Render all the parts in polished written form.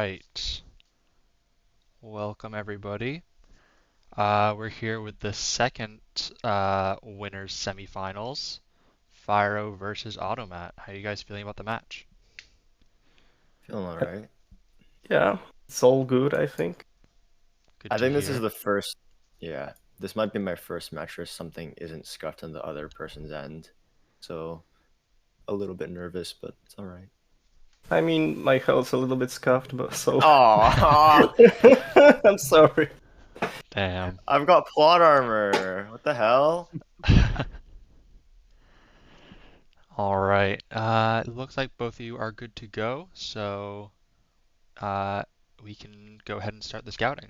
right. Welcome, everybody. We're here with the second winners semifinals, Fyroah versus Automat. How are you guys feeling about the match? Feeling all right. Yeah, it's all good, I think. Good I to think this is hear. the first, yeah, this might be my first match where something isn't scuffed on the other person's end. So a little bit nervous, but it's all right. I mean, my health's a little bit scuffed, but so Oh, I'm sorry. Damn. I've got plot armor. What the hell? All right. It looks like both of you are good to go, so uh, we can go ahead and start the scouting.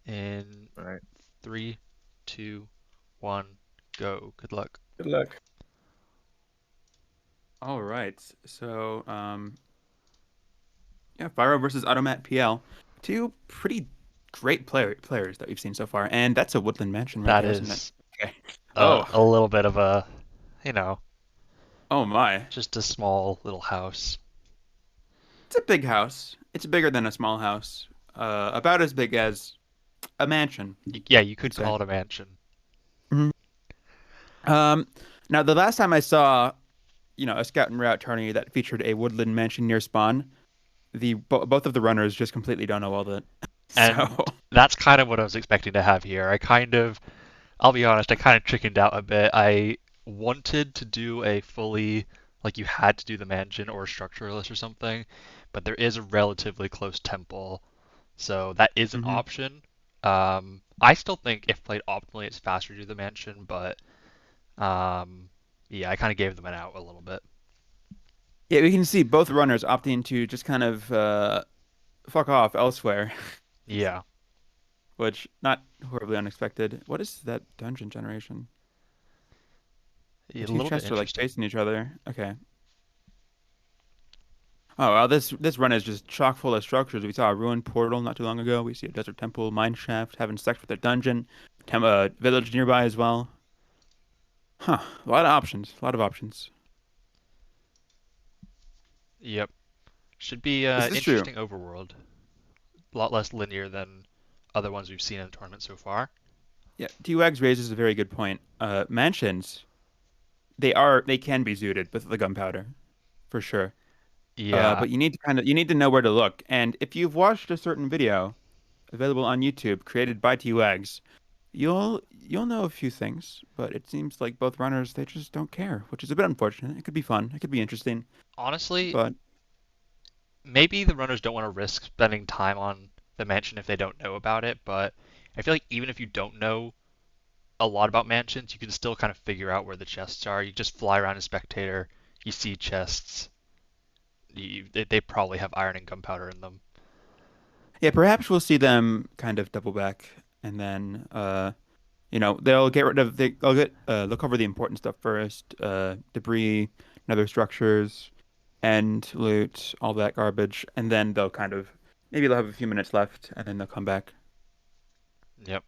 In All right. 3, 2, 1, go. Good luck. Good luck. All right. Yeah, Fyroah versus AutomattPL. Two pretty great players that we've seen so far. And that's a woodland mansion right That there, isn't it? is Okay. a, Oh, a little bit of a, you know, oh my. just a small little house. It's a big house. It's bigger than a small house. About as big as a mansion, Yeah, you could you'd say. call it a mansion. Mhm. Um, Now the last time I saw, a scout and route tourney that featured a woodland mansion near spawn, both of the runners just completely don't know all that. So, And that's kind of what I was expecting to have here. I'll be honest, I kind of chickened out a bit. I wanted to do a fully, like you had to do the mansion or structuralist or something, but there is a relatively close temple, so that is an mhm. option. I still think if played optimally, it's faster to do the mansion, but um, yeah, I kind of gave them an out a little bit. Yeah, we can see both runners opting to just kind of fuck off elsewhere, Yeah, which not horribly unexpected. What is that dungeon generation? a The two little bit chests are like interesting. facing each other. Okay. Oh well, this run is just chock full of structures. We saw a ruined portal not too long ago. We see a desert temple, mine shaft, having sex with a dungeon, village nearby as well. Huh. A lot of options. A lot of options. Yep, should be Is this true? interesting overworld. A lot less linear than other ones we've seen in the tournament so far. Yeah. T-Wags raises a very good point. Mansions, they can be zooted with the gunpowder, for sure. Yeah, But you need to know where to look. And if you've watched a certain video available on YouTube created by T-Wags, you'll know a few things. But it seems like both runners they just don't care, which is a bit unfortunate. It could be fun. It could be interesting. honestly, But maybe the runners don't want to risk spending time on the mansion if they don't know about it, but I feel like even if you don't know a lot about mansions, you can still kind of figure out where the chests are. You just fly around as spectator, you see chests. They probably have iron and gunpowder in them. yeah, perhaps we'll see them kind of double back, and then they'll get rid of they'll cover the important stuff first, debris, nether structures, and loot, all that garbage, and then they'll kind of maybe they'll have a few minutes left, and then they'll come back. Yep.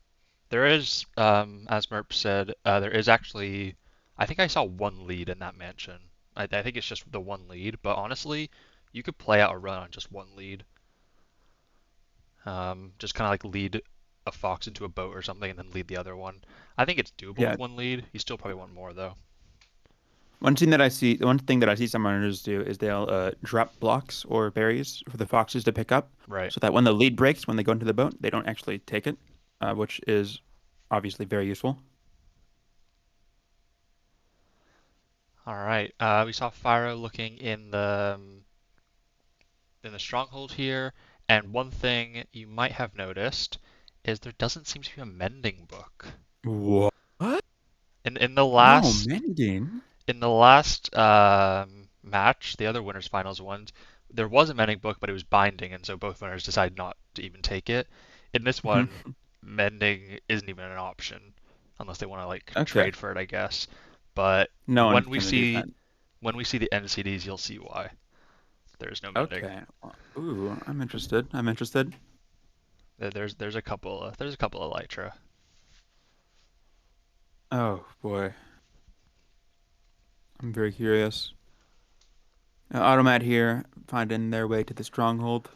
There is, as Merp said, there is actually, I think I saw one lead in that mansion. I think it's just the one lead, but honestly, you could play out a run on just one lead. Just kind of like lead a fox into a boat or something and then lead the other one. I think it's doable Yeah, with one lead. You still probably want more though. one thing that I see some runners do is they'll drop blocks or berries for the foxes to pick up, Right. so that when the lead breaks, when they go into the boat, they don't actually take it, which is obviously very useful. All right. We saw Fyroah looking in the stronghold here, and one thing you might have noticed is there doesn't seem to be a mending book. What? In the No, last mending. match, the other winners finals ones, there was a mending book, but it was binding, and so both winners decided not to even take it. In this one, Mhm. mending isn't even an option unless they want to like Okay. trade for it, I guess. But No one's gonna do that. when we see the NCDs, you'll see why there's no mending. Okay. Ooh, I'm interested. I'm interested. There's a couple of Elytra. Oh boy, I'm very curious. Automat here, finding their way to the stronghold.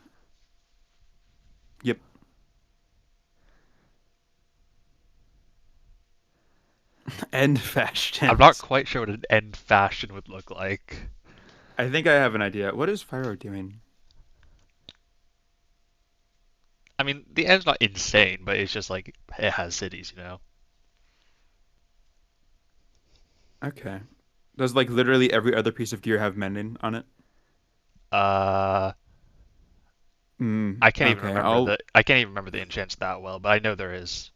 End I'm not fashions. quite sure what an end fashion would look like. I think I have an idea. What is Fyroah doing? I mean, the end's not insane, but it's just like it has cities, you know. Okay. Does like literally every other piece of gear have mending on it? Uh, Okay. I'll. I can't even remember the enchants that well, but I know there is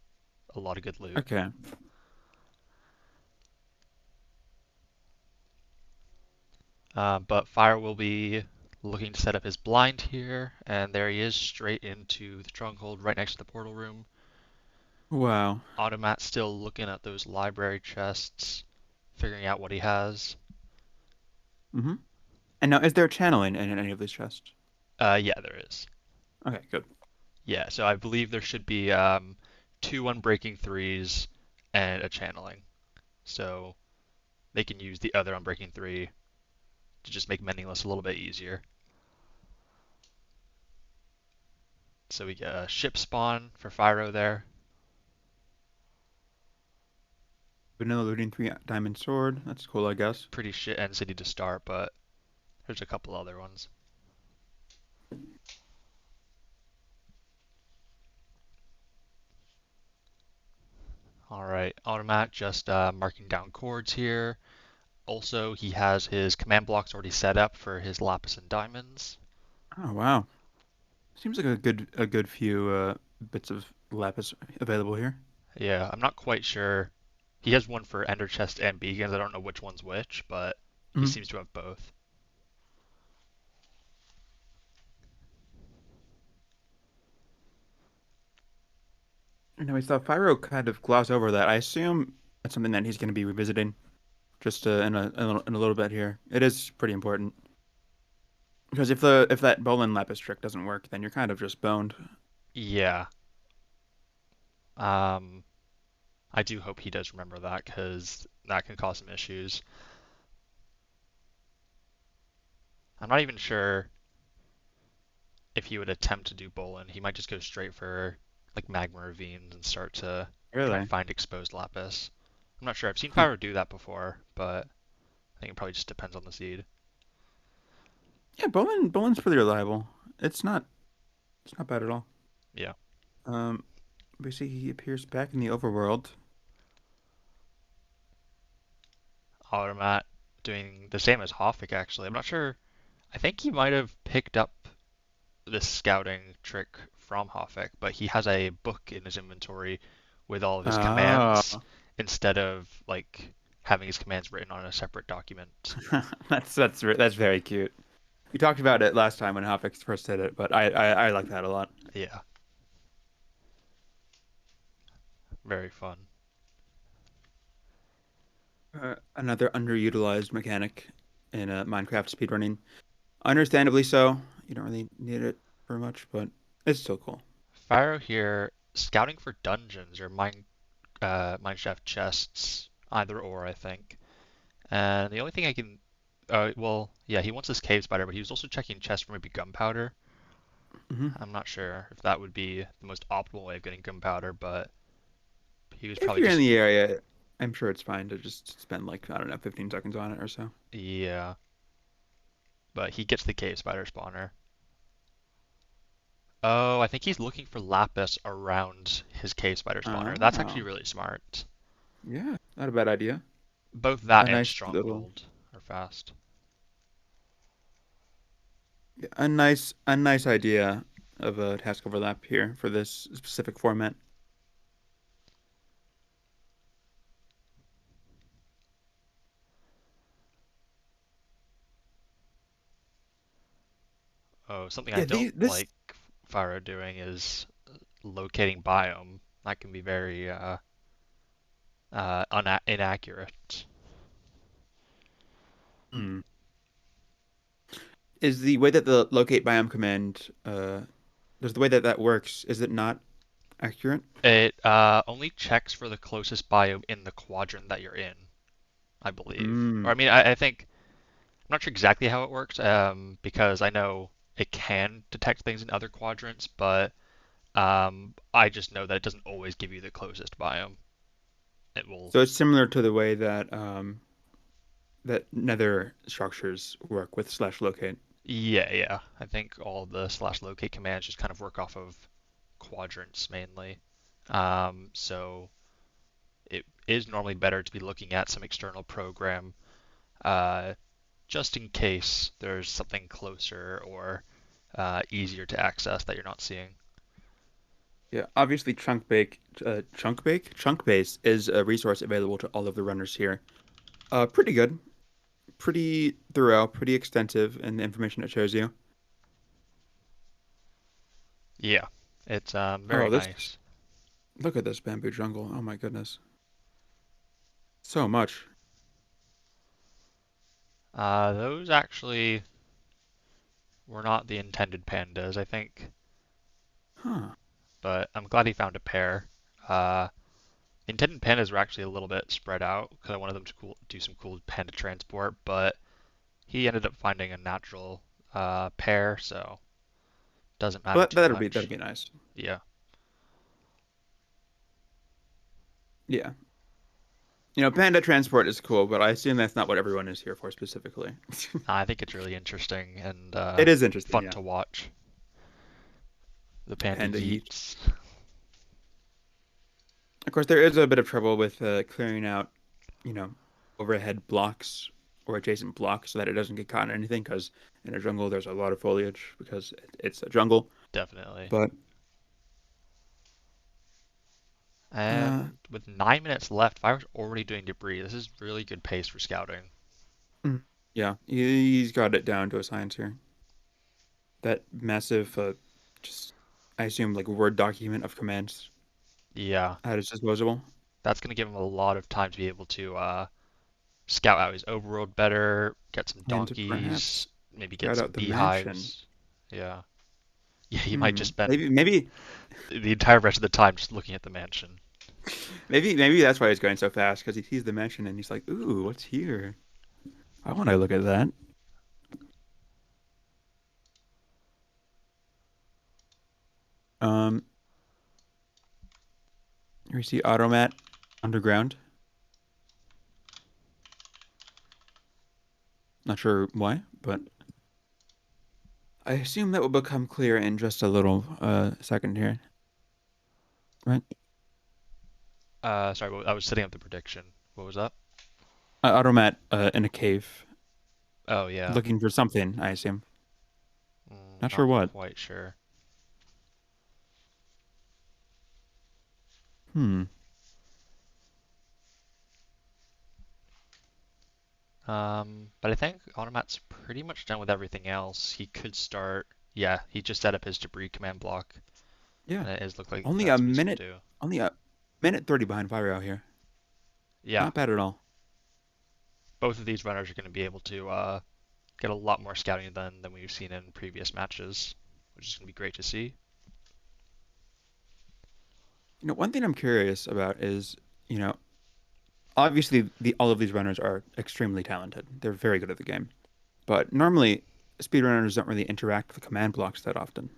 a lot of good loot. Okay. But Fire will be looking to set up his blind here, and there he is, straight into the stronghold, right next to the portal room. Wow. Automat still looking at those library chests, figuring out what he has. Mm-hmm. And now, is there channeling in any of these chests? Yeah, there is. Okay, good. Yeah, so I believe there should be two unbreaking threes and a channeling. So they can use the other unbreaking three to just make mendingless a little bit easier. So we get a ship spawn for Fyroah there. Vanilla looting 3 diamond sword. That's cool, I guess. Pretty shit end city to start, but there's a couple other ones. Alright, Automat just marking down chords here. Also, he has his command blocks already set up for his lapis and diamonds. Oh wow. Seems like a good few bits of lapis available here. Yeah, I'm not quite sure. He has one for ender chest and beacons. I don't know which one's which, but he Mhm. seems to have both. Anyways, thought Fyroah kind of glossed over that. I assume that's something that he's going to be revisiting just in a little bit here. It is pretty important because if that Bolin lapis trick doesn't work, then you're kind of just boned. Yeah. Um, I do hope he does remember that because that can cause some issues. I'm not even sure if he would attempt to do Bolin. He might just go straight for like magma ravines and start to try and Really? find exposed lapis. I'm not sure. I've seen Huh. Fyro do that before, but I think it probably just depends on the seed. Yeah, Bolin's pretty reliable. It's not bad at all. Yeah. Um, we see he appears back in the overworld. Automat doing the same as Hoffic actually. I'm not sure. I think he might have picked up this scouting trick from Hoffic, but he has a book in his inventory with all of his commands Oh, instead of like having his commands written on a separate document. that's very cute. We talked about it last time when Hopfix first did it, but I like that a lot. Yeah, very fun. Another underutilized mechanic in Minecraft speedrunning. Understandably so. You don't really need it for much, but it's still cool. Pharaoh here scouting for dungeons or mineshaft chests, either or I think. And the only thing I can, well, yeah, he wants this cave spider, but he was also checking chests for maybe gunpowder. Hmm. I'm not sure if that would be the most optimal way of getting gunpowder, but he was If probably you're in just, the area, I'm sure it's fine to just spend like, I don't know, 15 seconds on it or so. yeah. But he gets the cave spider spawner. Oh, I think he's looking for lapis around his cave spider spawner. That's actually Oh, really smart. yeah, not a bad idea. Both that A and nice little, stronghold are fast. a nice idea of a task overlap here for this specific format. Oh, something I Yeah, don't this like Fyro doing is locating biome. That can be very inaccurate. hmm, is the way that the locate biome command, there's the way that that works. Is it not accurate? It only checks for the closest biome in the quadrant that you're in, I believe. Or Mm. I mean, I think I'm not sure exactly how it works, because I know it can detect things in other quadrants, but I just know that it doesn't always give you the closest biome. it will. So it's similar to the way that that nether structures work with slash locate. Yeah, yeah. I think all the slash locate commands just kind of work off of quadrants mainly. So it is normally better to be looking at some external program, uh, just in case there's something closer or easier to access that you're not seeing. Yeah, obviously chunk base is a resource available to all of the runners here. Pretty good, pretty thorough, pretty extensive in the information it shows you. Yeah, it's very Oh, nice. look at this bamboo jungle. Oh my goodness. So much. Those actually were not the intended pandas, I think, Huh. but I'm glad he found a pair. Uh, the intended pandas were actually a little bit spread out because I wanted them to do some cool panda transport, but he ended up finding a natural pair, so doesn't matter Well, too that'll much. be nice. Yeah, Yeah. You know, panda transport is cool, but I assume that's not what everyone is here for specifically. I think it's really interesting and It is interesting, fun yeah. to watch. The The panda panda yeet. yeets. Of course, there is a bit of trouble with clearing out, you know, overhead blocks or adjacent blocks so that it doesn't get caught in anything. Because in a jungle, there's a lot of foliage because it's a jungle. Definitely. But uh, And with 9 minutes left, Fyroah's already doing debris. This is really good pace for scouting. yeah, he's got it down to a science here. That massive, just I assume like Word document of commands Yeah, at his disposal, that's going to give him a lot of time to be able to scout out his overworld better, get some and to donkeys, perhaps maybe get scout some out the mansion. beehives. Yeah. Yeah, he might just spend Maybe the entire rest of the time just looking at the mansion. maybe that's why he's going so fast because he sees the mansion and he's like, "Ooh, what's here? I want to look at that." Um, here we see Automat underground. Not sure why, but I assume that will become clear in just a little second here, right? Sorry, I was setting up the prediction. What was that? Automat in a cave, Oh, yeah. looking for something, I assume. Not sure Not what. quite sure. Hmm. But I think Automat's pretty much done with everything else. He could start. Yeah, he just set up his debris command block, Yeah. and it is look like Only a that's what he's gonna minute. do. Only a minute 30 behind Fyroah here. Yeah, Not bad at all. both of these runners are gonna be able to get a lot more scouting than we've seen in previous matches, which is gonna be great to see. You know, one thing I'm curious about is, you know, obviously all of these runners are extremely talented. They're very good at the game. But normally speedrunners don't really interact with command blocks that often.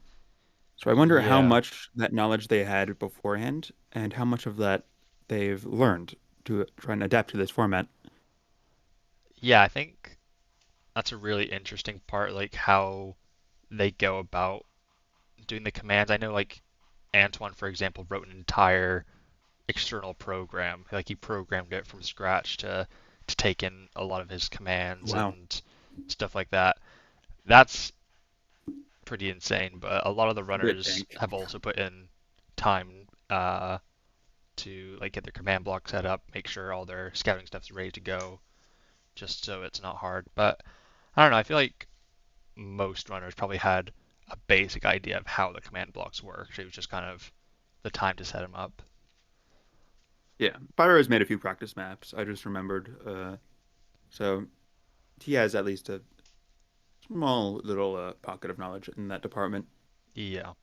So I wonder how Yeah, much that knowledge they had beforehand and how much of that they've learned to try and adapt to this format. yeah, I think that's a really interesting part, like how they go about doing the commands. I know, like Antoine, for example, wrote an entire external program. Like he programmed it from scratch to take in a lot of his commands Wow. and stuff like that. That's pretty insane. But a lot of the Bit runners dank. have also put in time to like get their command block set up, make sure all their scouting stuff's ready to go, just so it's not hard. But I don't know. I feel like most runners probably had a basic idea of how the command blocks work. So it was just kind of the time to set them up. Yeah. Pyro has made a few practice maps. I just remembered. So he has at least a small little pocket of knowledge in that department. Yeah.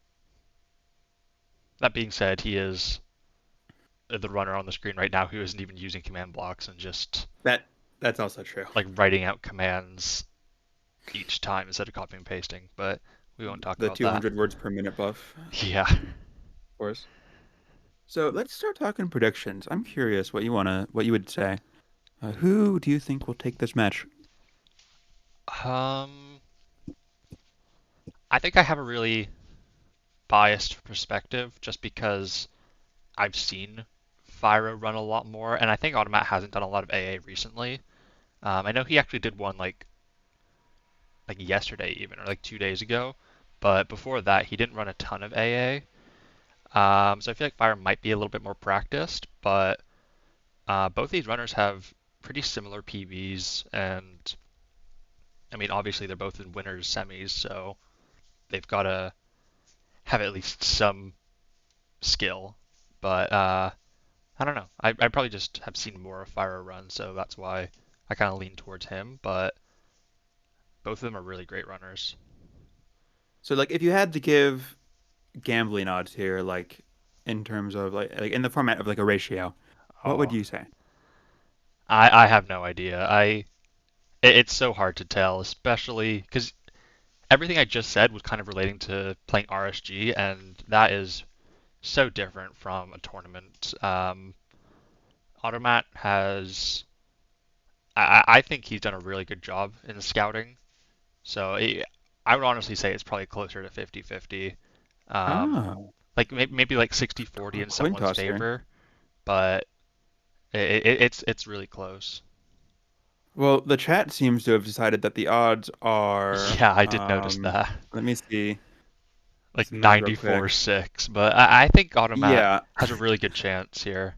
That being said, he is the runner on the screen right now who isn't even using command blocks and just That that's also true. like writing out commands each time instead of copying and pasting. But we won't talk The about that. 200 words per minute buff, Yeah. of course. So let's start talking predictions. I'm curious what you would say. Who do you think will take this match? Um, I think I have a really biased perspective just because I've seen Fyroah run a lot more, and I think Automat hasn't done a lot of AA recently. I know he actually did one like yesterday even, or like 2 days ago, but before that he didn't run a ton of AA. So I feel like Fyroah might be a little bit more practiced, but both these runners have pretty similar PBs, and I mean obviously they're both in winners semis, so they've got to have at least some skill. But I don't know. I probably just have seen more of Fyroah run, so that's why I kind of lean towards him. But both of them are really great runners. So like if you had to give gambling odds here, like in terms of like in the format of like a ratio, what would Oh, you say? I have no idea. It's so hard to tell, especially because everything I just said was kind of relating to playing RSG, and that is so different from a tournament. Automat has, I think he's done a really good job in the scouting. So I would honestly say it's probably closer to 50-50. Oh, Like maybe like 60-40 in coin someone's toss here. favor, but it's really close. Well, the chat seems to have decided that the odds are Yeah, I did notice that. let me see Like some numbers real quick. 94-6, but I think Automat Yeah. has a really good chance here.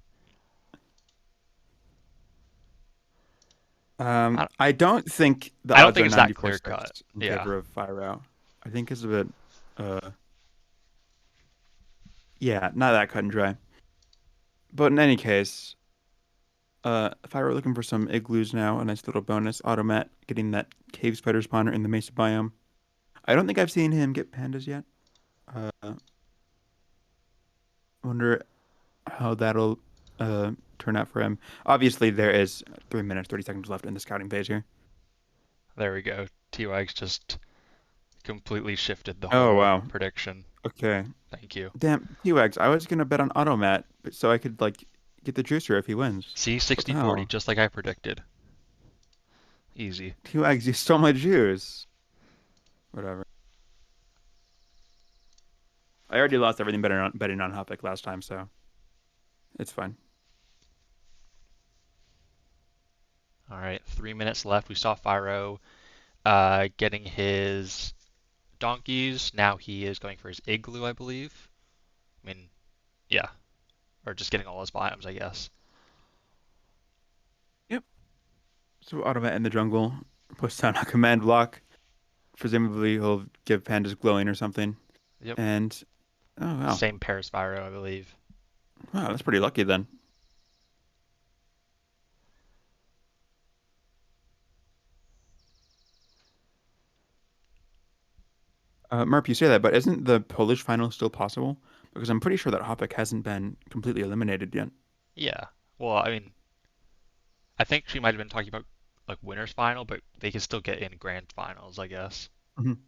I, I don't think the I don't odds think are it's that clear cut. 94-6 in Yeah, favor of Fyroah. I think it's a bit yeah, not that cut and dry. But in any case, if I were looking for some igloos now, a nice little bonus, Automat getting that cave spider spawner in the Mesa biome. I don't think I've seen him get pandas yet. Wonder how that'll turn out for him. Obviously, there is 3 minutes, 30 seconds left in the scouting phase here. there we go. T-Wags just completely shifted the Oh, whole wow. prediction. Okay. Thank you. Damn, T-Wags, I was gonna bet on Automat so I could, like, get the juicer if he wins. See, What the 60-40, hell? just like I predicted. Easy. T-Wags, you stole my juice. Whatever. I already lost everything betting on Hoppick last time, so it's fine. All right, 3 minutes left. We saw Fyro getting his donkeys. Now he is going for his igloo, I believe. I mean, yeah, or just getting all his biomes, I guess. Yep. So Automat in the jungle puts down a command block. Presumably he'll give pandas glowing or something. Yep, And oh wow. same pair as Fyro, I believe. Wow, that's pretty lucky then. Merp, you say that, but isn't the Polish final still possible? Because I'm pretty sure that Hoppick hasn't been completely eliminated yet. Yeah. Well, I mean, I think she might have been talking about like winners final, but they can still get in grand finals, I guess. Mhm.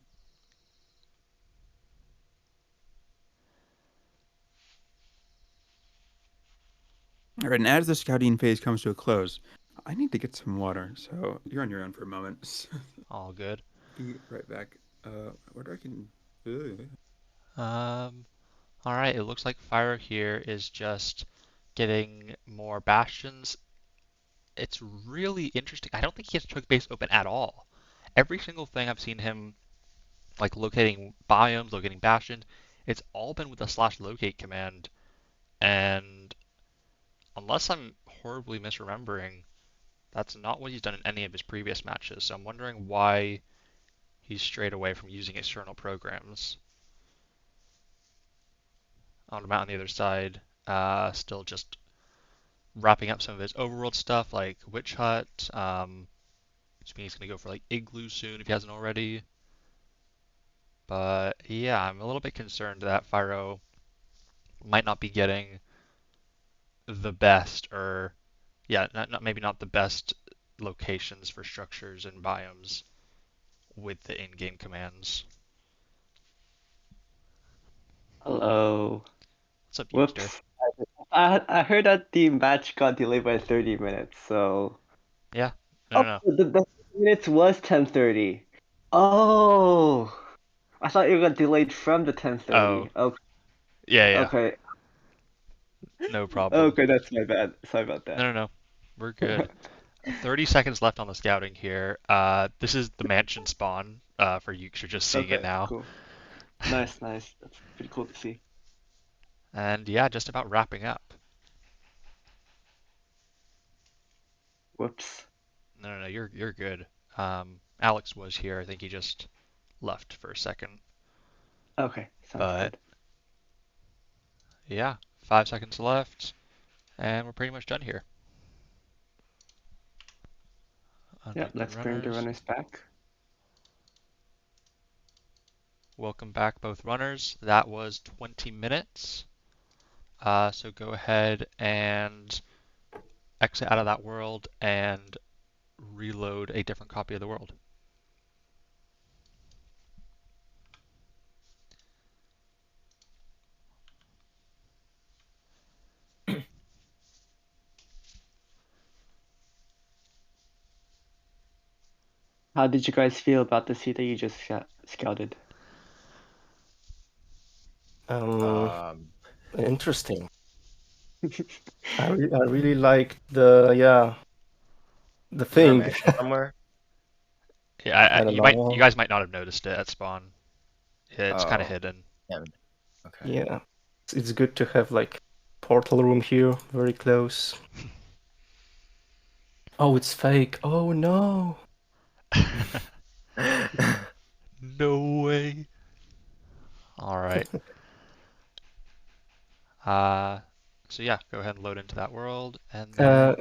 All right, and as the scouting phase comes to a close, I need to get some water, so you're on your own for a moment. All good. Be right back. Where do I can? Ugh. Um, all right. It looks like Fyro here is just getting more bastions. It's really interesting. I don't think he has choke base open at all. Every single thing I've seen him like locating biomes, locating bastions, it's all been with the slash locate command. And unless I'm horribly misremembering, that's not what he's done in any of his previous matches. So I'm wondering why he's strayed away from using external programs. Automat on the other side, still just wrapping up some of his overworld stuff like Witch Hut. Which means he's gonna go for like Igloo soon if he hasn't already. But yeah, I'm a little bit concerned that Fyro might not be getting the best, or yeah, maybe not the best locations for structures and biomes with the in-game commands. Hello. What's up, Youngster? Whoops. I heard that the match got delayed by 30 minutes, so. Yeah. No, Oh, no, no. the minutes was 10:30. Oh, I thought it got delayed from the Oh, 10:30. Okay, yeah, yeah. okay, No problem. okay. That's my bad. Sorry about No, that. no, no. We're good. 30 seconds left on the scouting here. This is the mansion spawn for you 'cause you're just seeing it Okay, now. cool. Nice, nice. That's pretty cool to see. And yeah, just about wrapping up. Whoops. No, no, no, you're good. Alex was here. I think he just left for a second. Okay, sounds But good. yeah, 5 seconds left, and we're pretty much done here. Yeah, Unmute the let's bring the runners. runners back. Welcome back, both runners. That was 20 minutes. So go ahead and exit out of that world and reload a different copy of the world. How did you guys feel about the seed that you just scouted? Um, Interesting. I really like the is there a thing. mansion somewhere? Yeah, I don't you know. guys might not have noticed it at spawn. It's kind of Oh, hidden. yeah. Okay. Yeah, it's good to have like portal room here, very close. Oh, it's fake. Oh no. No way. All right. Uh, so yeah, go ahead and load into that world, and Uh,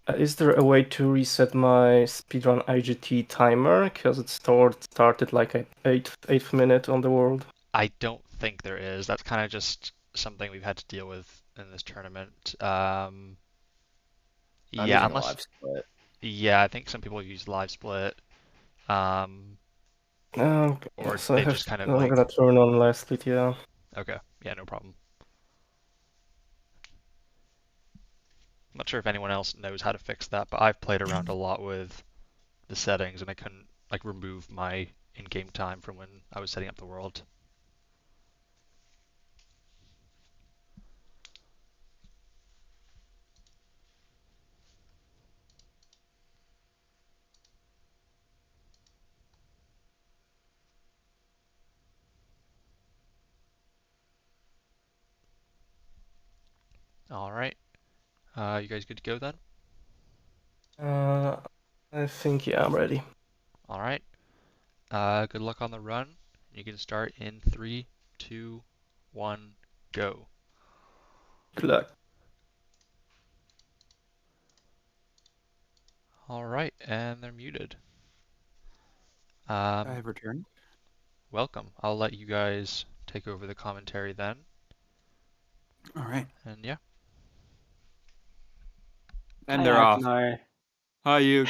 then is there a way to reset my speedrun IGT timer? Because it started like at eighth minute on the world. I don't think there is. That's kind of just something we've had to deal with in this tournament. I'm Yeah, using a unless live split. yeah, I think some people use live split, um, or So I they have. just kind of I'm like gonna turn on live split. Yeah. okay, yeah, no problem. I'm not sure if anyone else knows how to fix that, but I've played around a lot with the settings and I couldn't like remove my in-game time from when I was setting up the world. All right, you guys good to go then? Uh, I think yeah, I'm ready. All right. Good luck on the run. You can start in 3, 2, 1, go. Good luck. All right, and they're muted. I have returned. Welcome. I'll let you guys take over the commentary then. All right. And yeah. And Hi, they're off. Agnar. Hi, you.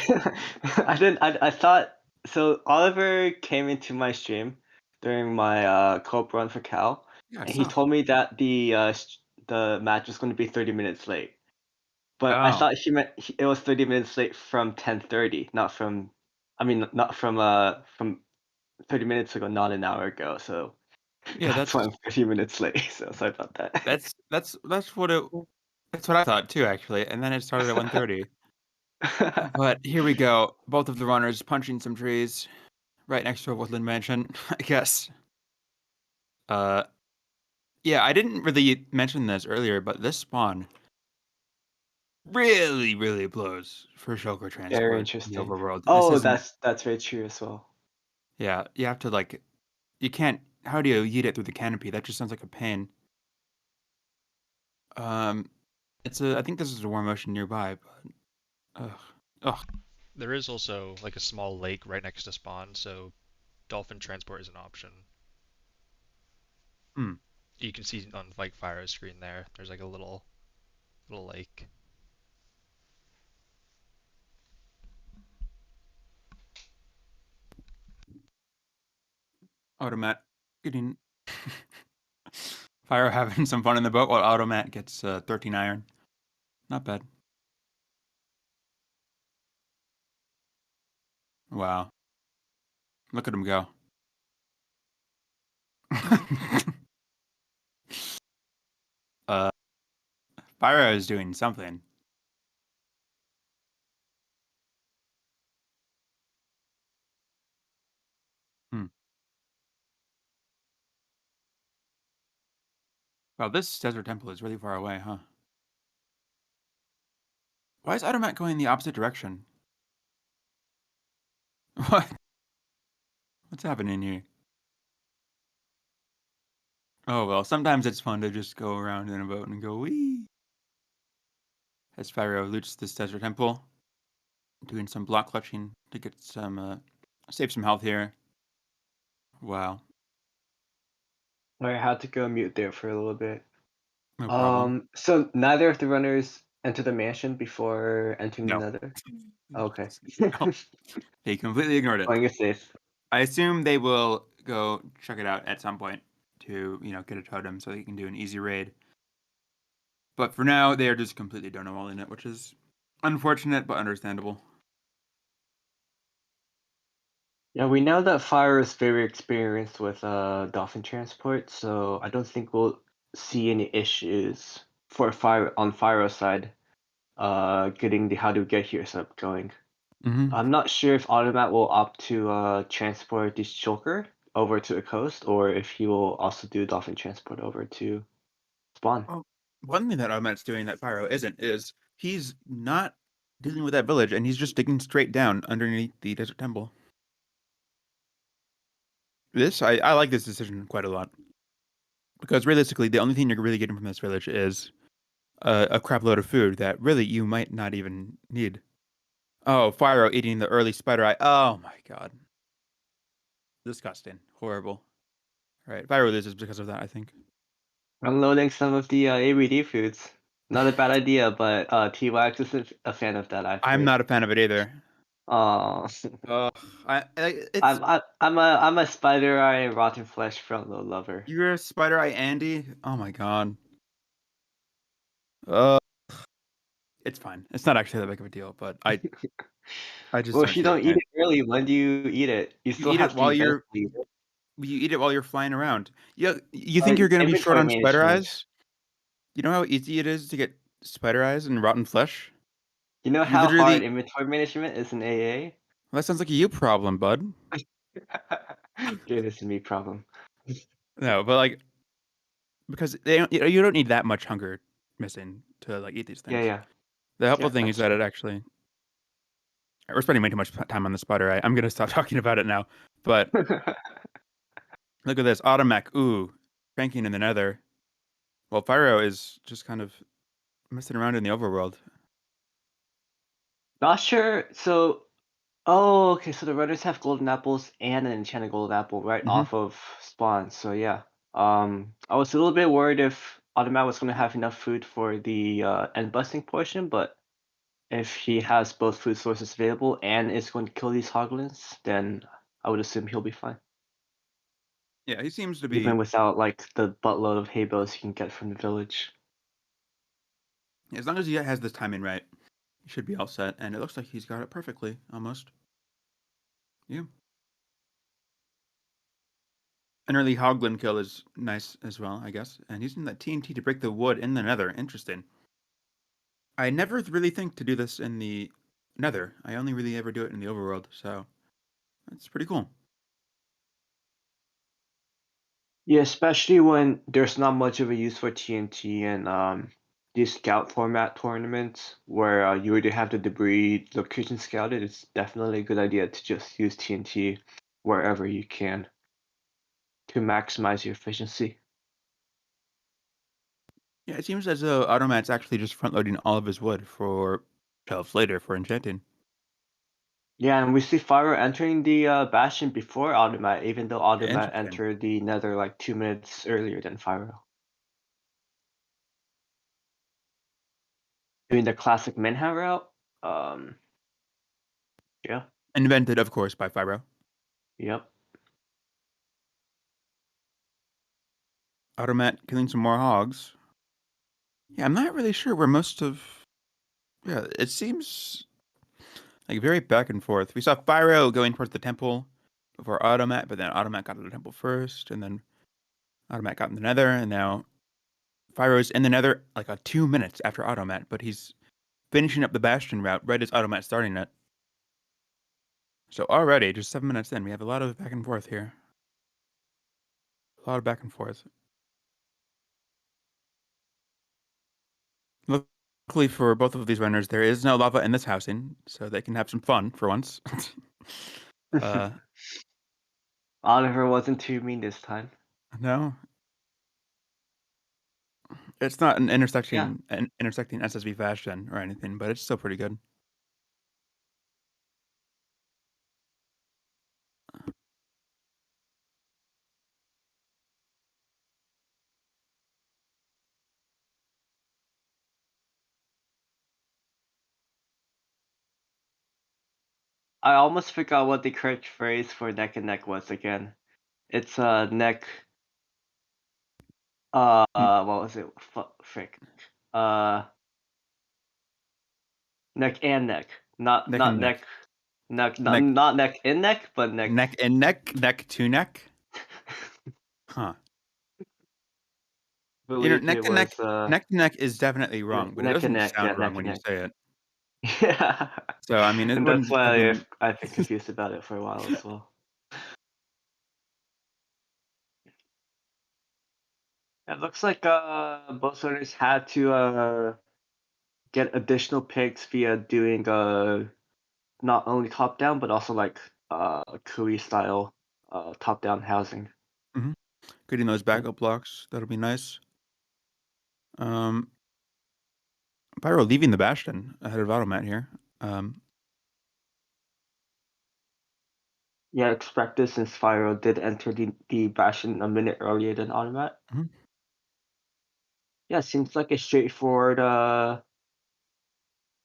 I didn't. I thought so. Oliver came into my stream during my co-op run for Cal, Yeah, I and he saw. told me that the match was going to be 30 minutes late. But I Oh. thought he meant it was 30 minutes late from 10:30, not from. I mean, not from 30 minutes ago, not an hour ago. So Yeah, that's that's why I'm 30 minutes late. So sorry about that. that's what it that's what I thought too, actually. And then it started at 1:30. But here we go. Both of the runners punching some trees right next to a woodland mansion, I guess. Uh, yeah, I didn't really mention this earlier, but this spawn really, really blows for shulker Very transport in the interesting. overworld. This Oh, isn't. that's very true as well. Yeah, you have to like. You can't. How do you yeet it through the canopy? That just sounds like a pain. Um, it's a. I think this is a warm ocean nearby, but ugh, ugh. There is also like a small lake right next to spawn, so dolphin transport is an option. Hmm. You can see on like Fyroah's screen there. There's like a little lake. Automat getting. Fyroah having some fun in the boat while Automat gets 13 iron. Not bad. Wow. Look at him go. Fyroah is doing something. Wow, this desert temple is really far away, huh? Why is Automat going the opposite direction? What? What's happening here? Oh, well, sometimes it's fun to just go around in a boat and go, wee! As Fyroah loots this desert temple, doing some block clutching to get some, save some health here. Wow, I had to go mute there for a little bit. no problem. So neither of the runners enter the mansion before entering No. the nether? Okay. No. They completely ignored it. Playing it safe. I assume they will go check it out at some point to, get a totem so they can do an easy raid. But for now, they are just completely donowalling it, which is unfortunate but understandable. Yeah, we know that Fire is very experienced with dolphin transport, so I don't think we'll see any issues for Fyro's side getting the how to get here setup going. Mm-hmm. I'm not sure if Automat will opt to transport this choker over to the coast, or if he will also do dolphin transport over to spawn. Well, one thing that Automat's doing that Fyroah isn't is he's not dealing with that village, and he's just digging straight down underneath the desert temple. I like this decision quite a lot. Because realistically, the only thing you're really getting from this village is a crap load of food that really you might not even need. Oh, Fyroah eating the early spider eye. Oh my god. Disgusting. Horrible. All right, Fyroah loses because of that, I think. Unloading some of the ABD foods. Not a bad idea, but T-Wax isn't a fan of that, I've I'm heard. not a fan of it either. Oh, It's I'm a spider eye and rotten flesh front load lover. you're a spider eye Andy. Oh my god. Uh, it's fine. It's not actually that big of a deal, but I just Well, don't if you see the don't eat point. it early, when do you eat it? You You still eat it have to while eventually you're eat it. you eat it while you're flying around. You think you're gonna be short Inventory on spider management. eyes? You know how easy it is to get spider eyes and rotten flesh? You know You how hard literally inventory management is in AA? Well, that sounds like a you problem, bud. Dude, this is me problem. No, but like because you don't need that much hunger missing to like eat these Yeah, things. yeah, The helpful yeah. thing is That's that true. it actually we're spending way too much time on the spider eye. I'm gonna stop talking about it now. But look at this Automech. Ooh, cranking in the nether. Well, Fyro is just kind of messing around in the overworld. Not sure. So, oh, okay. So the runners have golden apples and an enchanted golden apple right Mm-hmm. off of spawn. So yeah. I was a little bit worried if Automat was gonna have enough food for the end busting portion, but if he has both food sources available and is going to kill these hoglins, then I would assume he'll be fine. Yeah, he seems to be Even without like the buttload of hay bales he can get from the village. as long as he has this timing right, he should be all set. And it looks like he's got it perfectly, almost. Yeah. An early Hoglin kill is nice as well, I guess. And using that TNT to break the wood in the nether. Interesting. I never really think to do this in the nether. I only really ever do it in the overworld, so that's pretty cool. Yeah, especially when there's not much of a use for TNT and these scout format tournaments where you already have the debris location scouted. It's definitely a good idea to just use TNT wherever you can to maximize your efficiency. Yeah, it seems as though Automat's actually just front loading all of his wood for shelves later for enchanting. Yeah, and we see Fyroah entering the Bastion before Automat, even though Automat Interesting. entered the Nether like 2 minutes earlier than Fyroah. Doing the classic Minha route. Yeah, Invented, of course, by Fyro. yep. Automat killing some more hogs. Yeah, I'm not really sure where most of. Yeah, it seems like very back and forth. We saw Fyroah going towards the temple before Automat, but then Automat got to the temple first, and then Automat got in the Nether, and now Fyroah's in the Nether like 2 minutes after Automat, but he's finishing up the Bastion route right as Automat's starting it. So already, just 7 minutes in, we have a lot of back and forth here. A lot of back and forth. Luckily for both of these runners, there is no lava in this housing, so they can have some fun for once. Oliver wasn't too mean this time. No, it's not an Yeah. intersecting SSV fashion or anything, but it's still pretty good. I almost forgot what the correct phrase for neck and neck was again. It's neck. What was it? Frick. Neck and neck. Not Neck and neck. Neck. neck, Not neck and neck, but neck. neck and neck, neck to neck. Huh? Believe Neck it to neck, was neck to neck is definitely wrong, but it neck and doesn't neck. Yeah, sound wrong neck when and you neck. say it. Yeah. So I mean, it And wouldn't that's have why been. I've been confused about it for a while as well. It looks like both owners had to get additional picks via doing not only top down but also like Kui style top down housing. Getting those backup blocks, that'll be nice. Pyro leaving the Bastion ahead of Automat here. Yeah, expect this since Fyroah did enter the Bastion a minute earlier than Automat. Mhm. Yeah, seems like a straightforward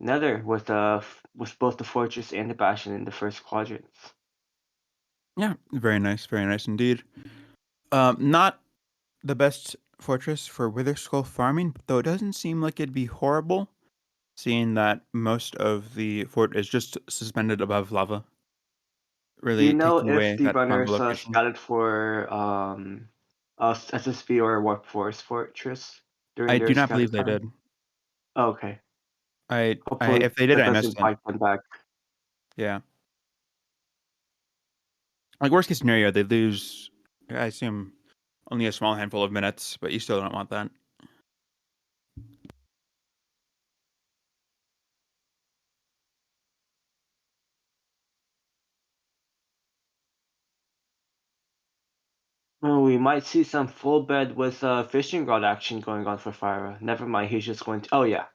Nether with both the Fortress and the Bastion in the first quadrants. Yeah, very nice indeed. Not the best fortress for Wither Skull farming, though it doesn't seem like it'd be horrible, seeing that most of the fort is just suspended above lava, Do you really know taking if away the that farm runners location. scouted for SSV or Warp Forest Fortress during I their do not scouting believe they time? did. Oh, okay. I Hopefully if they did, that I missed doesn't it. bite them back. Yeah. Like worst case scenario, they lose. I assume only a small handful of minutes, but you still don't want that. Oh, we might see some full bed with fishing rod action going on for Fyra. Never mind, he's just going to. Oh yeah,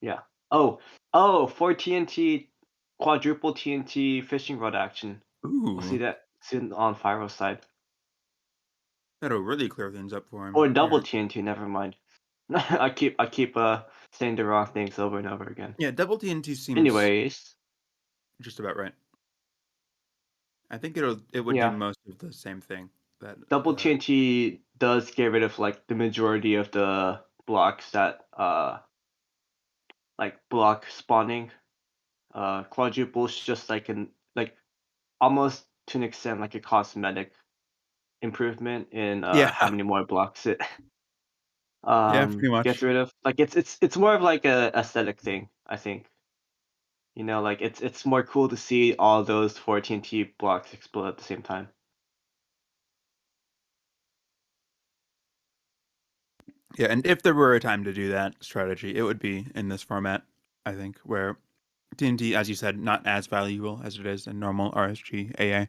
yeah. Oh, 4 TNT, quadruple TNT fishing rod action. We'll see Ooh, that soon on Fyro's side. that'll really clear things up for Or him double here. TNT. Never mind. I keep saying the wrong things over and over again. Yeah, double TNT seems Anyways, just about right. I think it would do yeah, most of the same thing. That double TNT does get rid of like the majority of the blocks that like block spawning. Quadruple's just like almost to an extent like a cosmetic improvement in yeah, how many more blocks it yeah, pretty gets much. rid of. Like it's more of like a aesthetic thing, I think. You know, like it's more cool to see all those 4 TNT blocks explode at the same time. Yeah, and if there were a time to do that strategy, it would be in this format. I think where TNT, as you said, not as valuable as it is in normal RSG AA.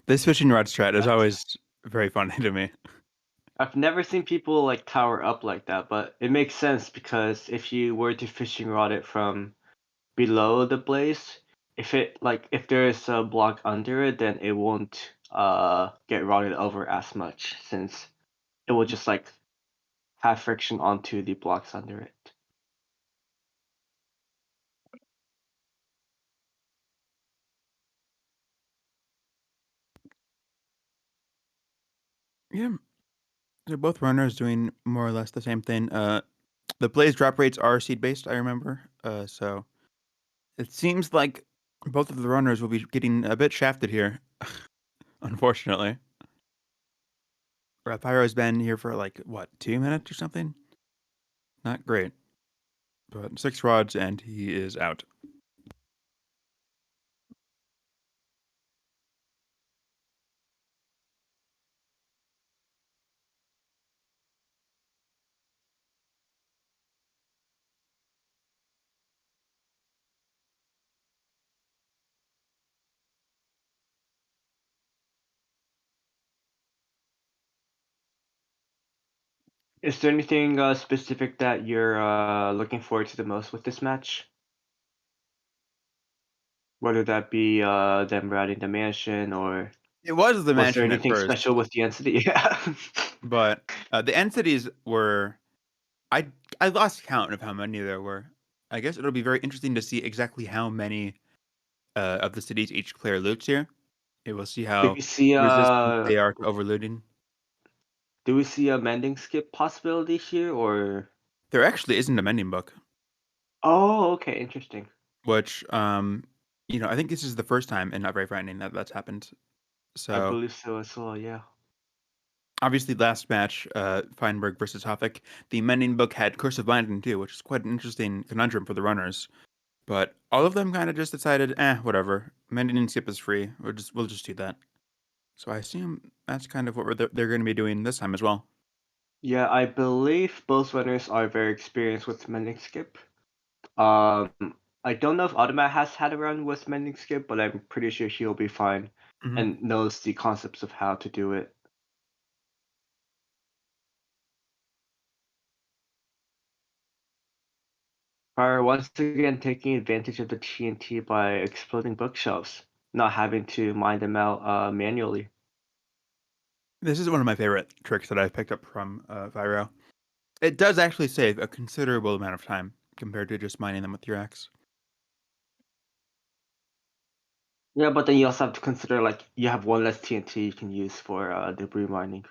This fishing rod strat is always very funny to me. I've never seen people like tower up like that, but it makes sense because if you were to fishing rod it from below the blaze, if there's a block under it, then it won't get rotted over as much since it will just like have friction onto the blocks under it. Yeah, they're both runners doing more or less the same thing. The blaze drop rates are seed based, I remember. So it seems like both of the runners will be getting a bit shafted here, unfortunately. Fyroah has been here for like what, 2 minutes or something? Not great, but 6 rods and he is out. Is there anything specific that you're looking forward to the most with this match? Whether that be them routing the mansion, or It was the was there mansion at anything first, special with the entity? Yeah. but the entities were I I lost count of how many there were. I guess it'll be very interesting to see exactly how many of the cities each player loots here. It will see Do how we see resistant they are to overlooting. do we see a mending skip possibility here, or? There actually isn't a mending book, Oh, okay, interesting. which I think this is the first time in Not Very Frightening that that's happened. I So believe so as well. Yeah. obviously, last match, Feinberg versus Hoffick, the mending book had Curse of Binding too, which is quite an interesting conundrum for the runners. But all of them kind of just decided, whatever. Mending and skip is free. We'll just do that. So I assume that's kind of what they're going to be doing this time as well. Yeah, I believe both runners are very experienced with mending skip. Um, I don't know if Automat has had a run with mending skip, but I'm pretty sure he'll be fine and knows the concepts of how to do it. Are once again taking advantage of the TNT by exploding bookshelves, not having to mine them out manually. This is one of my favorite tricks that I've picked up from Fyroah. It does actually save a considerable amount of time compared to just mining them with your axe. Yeah, but then you also have to consider, like, you have one less TNT you can use for debris mining,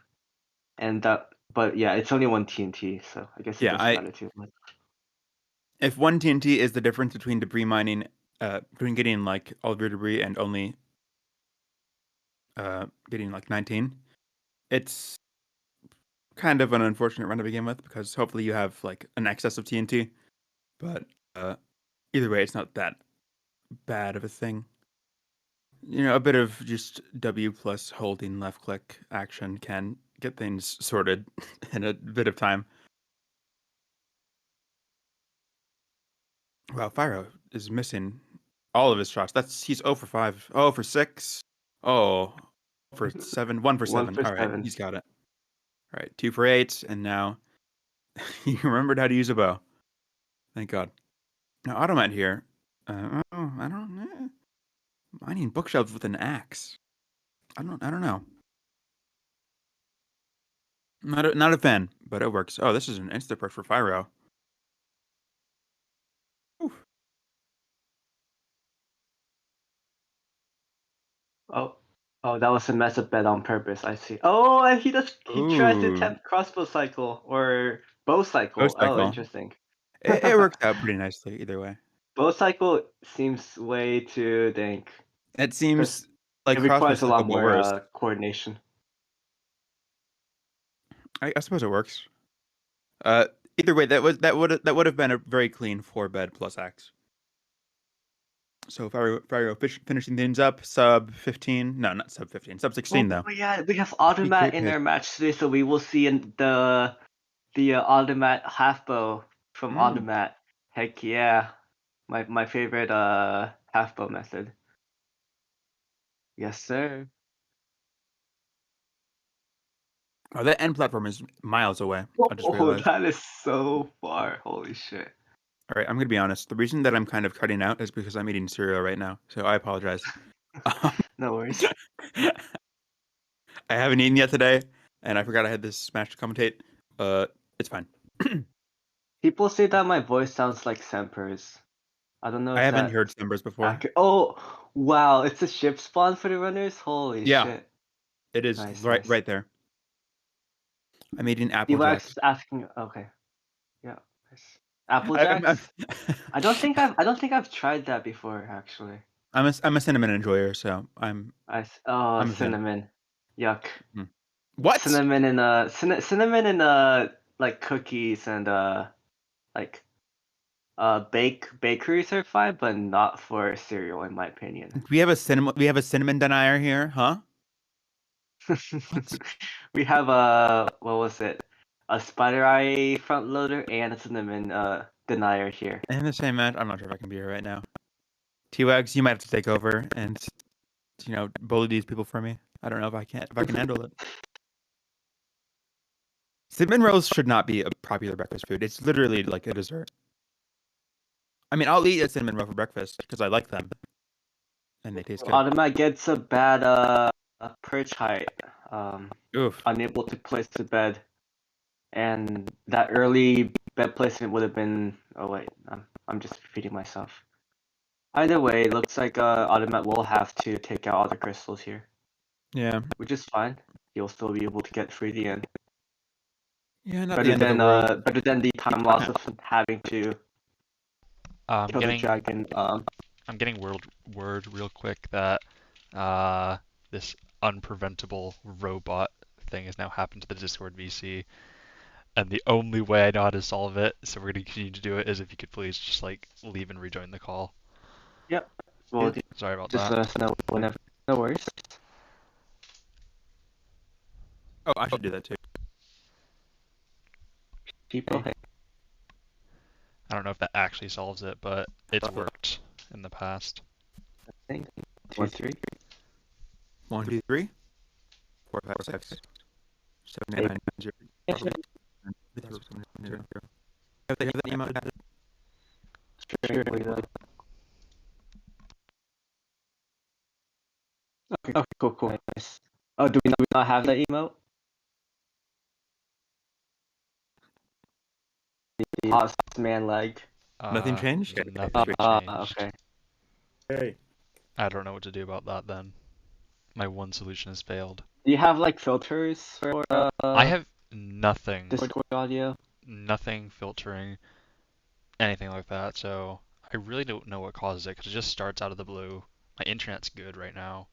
and but yeah, it's only one TNT, so I guess it Yeah, doesn't matter too much. if one TNT is the difference between debris mining, between getting like all of your debris and only getting like 19, it's kind of an unfortunate run to begin with because hopefully you have like an excess of TNT. But either way, it's not that bad of a thing. A bit of just W plus holding left click action can get things sorted in a bit of time. Wow, Fyroah is missing all of his shots. He's 0 for 5. 0 for 6. Oh, 0 for 7. 1 for 1 7. for All right, 7. he's got it. All right, 2 for 8, and now he remembered how to use a bow. Thank God. Now Automat here. I don't know. Mining bookshelves with an axe. I don't know. Not a fan, but it works. Oh, this is an insta perk for Fyroah. Oof. Oh, that was a mess up bet on purpose. I see. Oh, and he tries to Ooh. attempt crossbow cycle or bow Bow cycle. Oh, cycle. interesting. It works out pretty nicely either way. Bow cycle seems way too dank It because seems like it crossbow requires a cycle, lot but worse. more coordination. I suppose it works. Either way, that would have been a very clean 4-bed plus axe. So Fyroah finishing things up, sub 15. No, not sub 15. Sub 16 though. Oh yeah, we have Automat Great in pace. our match today, so we will see in the Automat half bow from Automat. Heck yeah, my favorite half bow method. Yes, sir. Oh, that end platform is miles away. I just Oh, realized. that is so far. Holy shit. All right, I'm gonna be honest. The reason that I'm kind of cutting out is because I'm eating cereal right now, so I apologize. No worries. I haven't eaten yet today, and I forgot I had this match to commentate. It's fine. People say that my voice sounds like Semper's. I don't know I if haven't that's heard numbers before. accurate. Oh, wow. It's a ship spawn for the runners? Holy Yeah, shit. it is Nice, right nice. there. I'm eating Apple D-Wax Jacks. is asking. Okay, yeah. Nice. Apple I'm, Jacks. I don't think I've tried that before actually. I'm a cinnamon enjoyer, so I'm a fan. Cinnamon. Yuck. What? Cinnamon and cinnamon and like cookies and like bakeries are fine, but not for cereal in my opinion. We have a cinnamon denier here, huh? What? We have a what was it? A spider eye front loader and a cinnamon denier here. In the same match, I'm not sure if I can be here right now. T-Wags, you might have to take over and bully these people for me. I don't know if I can handle it. Cinnamon rolls should not be a popular breakfast food. It's literally like a dessert. I mean, I'll eat a cinnamon roll for breakfast because I like them and they taste good. Automat gets a bad perch height. Oof. Unable to place the bed, and that early bed placement would have been. Oh wait, I'm just repeating myself. Either way, it looks like Automat will have to take out all the crystals here. Yeah. Which is fine. He'll still be able to get through the end. Yeah, not the end of the world. Better than the time loss of having to I'm kill the dragon. I'm getting word real quick that this unpreventable robot thing has now happened to the Discord VC, and the only way I know how to solve it, so we're gonna continue to do it, is if you could please just like leave and rejoin the call. Yep. Well, Sorry about just that. let us know whenever. No worries. Oh, I should do that too. People. Hey. I don't know if that actually solves it, but it's worked in the past. I think 2, 3. 1, 2, 3, 4, 5, 6, 7, 8, 9, 0. Have that email added? Sure. Okay, cool. Nice. Oh, do we not have that emote? The lost man leg. Nothing changed? Nothing changed. Okay. Hey. I don't know what to do about that then. My one solution has failed. Do you have like filters for I have nothing. Discord audio? Nothing filtering, anything like that, so I really don't know what causes it, because it just starts out of the blue. My internet's good right now.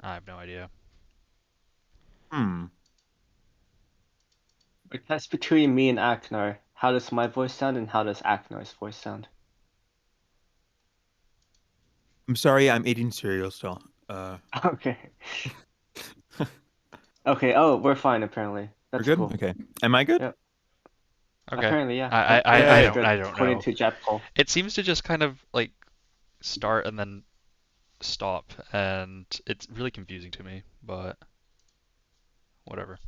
I have no idea. A test between me and Aknar. How does my voice sound and how does Aknar's voice sound? I'm sorry, I'm eating cereal still. Okay. Okay, oh, we're fine apparently. We're That's good? cool. Okay. Am I good? Yep. Okay. Apparently, yeah. I don't According know. to Jetpool. It seems to just kind of like start and then stop, and it's really confusing to me, but whatever.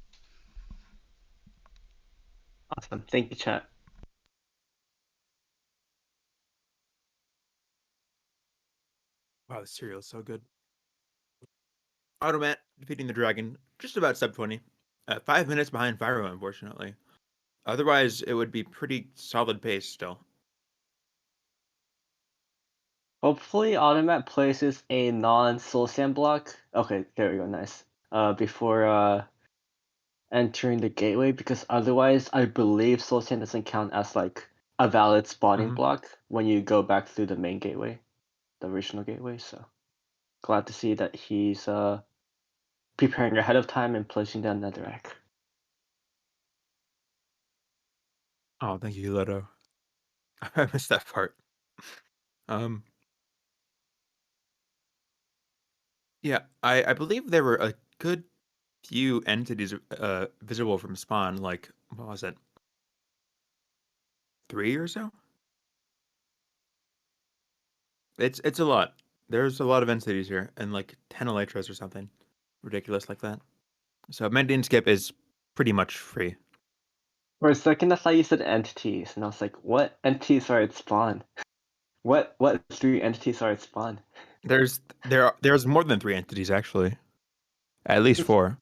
Awesome. Thank you, chat. Wow, the cereal is so good. Automat defeating the dragon, just about sub 20. 5 minutes behind Fyroah, unfortunately. Otherwise, it would be pretty solid pace still. Hopefully, Automat places a non-soul sand block. Okay, there we go. Nice. Before entering the gateway, because otherwise, I believe soul sand doesn't count as like a valid spawning block when you go back through the main gateway, the original gateway. So glad to see that he's preparing ahead of time and placing down netherrack. Oh, thank you, Loto. I missed that part. Yeah, I believe there were a good few entities visible from spawn, like, what was it? 3 or so? It's a lot. There's a lot of entities here, and like 10 elytras or something. Ridiculous like that. So Mending Skip is pretty much free. For a second, I thought you said entities, and I was like, what entities are at spawn? What 3 entities are at spawn? There's more than 3 entities actually. At least 4.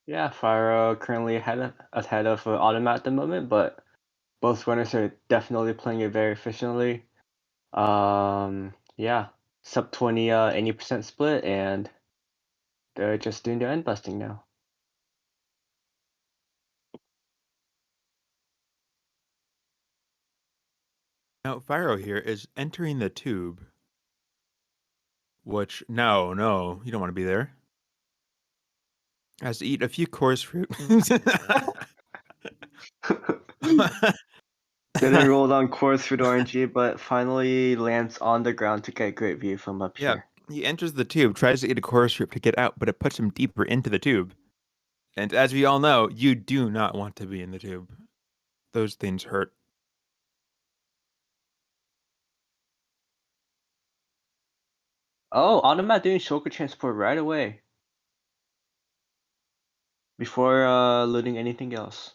Yeah, Fyroah currently ahead of Automat at the moment, but both runners are definitely playing it very efficiently. Yeah, sub 20 80% split, and they're just doing their end busting now. Now, Fyroah here is entering the tube. Which, no, you don't want to be there. Has to eat a few coarse fruit. Then rolled on course for RNG, but finally lands on the ground to get great view from up Yeah, here. he enters the tube, tries to eat a coarse fruit to get out, but it puts him deeper into the tube. And as we all know, you do not want to be in the tube. Those things hurt. Oh, Automat doing shulker transport right away. Before looting anything else.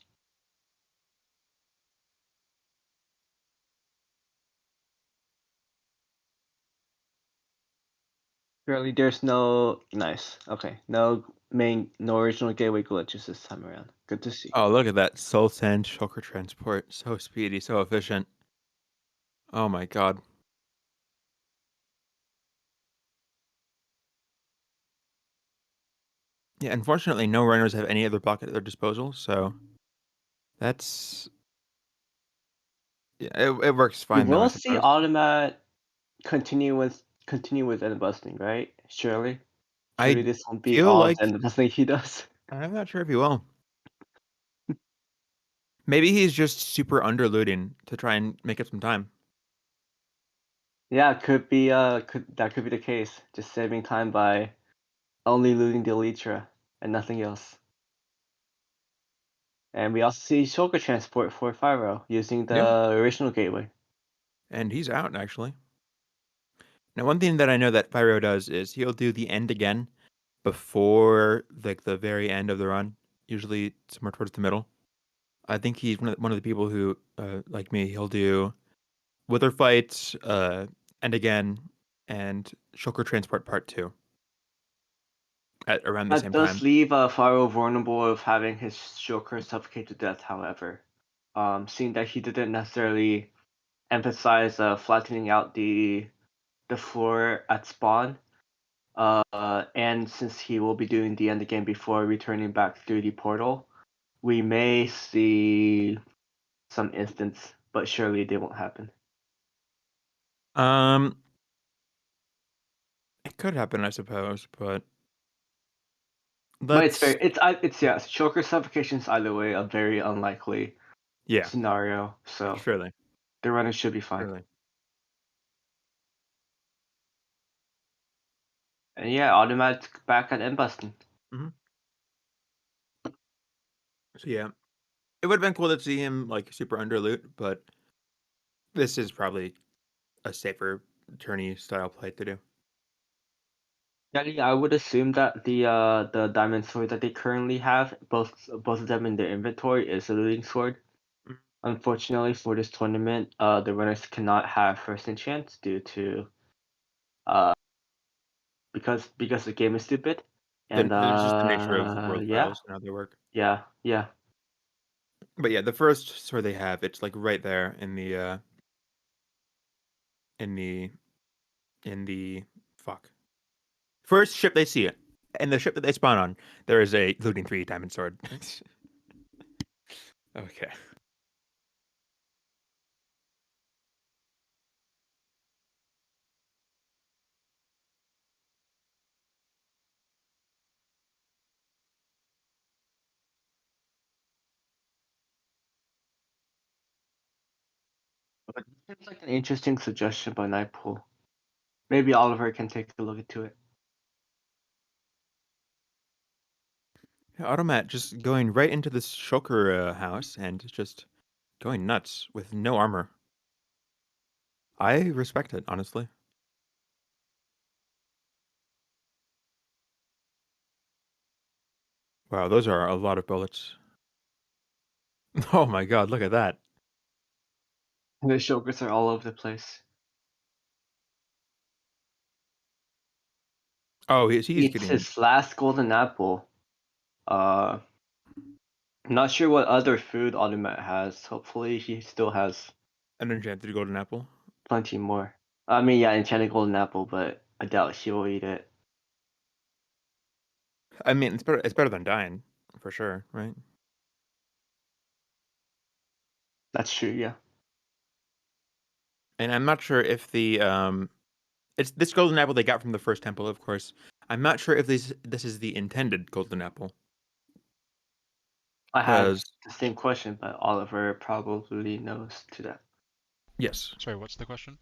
Currently there's no nice. Okay. No original gateway glitches this time around. Good to see. Oh, look at that Soul Sand shulker transport. So speedy, so efficient. Oh my god. Yeah, unfortunately, no runners have any other bucket at their disposal, so that's yeah, it works We fine though, I will see suppose. Automat continue with end busting, right? Surely. Surely I this won't be feel all like end busting he does. I'm not sure if he will. Maybe he's just super underlooting to try and make up some time. Yeah, could be that could be the case. Just saving time by only looting the Elytra and nothing else. And we also see shulker transport for Fyroah using the Yeah. original gateway. And he's out actually. Now, one thing that I know that Fyro does is he'll do the end again before like the very end of the run, usually somewhere towards the middle. I think he's one of the people who, like me, he'll do Wither Fights, End Again, and Shulker Transport Part 2 at around the That same does time. leave Fyroah vulnerable of having his shulker suffocate to death, however. Seeing that he didn't necessarily emphasize flattening out the floor at spawn, and since he will be doing the end again before returning back through the portal, we may see some instance, but surely they won't happen. It could happen, I suppose, but But it's let's yeah, shulker suffocation's either way a very unlikely yeah, scenario, so surely, the runner should be fine. surely. And yeah, automatic back at end busting. Hmm. So yeah, it would have been cool to see him like super underloot, but this is probably a safer tourney style play to do. Yeah, I would assume that the diamond sword that they currently have, both of them in their inventory, is a looting sword. Mm. Unfortunately for this tournament, the runners cannot have first enchant due to because the game is stupid. And There's just the nature of world yeah, tiles and how they work. yeah, yeah. But yeah, the first sword they have, it's like right there in the in the fuck. First ship they see it. And the ship that they spawn on, there is a looting 3 diamond sword. Okay. But it seems like an interesting suggestion by Nightpool. Maybe Oliver can take a look into it. Automat just going right into this shulker house and just going nuts with no armor. I respect it, honestly. Wow, those are a lot of bullets. Oh my god, look at that. The shulkers are all over the place. Oh, he's It's getting his last golden apple. Uh, not sure what other food Automat has. Hopefully he still has an enchanted golden apple. plenty more. I mean, yeah, enchanted golden apple, but I doubt she will eat it. I mean, it's better than dying, for sure, right? That's true, yeah. And I'm not sure if the it's this golden apple they got from the first temple, of course. I'm not sure if this is the intended golden apple. I have Because the same question, but Oliver probably knows to that. yes, Sorry, what's the question?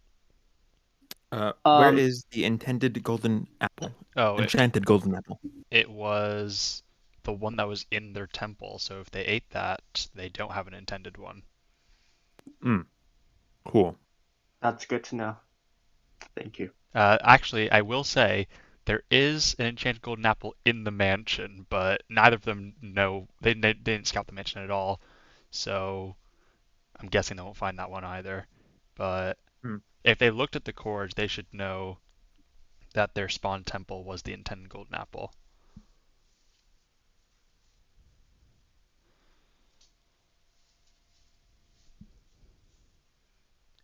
where Um, is the intended golden apple? Oh, Enchanted golden apple. it was the one that was in their temple. So if they ate that, they don't have an intended one. Cool. That's good to know. Thank you. Actually, I will say there is an enchanted golden apple in the mansion, but neither of them know. They didn't scout the mansion at all, so I'm guessing they won't find that one either. But Hmm. if they looked at the cords, they should know that their spawn temple was the intended golden apple.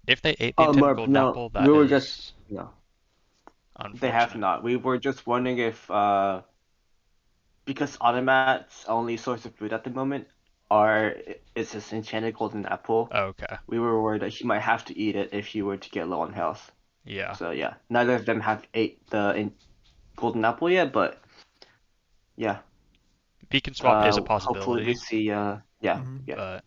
If they ate the Oh, intended Merp, golden no, apple, we that were just is no. They have unfortunate. not. We were just wondering if because Automat's only source of food at the moment is this enchanted golden apple. Okay. We were worried that he might have to eat it if he were to get low on health. Yeah. So yeah, neither of them have ate the golden apple yet, but yeah. Beacon swap is a Hopefully we possibility, see. Yeah, Mhm. yeah. but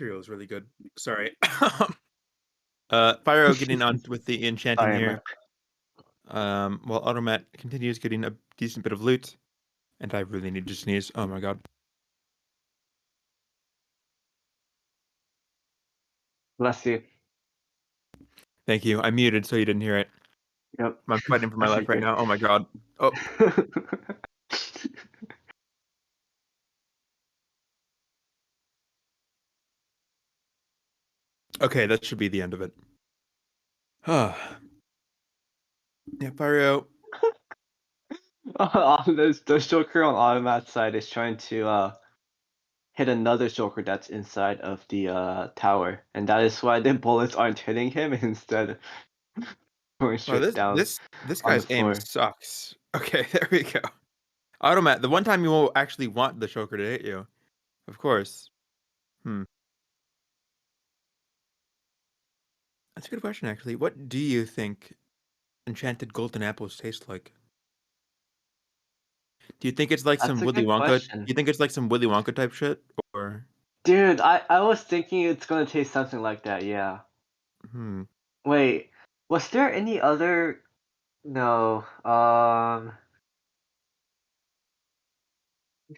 Cereal is really good. Sorry. Fyroah getting on with the enchanting Sorry, here. Merp. While Automat continues getting a decent bit of loot, and I really need to sneeze. Oh my god. Bless you. Thank you. I muted so you didn't hear it. Yep. I'm fighting for my I life right figured. now. Oh my god. Oh. Okay, that should be the end of it. Yeah, Fyroah. The Joker on Automat's side is trying to hit another Joker that's inside of the tower, and that is why the bullets aren't hitting him instead going Oh, straight this down this this on the guy's aim floor. sucks. Okay, there we go. Automat, the one time you will actually want the choker to hit you. Of course. That's a good question, actually. What do you think enchanted golden apples taste like? Do you think it's like That's some a Willy good Wonka? Do question. you think it's like some Willy Wonka type shit? Or Dude, I was thinking it's gonna taste something like that, yeah. hmm. Wait, was there any other no, I'm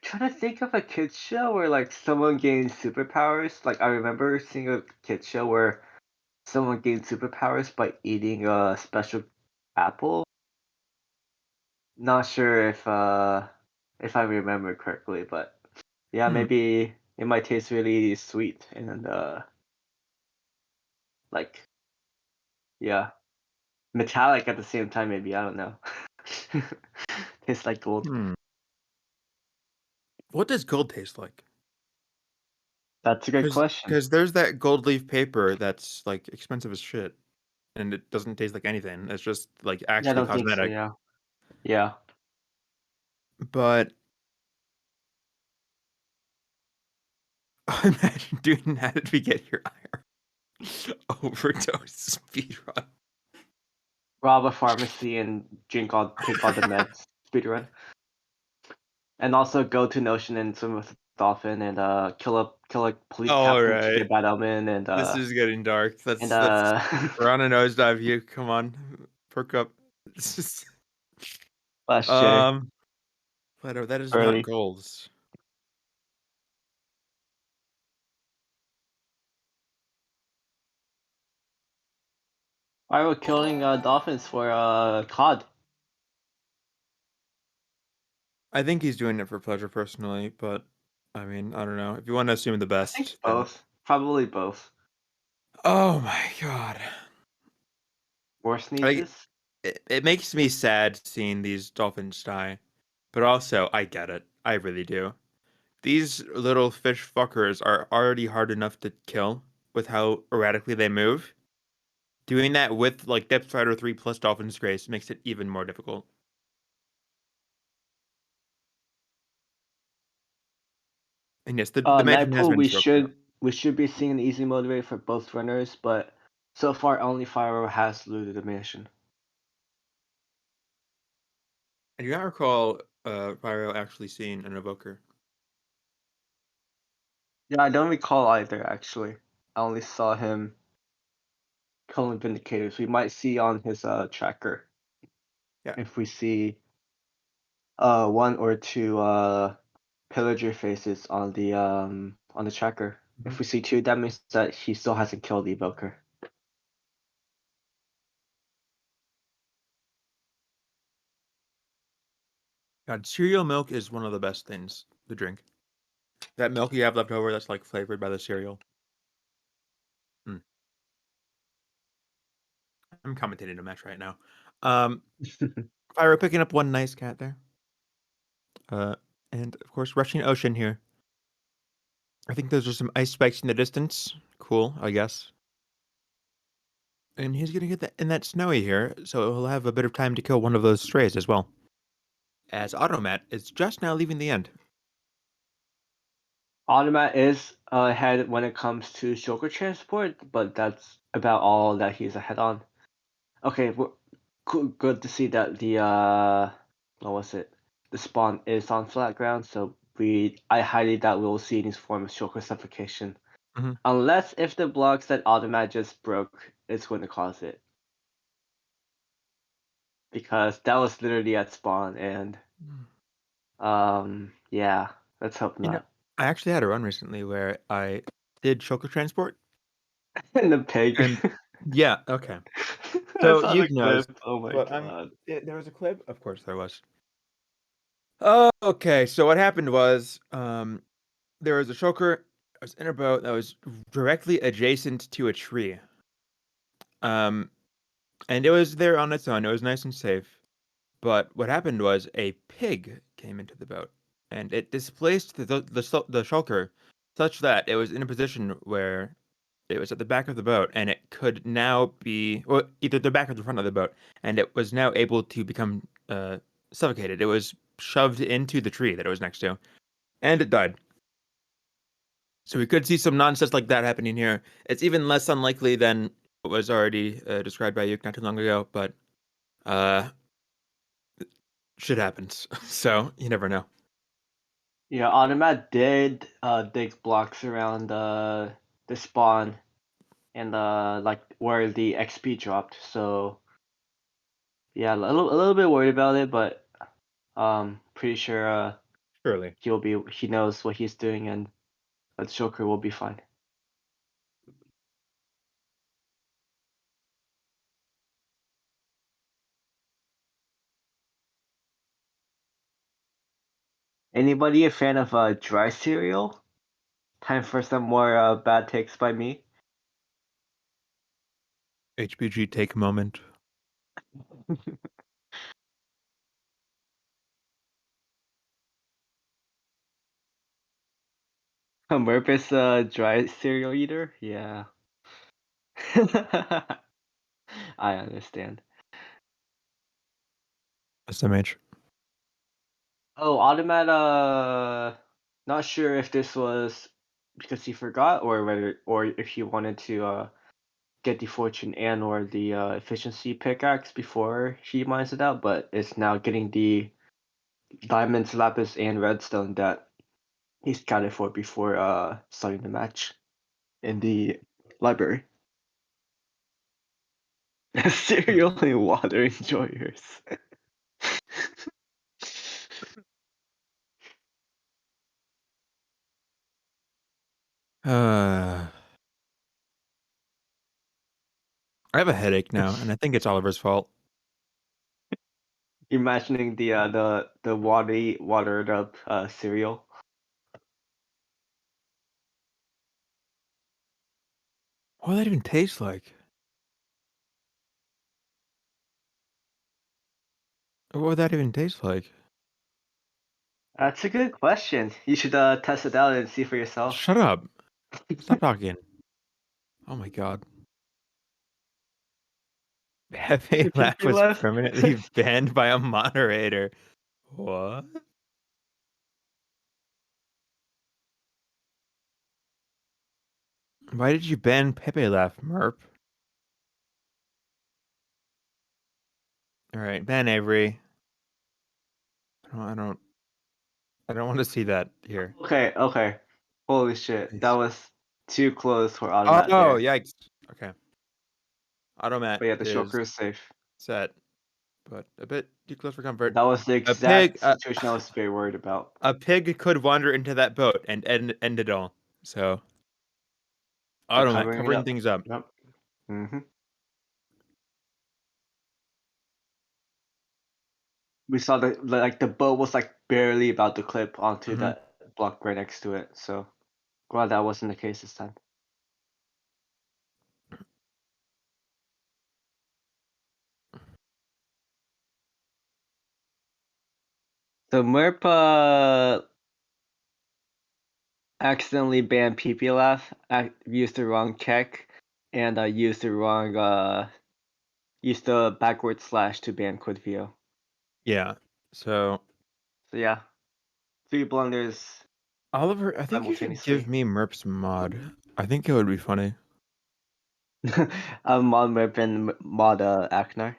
trying to think of a kids show where like someone gains superpowers. Like I remember seeing a kids show where someone gained superpowers by eating a special apple. Not sure if I remember correctly, but yeah, Hmm. maybe it might taste really sweet and like yeah, metallic at the same time. Maybe I don't know. Tastes like gold. Hmm. What does gold taste like? That's a good question. Because there's that gold leaf paper that's like expensive as shit, and it doesn't taste like anything. It's just like Yeah, I actually don't think so. cosmetic. Yeah, yeah. But imagine doing that if we get your iron overdose speedrun. Rob a pharmacy and take all the meds. Speedrun. And also go to an ocean and swim with a dolphin and kill a police All captain to right. get bad omen This is getting dark. and That's we're on a nosedive. You come on, perk up. last year um, but that is not early. goals. Why we're killing dolphins for cod? I think he's doing it for pleasure personally, but I mean, I don't know. If you want to assume the I think best, then... both. Probably both. Oh my god. Worst Like, Sneezes? it makes me sad seeing these dolphins die, but also I get it. I really do. These little fish fuckers are already hard enough to kill with how erratically they move. Doing that with like Depth Strider 3 plus Dolphin's Grace makes it even more difficult. And yes, the mansion has Nightpool, been we stroked out. should be seeing an easy motivator for both runners, but so far only Fyroah has looted the mansion. I do not recall Fyroah actually seeing an evoker. Yeah, I don't recall either actually. I only saw him killing Vindicators. We might see on his tracker. Yeah. If we see one or two pillager faces on the tracker. If we see two, that means that he still hasn't killed the evoker. God, cereal milk is one of the best things to drink. That milk you have left over that's like flavored by the cereal. I'm commentating a match right now. Fyroah picking up one nice cat there. And of course, rushing Ocean here. I think those are some ice spikes in the distance. Cool, I guess. And he's gonna get that in that snowy here, so he'll have a bit of time to kill one of those strays as well. As Automat is just now leaving the end. Automat is ahead when it comes to Shulker transport, but that's about all that he's ahead on. Okay, good to see that the what was it? The spawn is on flat ground, so I highly doubt we will see any form of Shulker suffocation. Mhm. Unless if the blocks that Automat just broke is going to cause it. Because that was literally at spawn and yeah, let's hope You know, not. I actually had a run recently where I did shulker transport, And the pig. and yeah, okay. I So saw the you've clip. noticed, Oh my but god. there was a clip. Of course, there was. Okay, so what happened was, there was a shulker that was in a boat that was directly adjacent to a tree. Um, and it was there on its own. It was nice and safe. But what happened was a pig came into the boat, and it displaced the shulker such that it was in a position where it was at the back of the boat, and it could now be, well, either the back or the front of the boat, and it was now able to become suffocated. It was shoved into the tree that it was next to, and it died. So we could see some nonsense like that happening here. It's even less unlikely than what was already described by you not too long ago, but uh, shit happens. So you never know. Yeah, Automat did dig blocks around the spawn and like where the XP dropped. So yeah, a little bit worried about it, but pretty sure Surely. he knows what he's doing and the Joker will be fine. Anybody a fan of dry cereal? Time for some more bad takes by me. HBG take moment. A Murpus dry cereal eater? Yeah. I understand. SMH. Oh, Automat, not sure if this was because he forgot or if he wanted to get the fortune and or the efficiency pickaxe before he mines it out, but it's now getting the diamonds, lapis, and redstone that he scouted for before starting the match in the library. Cereal and water enjoyers. I have a headache now, and I think it's Oliver's fault. Imagining the watered up cereal. What would that even taste like? What would that even taste like? That's a good question. You should test it out and see for yourself. Shut up. Stop talking. Oh my god. Pepe Laugh Pepe was Laugh? permanently banned by a moderator. What? Why did you ban Pepe Laugh, Merp? Alright, ban Avery. I don't want to see that here. Okay. Holy shit. That Nice. was too close for Oh, Automat there. yikes. Okay. Automat But yeah, the is shulker is safe. set, but a bit too close for comfort. That was the A pig, exact situation I was very worried about. a pig could wander into that boat and end it all. So, They're Automat covering it covering up. things up. Yep. Mm-hmm. We saw the boat was like barely about to clip onto Mhm. that block right next to it. So glad that wasn't the case this time. So Merp accidentally banned PPLF, used the wrong check, and used the backward slash to ban Quidvio. Yeah. So, So yeah, 3 blunders Oliver, I think you should give simultaneously. me Merp's mod. I think it would be funny. Mod Merp and mod Aknar.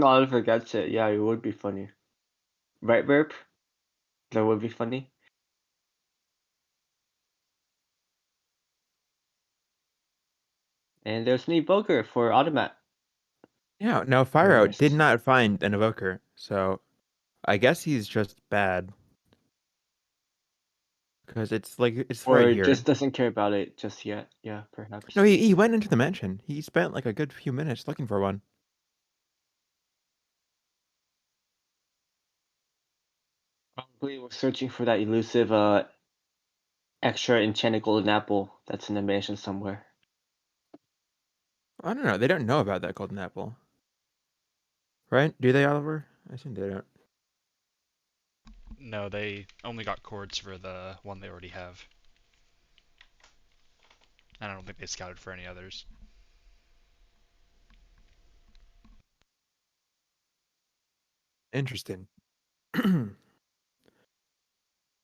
Oliver gets it. Yeah, it would be funny. Right, Merp? That would be funny. And there's an evoker for Automat. Yeah. Now, Very Fyroah did nice. not find an evoker, so I guess he's just bad. Because it's right Or here. just doesn't care about it just yet. Yeah, perhaps. No, he went into the mansion. He spent like a good few minutes looking for one. Probably we're searching for that elusive extra enchanted golden apple that's in the mansion somewhere. I don't know. They don't know about that golden apple. Right? Do they, Oliver? I assume they don't. No, they only got cords for the one they already have. I don't think they scouted for any others. Interesting.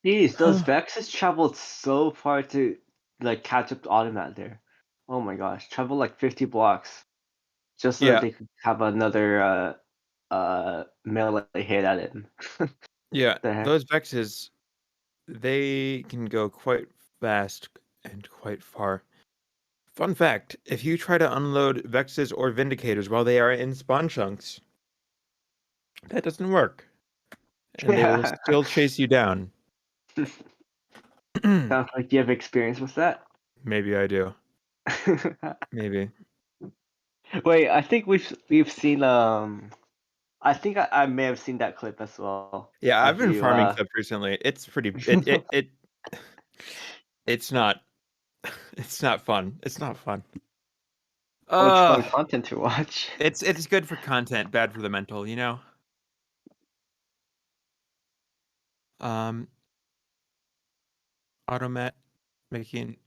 Jeez, those Vexes traveled so far to like catch up to Automat there. Oh my gosh, traveled like 50 blocks just so that Yeah. they could have another melee hit at him. Yeah. The heck? Those Vexes, they can go quite fast and quite far. Fun fact, if you try to unload Vexes or Vindicators while they are in spawn chunks, that doesn't work. And they will Yeah. still chase you down. Sounds like you have experience with that. Maybe I do. Maybe. Wait, I think we've seen I think I may have seen that clip as well. Yeah, I've Of been you farming stuff recently. It's pretty it's not it's not fun. It's not fun. oh, it's fun content to watch. It's good for content, bad for the mental, you know? Automat making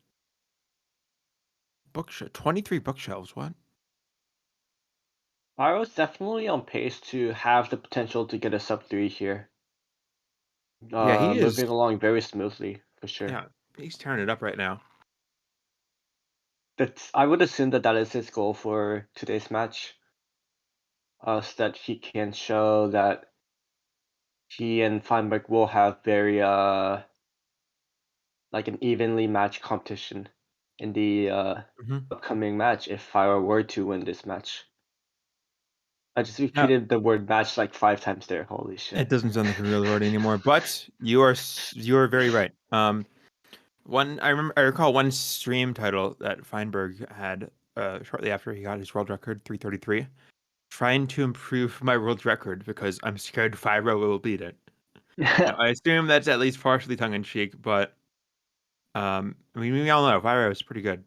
23 bookshelves, what? Fyroah's definitely on pace to have the potential to get a sub 3 here. Yeah, he is. Moving along very smoothly, for sure. Yeah, he's tearing it up right now. I would assume that is his goal for today's match. So that he can show that he and Feinberg will have very like an evenly matched competition in the upcoming match if Fyroah were to win this match. I just repeated the word match like 5 times there. Holy shit. It doesn't sound like a real word anymore, but you are very right. I recall one stream title that Feinberg had shortly after he got his world record 333. trying to improve my world record because I'm scared Fyroah will beat it. Now, I assume that's at least partially tongue in cheek, but I mean, we all know Fyroah is pretty good.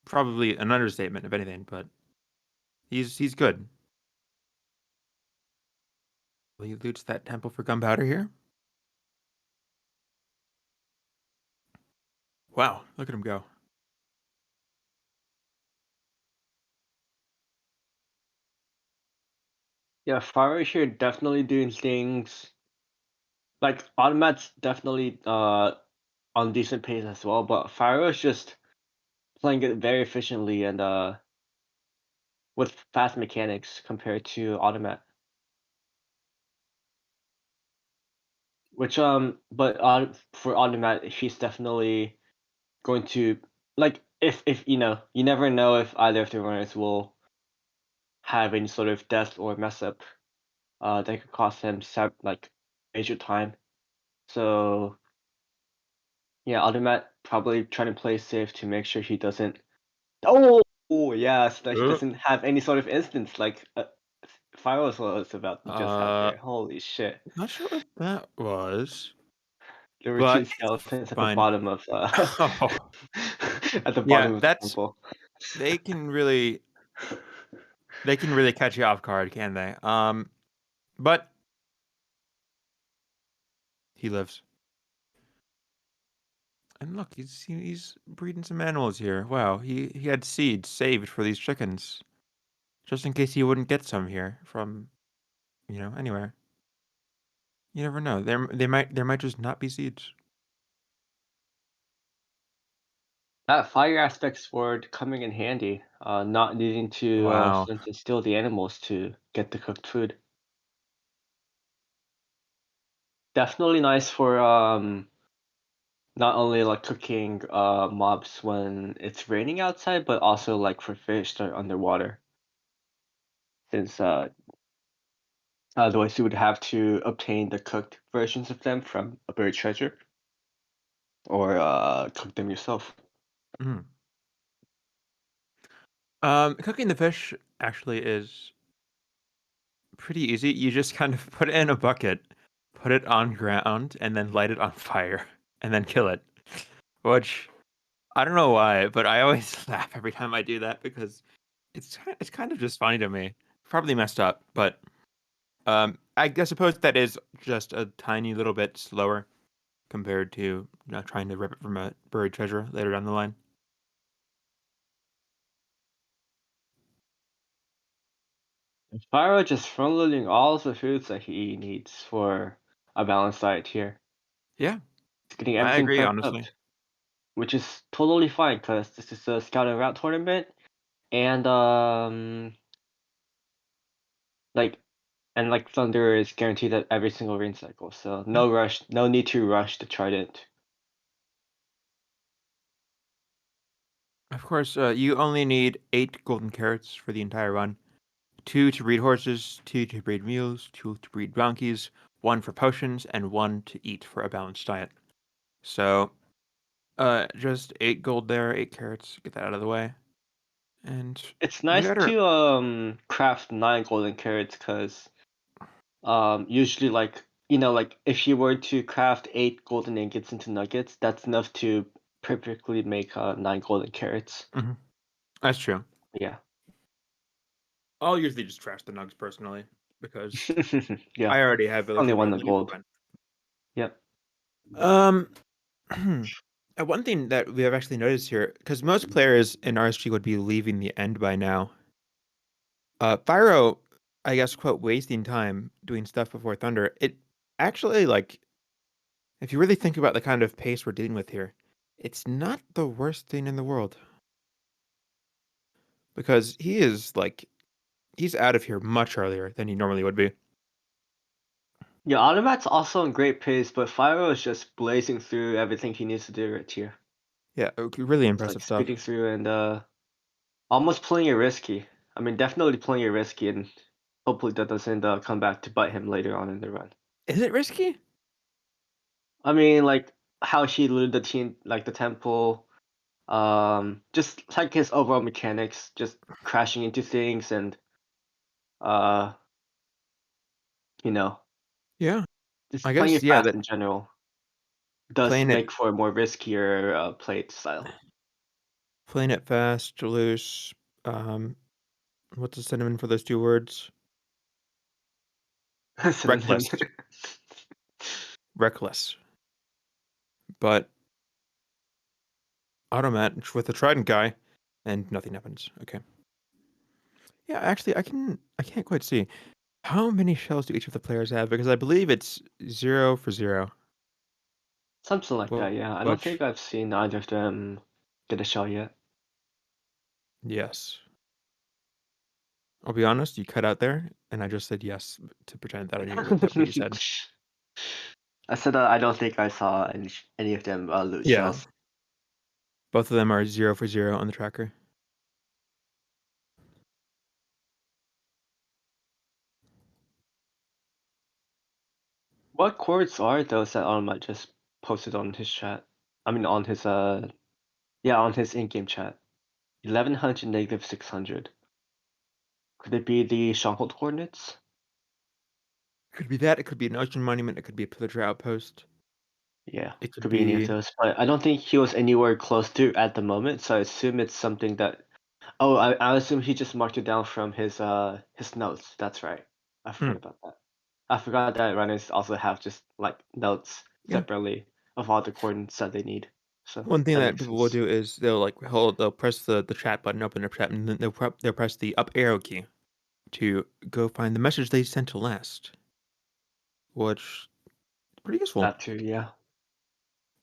Probably an understatement, if anything, but he's good. He loots that temple for gunpowder here. Wow, look at him go. Yeah, Fyroah here definitely doing things like Automat's definitely on decent pace as well, but Fyroah's just playing it very efficiently and with fast mechanics compared to Automat. Which but for Automat, he's definitely going to like if you know, you never know if either of the runners will have any sort of death or mess up that could cost him like major time. So yeah, Automat probably trying to play safe to make sure he doesn't. Oh yeah, so that he doesn't have any sort of instance like Fyroah was about to just have there. Holy shit! Not sure what that was. There were two But skeletons at the fine. bottom of Oh, at the yeah, bottom of the that's temple. they can really catch you off guard, can they? But he lives. And look, he's breeding some animals here. Wow, he had seeds saved for these chickens, just in case he wouldn't get some here from, anywhere. You never know. There might just not be seeds. That fire aspect sword coming in handy. Not needing to Wow. flint and steal the animals to get the cooked food. Definitely nice for not only like cooking mobs when it's raining outside, but also like for fish that are underwater. Since otherwise you would have to obtain the cooked versions of them from a buried treasure, or cook them yourself. Mm. Cooking the fish actually is pretty easy. You just kind of put it in a bucket, put it on ground, and then light it on fire, and then kill it. Which I don't know why, but I always laugh every time I do that because it's kind of just funny to me. Probably messed up, but I suppose that is just a tiny little bit slower compared to trying to rip it from a buried treasure later down the line. Fyroah just front loading all of the foods that he needs for a balanced diet here. Yeah, He's getting I everything agree, prepped up, honestly. which is totally fine because this is a scout and route tournament, and like Thunder is guaranteed at every single rain cycle, so no rush, no need to rush the Trident. Of course, you only need 8 golden carrots for the entire run. 2 to breed horses, 2 to breed mules, 2 to breed donkeys, 1 for potions, and 1 to eat for a balanced diet. So, just 8 gold there, 8 carrots, get that out of the way. And It's you nice better. to craft 9 golden carrots because usually like like if you were to craft 8 golden ingots into nuggets, that's enough to perfectly make 9 golden carrots. Mhm. That's true. Yeah. I'll usually just trash the nugs personally because Yeah. I already have Only one the availability for gold. when. Yep. One thing that we have actually noticed here, because most players in RSG would be leaving the end by now. Fyroah, I guess, quote, wasting time doing stuff before Thunder. It actually, like, if you really think about the kind of pace we're dealing with here, it's not the worst thing in the world. Because he is, like, he's out of here much earlier than he normally would be. Yeah, Automat's also in great pace, but Fyroah is just blazing through everything he needs to do right here. Yeah, really It's like impressive stuff. speeding through and almost playing it risky. I mean, definitely playing it risky, and hopefully that doesn't come back to bite him later on in the run. Is it risky? I mean, like how she looted the team, like the temple, Just like his overall mechanics, just crashing into things and uh, Yeah, just I playing guess it yeah. fast That in general does playing it make for a more riskier play style. fast, loose. Um, what's the synonym for those two words? Synonym. Reckless. Reckless. But Automat with the Trident guy, and nothing happens. Okay. Yeah, actually, I can't quite see how many shells do each of the players have because I believe it's 0 for 0. Something like that, Well, yeah. I don't which think I've seen either of them get a shell yet. yes, I'll be honest. You cut out there, and I just said yes to pretend that I knew what you said. I said I don't think I saw any of them lose Yeah, shells. both of them are 0 for 0 on the tracker. What chords are those that Automat just posted on his chat? I mean, on his on his in-game chat. 1100 negative 600. Could it be the stronghold coordinates? Could be that. It could be an ocean monument. It could be a pillager outpost. Yeah, It could could be any of be those. But I don't think he was anywhere close to at the moment, so I assume it's something that. Oh, I assume he just marked it down from his notes. That's right. I hmm, forgot about that. I forgot that runners also have just like notes yeah. separately of all the coordinates that they need. So One thing that that makes people will sense. do is they'll press the chat button, open their chat, and then they'll press the up arrow key to go find the message they sent to last, which is pretty useful. That too, yeah.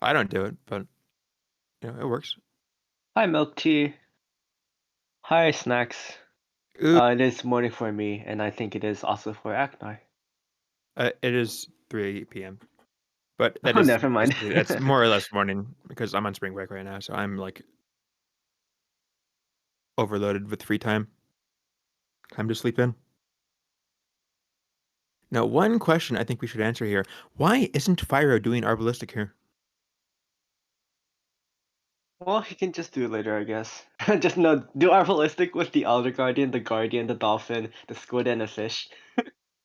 I don't do it, but it works. Hi, milk tea. Hi, snacks. Ooh, It is morning for me, and I think it is also for Aknar. it is 3 p.m. But that Oh, is never mind. basically it's more or less morning because I'm on spring break right now, so I'm like overloaded with free time. Time to sleep in. Now, one question I think we should answer here: why isn't Fyroah doing Arbalistic here? Well, he can just do it later, I guess. Just no, do our ballistic with the Elder Guardian, the Guardian, the Dolphin, the Squid, and the Fish.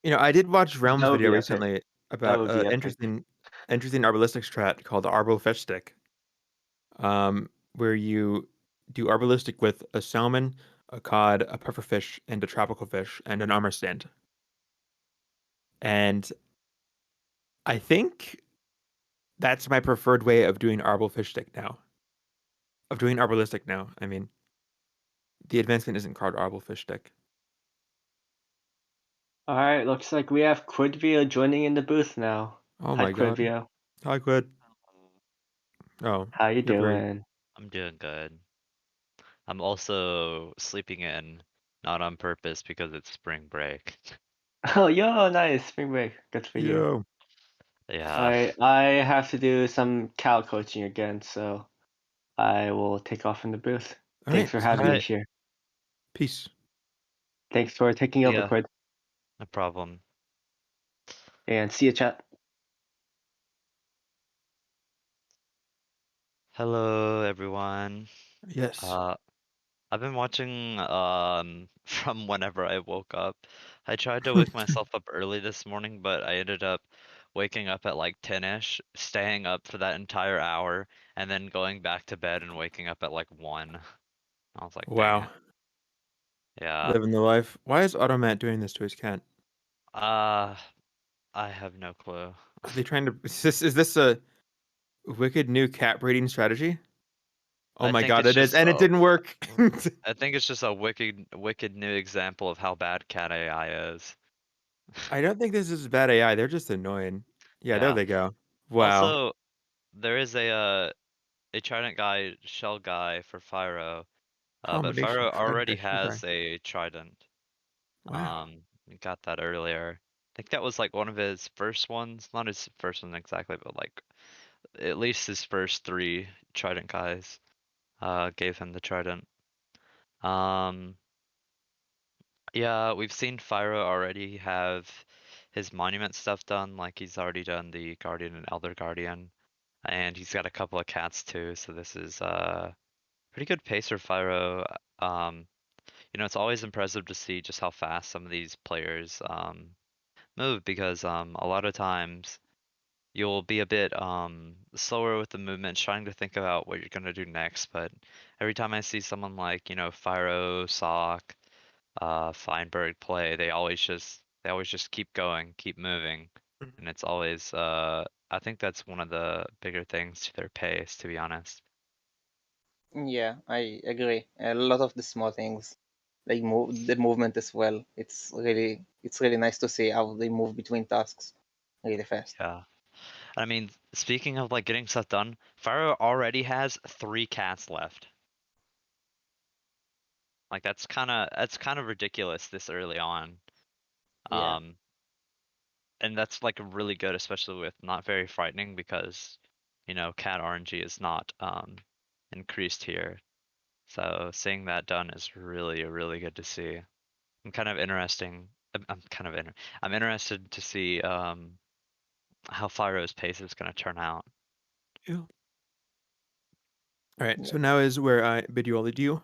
I did watch That Realm's would video be epic. recently That about would be epic. interesting Arbalistic strat called the Arbal Fish Stick, where you do Arbalistic with a salmon, a cod, a pufferfish, and a tropical fish, and an armor stand. And I think that's my preferred way of doing Arbal Fish Stick now. Of doing Arbalistic now. I mean, the advancement isn't called Arbal Fish Stick. Alright, looks like we have Quidvio joining in the booth now. Oh Hi, my god. Quidvio. Hi, Quid. Oh, How you you're very. doing? I'm doing good. I'm also sleeping in, not on purpose because it's spring break. Oh, yo, nice. Spring break. Good for you. Yo. Yeah. Alright, I have to do some cow coaching again, so I will take off from the booth. All Thanks right. for Sounds having me good. Alright, here. Peace. Thanks for taking over, yeah, Quid. no problem. And see you, chat. Hello, everyone. Yes. Uh, I've been watching from whenever I woke up. I tried to wake myself up early this morning, but I ended up waking up at like 10-ish, staying up for that entire hour, and then going back to bed and waking up at like 1. I was like, dang Wow. it. Yeah. Living the life. Why is Automat doing this to his cat? Uh, I have no clue. Are they trying to? Is this a wicked new cat breeding strategy? Oh I my think god, it's it is, just and it didn't work. I think it's just a wicked new example of how bad cat AI is. I don't think this is bad AI. They're just annoying. Yeah, there Yeah. they go. Wow. Also, there is a trident guy, shell guy for Fyroah, but Combination Fyroah trident already guy shell guy. has a trident. Wow. We got that earlier. I think that was like one of his first ones, not his first one exactly, but like at least his first 3 trident guys gave him the trident. Um, yeah, we've seen Fyroah already have his monument stuff done, like he's already done the Guardian and Elder Guardian, and he's got a couple of cats too, so this is pretty good pacer Fyro. It's always impressive to see just how fast some of these players move because a lot of times you'll be a bit slower with the movement, trying to think about what you're gonna do next. But every time I see someone like, Fyro, Sock, Feinberg play, they always just keep going, keep moving. And it's always I think that's one of the bigger things to their pace, to be honest. Yeah, I agree. A lot of the small things, like the movement as well. It's really nice to see how they move between tasks really fast. Yeah. I mean, speaking of like getting stuff done, Fyro already has 3 cats left. Like that's kind of ridiculous this early on. Yeah. Um, and that's like really good, especially with Not Very Frightening because, cat RNG is not increased here. So seeing that done is really, really good to see. I'm kind of interesting. I'm interested to see how Fyro's pace is going to turn out. Yeah. All right, Yeah. so now is where I bid you all adieu.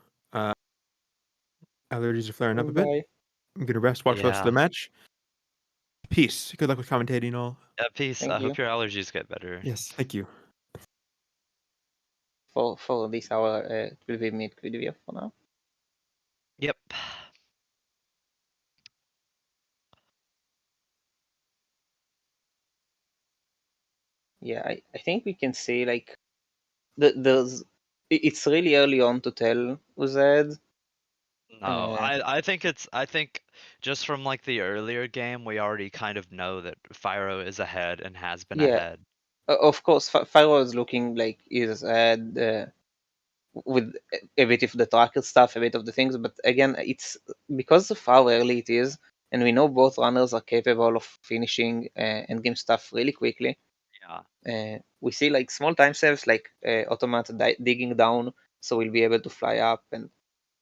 Allergies are flaring up a bit. Bye. I'm gonna rest, watch the rest of the Yeah. match. Peace. Good luck with commentating, all. Peace. I Thank you hope your allergies get better. Yes, thank you. for this hour. It will be mid video for now. Yep. Yeah, I think we can say like it's really early on to tell who's ahead. No, I think just from like the earlier game, we already kind of know that Fyro is ahead and has been Yeah, ahead. of course, Fyroah is looking like he's ahead with a bit of the tracker stuff, a bit of the things. But again, it's because of how early it is, and we know both runners are capable of finishing endgame stuff really quickly. Yeah. We see like small time saves, like Automat digging down, so we'll be able to fly up, and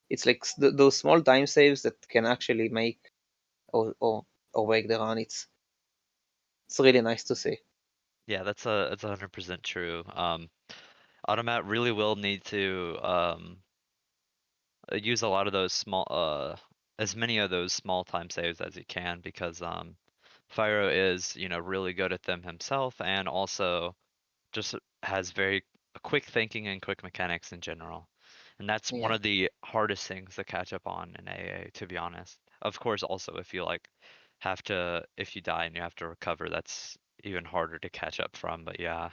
it's like those small time saves that can actually make or break the run. It's really nice to see. Yeah, that's 100% true. Automat really will need to use a lot of those as many of those small time saves as he can because Fyro is, really good at them himself and also just has very quick thinking and quick mechanics in general. And that's one Yeah. of the hardest things to catch up on in AA, to be honest. Of course, also if you if you die and you have to recover, that's even harder to catch up from, but yeah.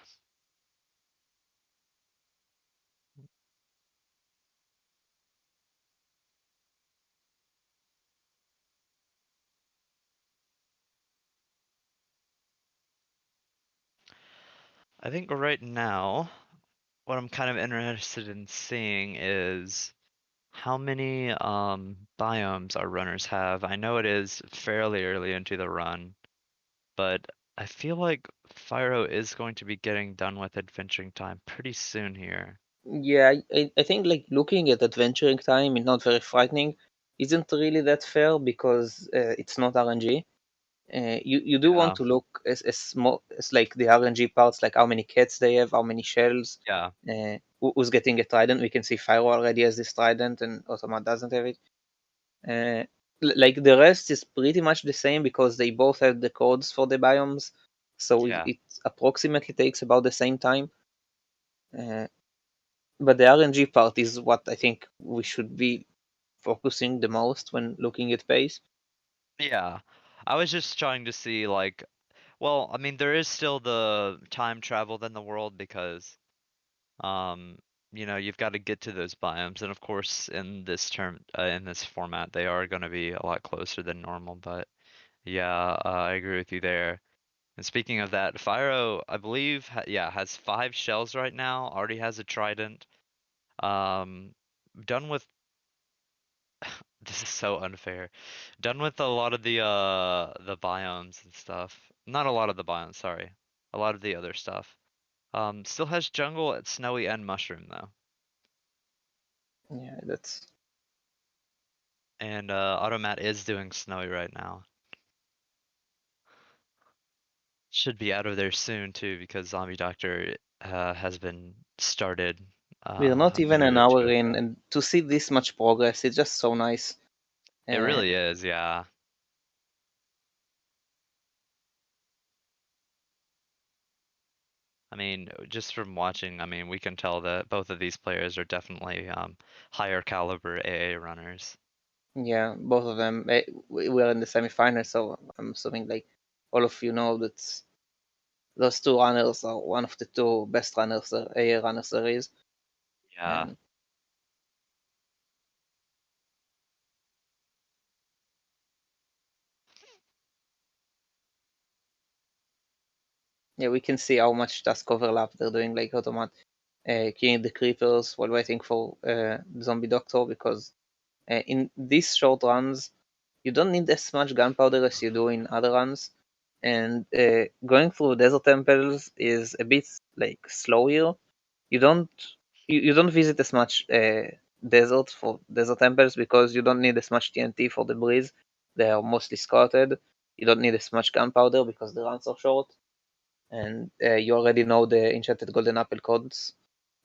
I think right now, what I'm kind of interested in seeing is how many biomes our runners have. I know it is fairly early into the run, but I feel like Fyro is going to be getting done with adventuring time pretty soon here. Yeah, I think like looking at adventuring time is not very frightening. Isn't really that fair because it's not RNG. You do want Yeah, to look as small as like the RNG parts, like how many cats they have, how many shells, yeah, who's getting a trident. We can see Fyro already has this trident, and Automat doesn't have it. Uh, like the rest is pretty much the same because they both have the codes for the biomes, so yeah. it approximately takes about the same time. Uh, but the RNG part is what I think we should be focusing the most when looking at pace. Yeah. I was just trying to see well, I mean there is still the time travel in the world because um you've got to get to those biomes and of course in this format they are going to be a lot closer than normal, but yeah, I agree with you there. And speaking of that, Fyro, I believe has 5 shells right now, already has a trident. Um done with this is so unfair. Done with a lot of the biomes and stuff. Not a lot of the biomes, sorry. A lot of the other stuff. Still has jungle at snowy and mushroom though. Yeah, that's And Automat is doing snowy right now. Should be out of there soon too because Zombie Doctor has been started We're not I'm even gonna an go hour 2 in, o'clock. and to see this much progress, it's just so nice. It Uh, really is, yeah. I mean, just from watching, I mean, we can tell that both of these players are definitely higher caliber AA runners. yeah, both of them. We are in the semifinals, so I'm assuming like all of you know that those two runners are one of the two best runners, AA runners there is. Yeah. And yeah, we can see how much task overlap they're doing, like Automat killing the creepers while waiting for the zombie doctor, because in these short runs, you don't need as much gunpowder as you do in other runs. And going through desert temples is a bit like slower. You don't you don't visit as much desert for desert temples because you don't need as much TNT for the breeze. They are mostly scouted. You don't need as much gunpowder because the runs are short, and you already know the enchanted golden apple codes.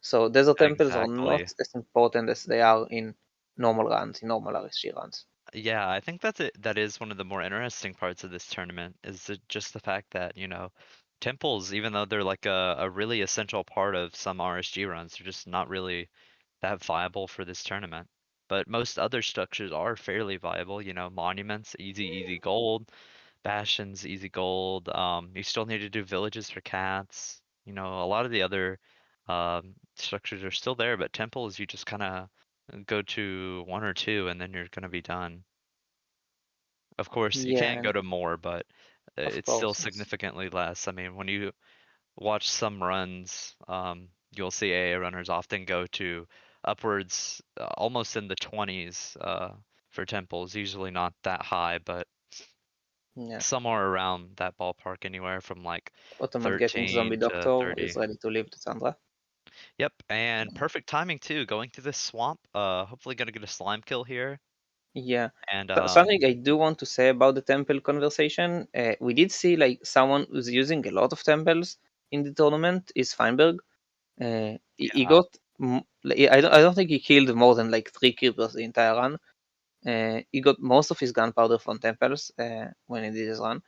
So desert temples are Exactly. not as important as they are in normal runs, in normal RSG runs. Yeah, I think that's it. That is one of the more interesting parts of this tournament is just the fact that, temples, even though they're like a really essential part of some RSG runs, they're just not really that viable for this tournament. But most other structures are fairly viable, monuments, easy gold, bastions, easy gold. You still need to do villages for cats. A lot of the other structures are still there, but temples you just kind of go to one or two and then you're gonna be done. Of course, you Yeah, can go and to more, but of it's still course, yes. significantly less. I mean, when you watch some runs, you'll see AA runners often go to upwards, almost in the 20s, for temples. Usually not that high, but Yeah. somewhere around that ballpark, anywhere from like Automat getting zombie 13 to doctor is 30. ready to leave the Tundra. Yep, and perfect timing too, going through this swamp. Hopefully gonna get a slime kill here. Yeah. And Something I do want to say about the temple conversation, we did see like someone who's using a lot of temples in the tournament is Feinberg. He yeah, got, I don't think he killed more than like 3 creepers the entire run. He got most of his gunpowder from temples when he did his run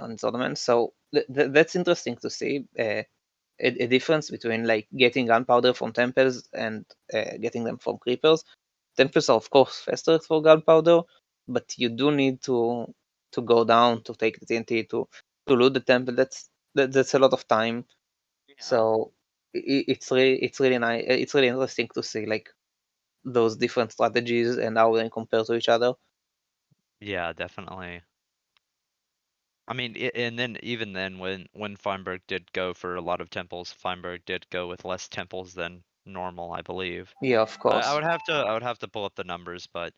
on the tournament. So that's interesting to see. A difference between like getting gunpowder from temples and getting them from creepers. Temples are of course faster for gunpowder, but you do need to go down to take the TNT to loot the temple. That's a lot of time. yeah, So it's really nice. It's really interesting to see like those different strategies and how they compare to each other. yeah, definitely. I mean, and then even then, when Feinberg did go for a lot of temples, Feinberg did go with less temples than normal, I believe. Yeah, of I course. would have to pull up the numbers, but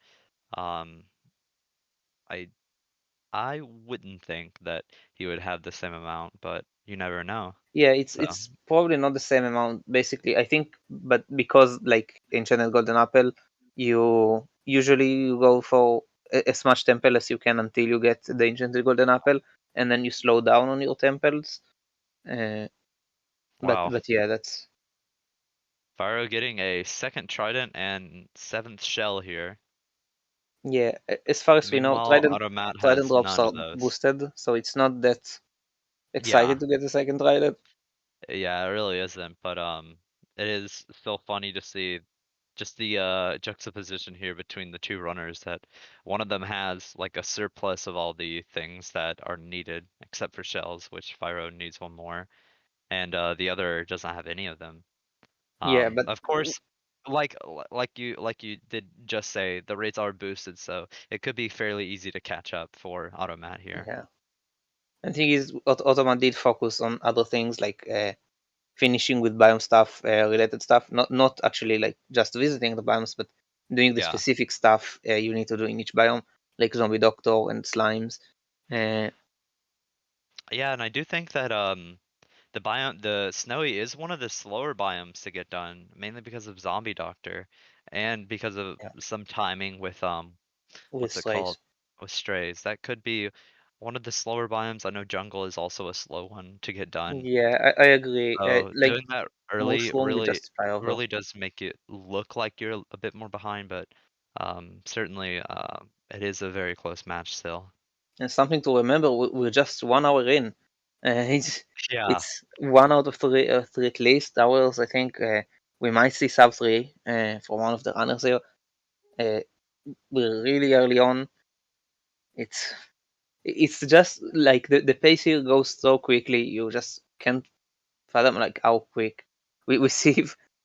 um, I I wouldn't think that he would have the same amount, but you never know. Yeah, it's So it's probably not the same amount, basically. I think, but because like Enchanted Golden Apple, you go for as much temple as you can until you get the Enchanted Golden Apple, and then you slow down on your temples. Uh, but wow, but yeah, that's Fyroah getting a second trident and seventh shell here. yeah. As far as we know, Meanwhile, Trident Automat Trident has drops none are of those. boosted, so it's not that Yeah, excited to get a second Trident. yeah, it really isn't, but it is still funny to see just the juxtaposition here between the two runners that one of them has like a surplus of all the things that are needed except for shells, which Fyro needs one more, and the other doesn't have any of them. Yeah, but Of course, like you did just say, the rates are boosted, so it could be fairly easy to catch up for Automat here. yeah. And thing is, Automat did focus on other things like finishing with biome stuff, related stuff. Not actually like just visiting the biomes, but doing the Yeah. specific stuff you need to do in each biome, like zombie doctor and slimes. Uh, Yeah, and I do think that the snowy is one of the slower biomes to get done, mainly because of Zombie Doctor and because of yeah, some timing with with what's it called? strays. With strays. That could be one of the slower biomes. I know jungle is also a slow one to get done. Yeah, I agree. So Like doing that early mushroom, we just fire over. really does make it look like you're a bit more behind, but certainly it is a very close match still. And something to remember, we're just 1 hour in. It's Yeah, it's 1 out of 3 at least hours. I think we might see sub 3 for one of the runners here. We're really early on. It's just like the pace here goes so quickly. You just can't fathom like how quick we see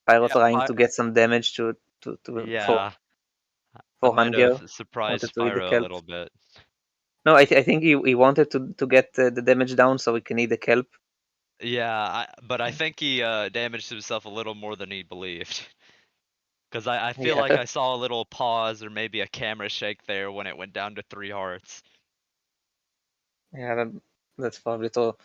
Fyroah yeah, trying to get some damage yeah. I for might have Hunger. surprised Wanted to eat the Fyro a kelp. little bit. No, I think he wanted to get the damage down so he can eat the kelp. Yeah, but I think he damaged himself a little more than he believed. Because I feel Yeah, like I saw a little pause or maybe a camera shake there when it went down to 3 hearts. yeah, that's probably true.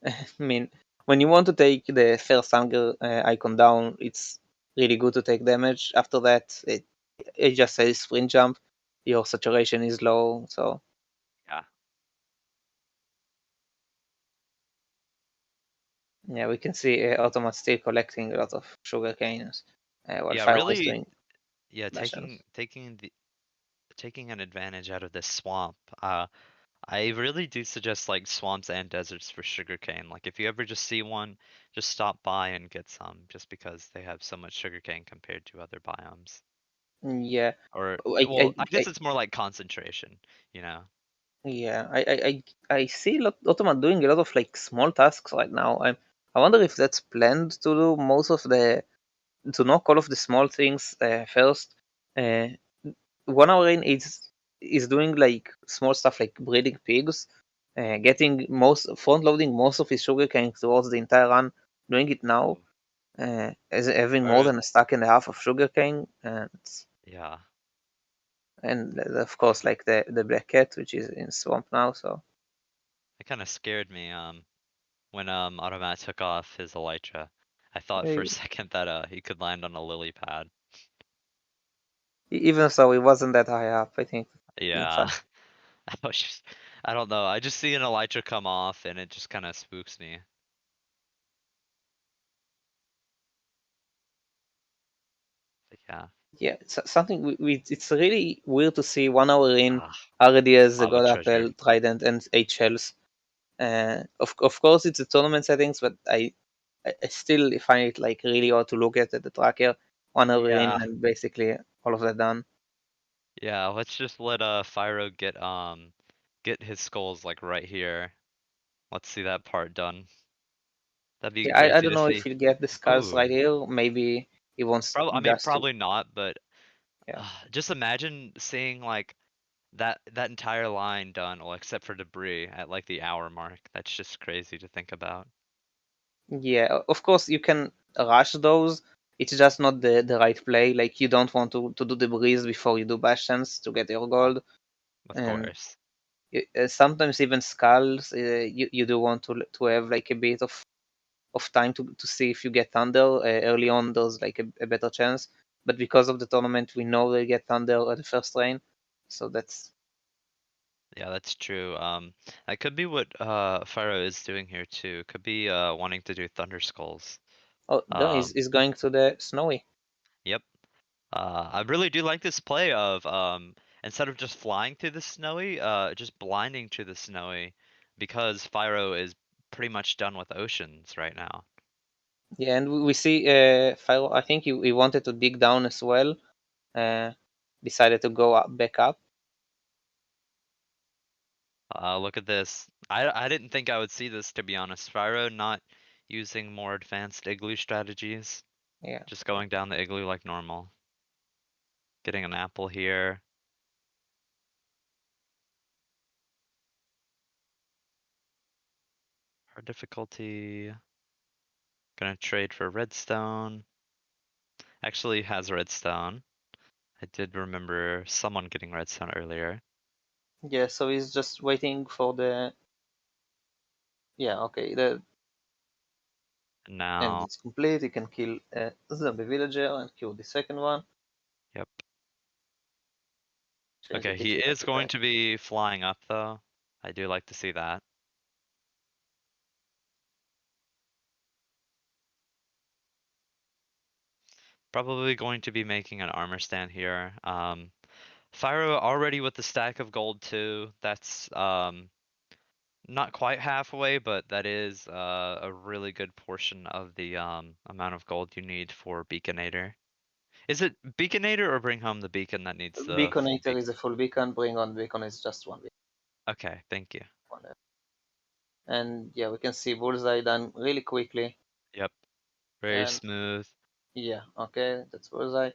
I mean, when you want to take the first Hunger icon down, it's really good to take damage. After that, it just says sprint jump. Your saturation is low, so Yeah. yeah, we can see Automat still collecting a lot of sugar canes while Yeah, Fyroah is really, doing yeah, bastions. taking an advantage out of this swamp. I really do suggest like swamps and deserts for sugarcane. Like if you ever just see one, just stop by and get some, just because they have so much sugarcane compared to other biomes. Yeah, Or I, well, I I guess it's more like concentration, you know. Yeah, I see Automat doing a lot of like small tasks right now. I wonder if that's planned to do most of the to knock all of the small things first. Uh, 1 hour in is doing like small stuff like breeding pigs, getting most front loading most of his sugarcane towards the entire run. Doing it now, Ooh. as having more Or than a stack and a half of sugarcane, yeah. and of course like the black cat which is in swamp now. So. It kind of scared me when Automat took off his elytra. I thought for a second that he could land on a lily pad. Even so, it wasn't that high up. I think being Yeah. fun. I don't know. I just see an elytra come off and it just kind of spooks me. But yeah. Yeah, something it's really weird to see 1 hour in Ah, already as a lava God treasure. Apple, Trident, and 8 shells. Of course, it's the tournament settings, but I still find it like really odd to look at the tracker 1 hour in Yeah. and basically all of that done. Yeah, let's just let Fyro get his skulls like right here. Let's see that part done. That'd be Yeah, I crazy don't to know if see. he'll get the skulls Ooh. right here. Maybe he wants I mean, just to. probably not, but Yeah. just imagine seeing like that entire line done, well, except for debris at like the hour mark. That's just crazy to think about. Yeah, of course you can rush those. It's just not the right play. Like you don't want to do the breeze before you do bastions to get your Oh, gold. of And course. sometimes even skulls, you do want to have like a bit of time to see if you get thunder early on. There's like a better chance. But because of the tournament, we know they get thunder at the first rain, so that's Yeah, that's true. That could be what Fyro is doing here too. Could be wanting to do Thunder Skulls. oh no, Um, he's going to the snowy. yep. I really do like this play of instead of just flying through the snowy, just blinding to the snowy, because Fyro is pretty much done with oceans right now. Yeah, and we see Fyroah, I think he wanted to dig down as well. Uh, Decided to go back up. Look at this. I didn't think I would see this, to be honest. Fyro not using more advanced igloo strategies, Yeah. just going down the igloo like normal. Getting an apple here. Hard difficulty. Gonna trade for redstone. Actually has redstone. I did remember someone getting redstone earlier. Yeah, so he's just waiting for the. Yeah, okay. And Now, it's complete. He can kill zombie villager and kill the second one. yep. Change the Okay, he picture back is to going back. to be flying up though. I do like to see that. Probably going to be making an armor stand here. Fyroah already with the stack of gold too. That's not quite halfway, but that is a really good portion of the amount of gold you need for Beaconator. Is it Beaconator or Bring Home the Beacon that needs the full Beaconator beacon? is a full beacon. Bring on beacon is just one beacon. Okay, thank you. And yeah, we can see Bullseye done really quickly. Yep, very And smooth. yeah, okay, that's Bullseye.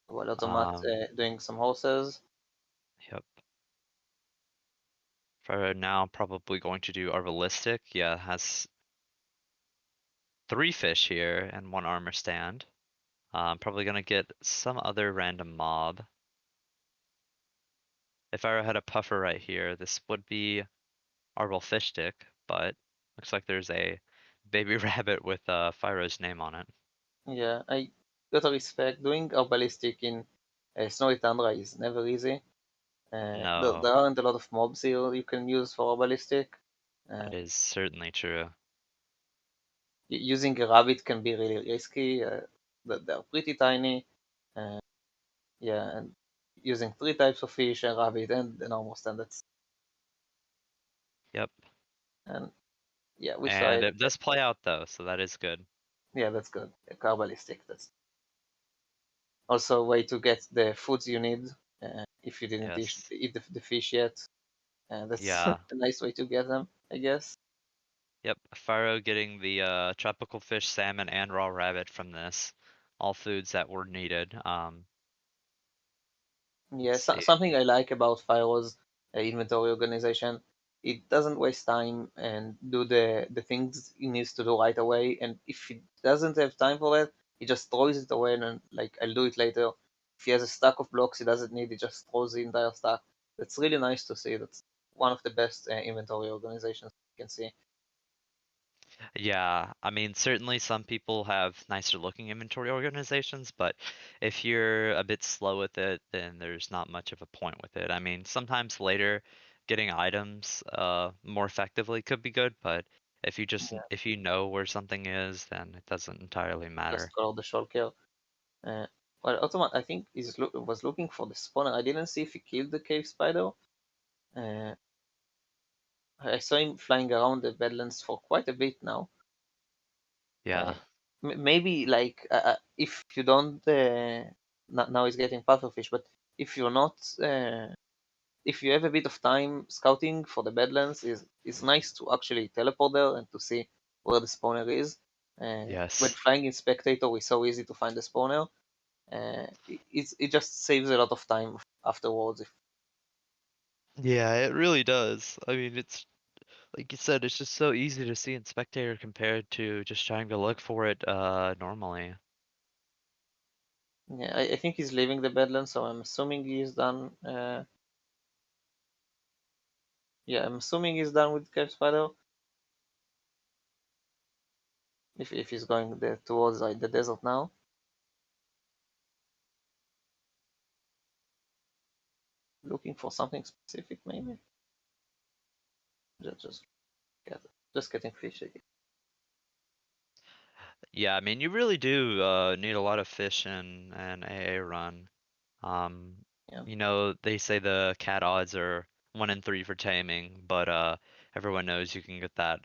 While Automat doing some horses. Yep. Fyroah now probably going to do Arbalistic. Yeah, has 3 fish here and 1 armor stand. Probably gonna get some other random mob. If I had a puffer right here, this would be Arbal Fish Stick, but looks like there's a baby rabbit with Fyroah's name on it. Yeah, I gotta respect doing a ballistic in Snowy Tundra is never easy. No, There aren't a lot of mobs here you can use for a ballistic. that is certainly true. Using a rabbit can be really risky. They're pretty tiny. Yeah, and using 3 types of fish, a rabbit, and an almost, and that's. Yep. And yeah, we saw And it. it does play out though, so that is good. Yeah, that's good. A car ballistic. That's also a way to get the foods you need if you didn't Yes. eat the fish yet. That's Yeah. a nice way to get them, I guess. Yep. Fyroah getting the tropical fish, salmon, and raw rabbit from this. All foods that were needed. Yeah, Let's see. something I like about Fyroah's inventory organization, it doesn't waste time and do the things he needs to do right away. And if he doesn't have time for it, he just throws it away and like I'll do it later. If he has a stack of blocks he doesn't need, he just throws the entire stack. That's really nice to see. That's one of the best inventory organizations you can see. Yeah, I mean, certainly some people have nicer looking inventory organizations, but if you're a bit slow with it, then there's not much of a point with it. I mean, sometimes later getting items more effectively could be good, but if you just if you know where something is, then it doesn't entirely Just matter. follow the shulker. Well, Automat I think was looking for the spawner. I didn't see if he killed the cave spider. Uh, I saw him flying around the Badlands for quite a bit now. Yeah. Maybe like if you don't now he's getting pufferfish, but if you're not if you have a bit of time scouting for the Badlands, is nice to actually teleport there and to see where the spawner is. When Yes. flying in spectator, it's so easy to find the spawner. It just saves a lot of time afterwards. Yeah, it really does. I mean, it's like you said, it's just so easy to see in Spectator compared to just trying to look for it normally. Yeah, I think he's leaving the Badlands, so I'm assuming he's done. Yeah, I'm assuming he's done with Cave Spider. If he's going there towards like the desert now. Looking for something specific, maybe. Just get just getting fish again. Yeah, I mean, you really do need a lot of fish in an AA run. Um, Yeah. you know, they say the cat odds are 1 in 3 for taming, but everyone knows you can get that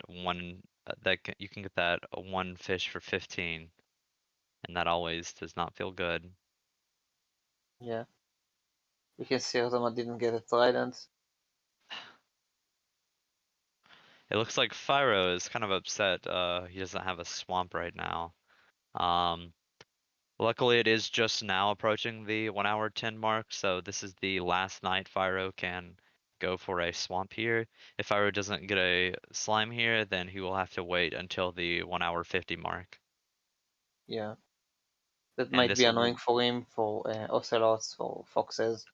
you can get that 1 fish for 15, and that always does not feel good. Yeah. We can see Automat didn't get a trident. It looks like Fyroah is kind of upset. He doesn't have a swamp right now. Um, Luckily, it is just now approaching the 1 hour 10 mark, so this is the last night Fyroah can go for a swamp here. If Fyroah doesn't get a slime here, then he will have to wait until the 1 hour 50 mark. Yeah. That And might be this will, annoying for him, for ocelots, for foxes.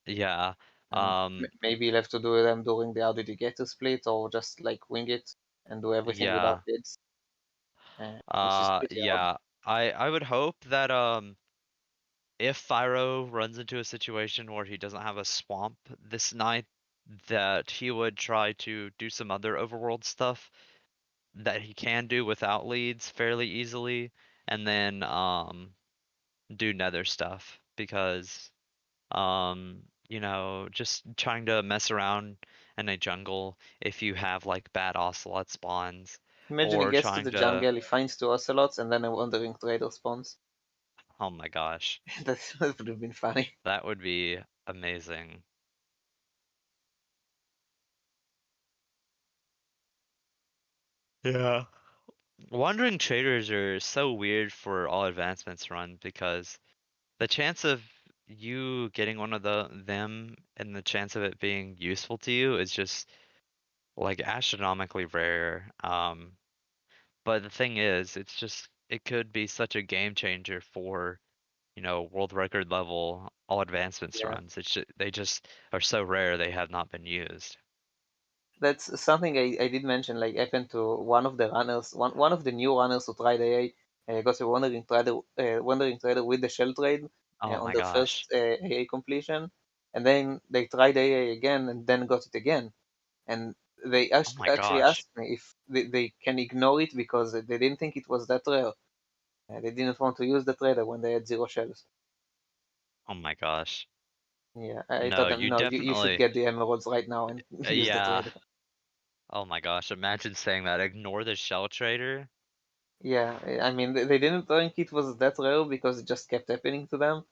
yeah, And maybe he'll have to do them during the how did you get to split, or just like wing it and do everything yeah, without bids. Which is pretty odd. yeah. I would hope that if Fyro runs into a situation where he doesn't have a swamp this night, that he would try to do some other overworld stuff that he can do without leads fairly easily, and then do nether stuff because you know, just trying to mess around in a jungle if you have like bad ocelot spawns, Imagine he or gets to trying the to, jungle, he finds 2 ocelots, and then a wandering trader spawns. oh my gosh, That would have been funny. that would be amazing. Yeah. Wandering traders are so weird for all advancements run because the chance of you getting one of them and the chance of it being useful to you is just like astronomically rare. But the thing is, it could be such a game changer for, you know, world record level all advancements Yeah. runs. They just are so rare they have not been used. That's something I did mention, like happened to one of the runners, one of the new runners who tried AA, got a wandering trader with the shell trade Oh on my their gosh. first AA completion, and then they tried AA again and then got it again, and they Oh my actually gosh. asked me if they can ignore it because they didn't think it was that rare. They didn't want to use the trader when they had 0 shells. Oh my gosh. Yeah, I No, told them, you no, you should definitely, get the emeralds right now and use the yeah. trader. Oh my gosh. Imagine saying that. Ignore the shell trader. Yeah, I mean, they didn't think it was that rare because it just kept happening to them.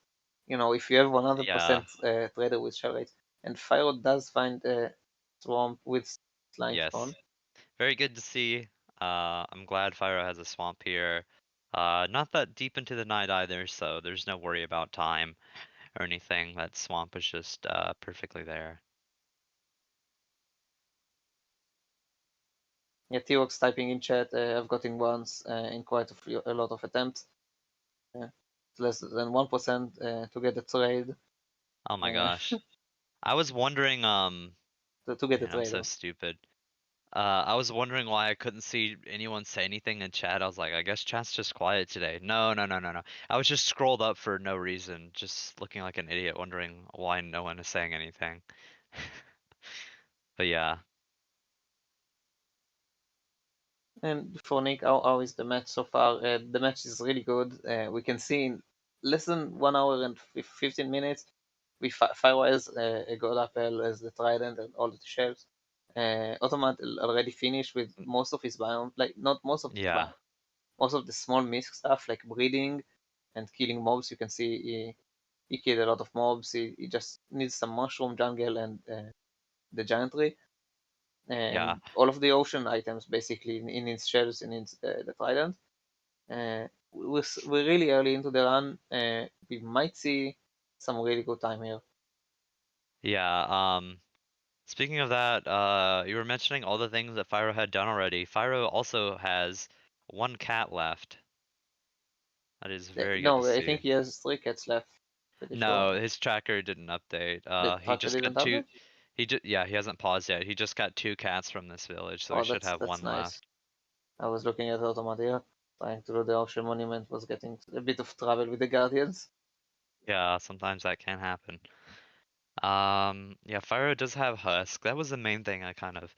You know, if you have Yeah. 100% trader with shell rate, and Fyroah does find a swamp with slime Yes. spawn. Very good to see. I'm glad Fyro has a swamp here. Not that deep into the night either, so there's no worry about time or anything. That swamp is just perfectly there. Yeah, T-Rox typing in chat, I've gotten once in quite a lot of attempts. It's less than 1% to get a trade, Oh my uh, gosh. I was wondering, to get a man, I'm so trader. stupid. I was wondering why I couldn't see anyone say anything in chat. I was like, I guess chat's just quiet today. No, no, no, no, no. I was just scrolled up for no reason, just looking like an idiot, wondering why no one is saying anything. But yeah, And for Nick, how is the match so far? The match is really good. We can see in less than 1 hour and 15 minutes, we Fyroah has a gold apple as the trident and all the shells. Automat already finished with most of his biome, like not most of his yeah, biome, most of the small misc stuff like breeding and killing mobs. You can see he killed a lot of mobs. He just needs some mushroom jungle and the giant tree yeah. and all of the ocean items basically in its shells and in the trident. We're really early into the run. We might see some really good time here. Yeah, speaking of that, you were mentioning all the things that Fyro had done already. Fyro also has one cat left. That is very good to No, I see. think he has 3 cats left. Pretty sure. No, his tracker didn't update. The He tracker just didn't got have two. it. Yeah, he hasn't paused yet. He just got 2 cats from this village, so he Oh, should have that's one nice. left. I was looking at Automat here, trying to do the ocean monument. Was getting a bit of trouble with the guardians. Yeah, sometimes that can happen. Yeah, Fyro does have Husk. That was the main thing I kind of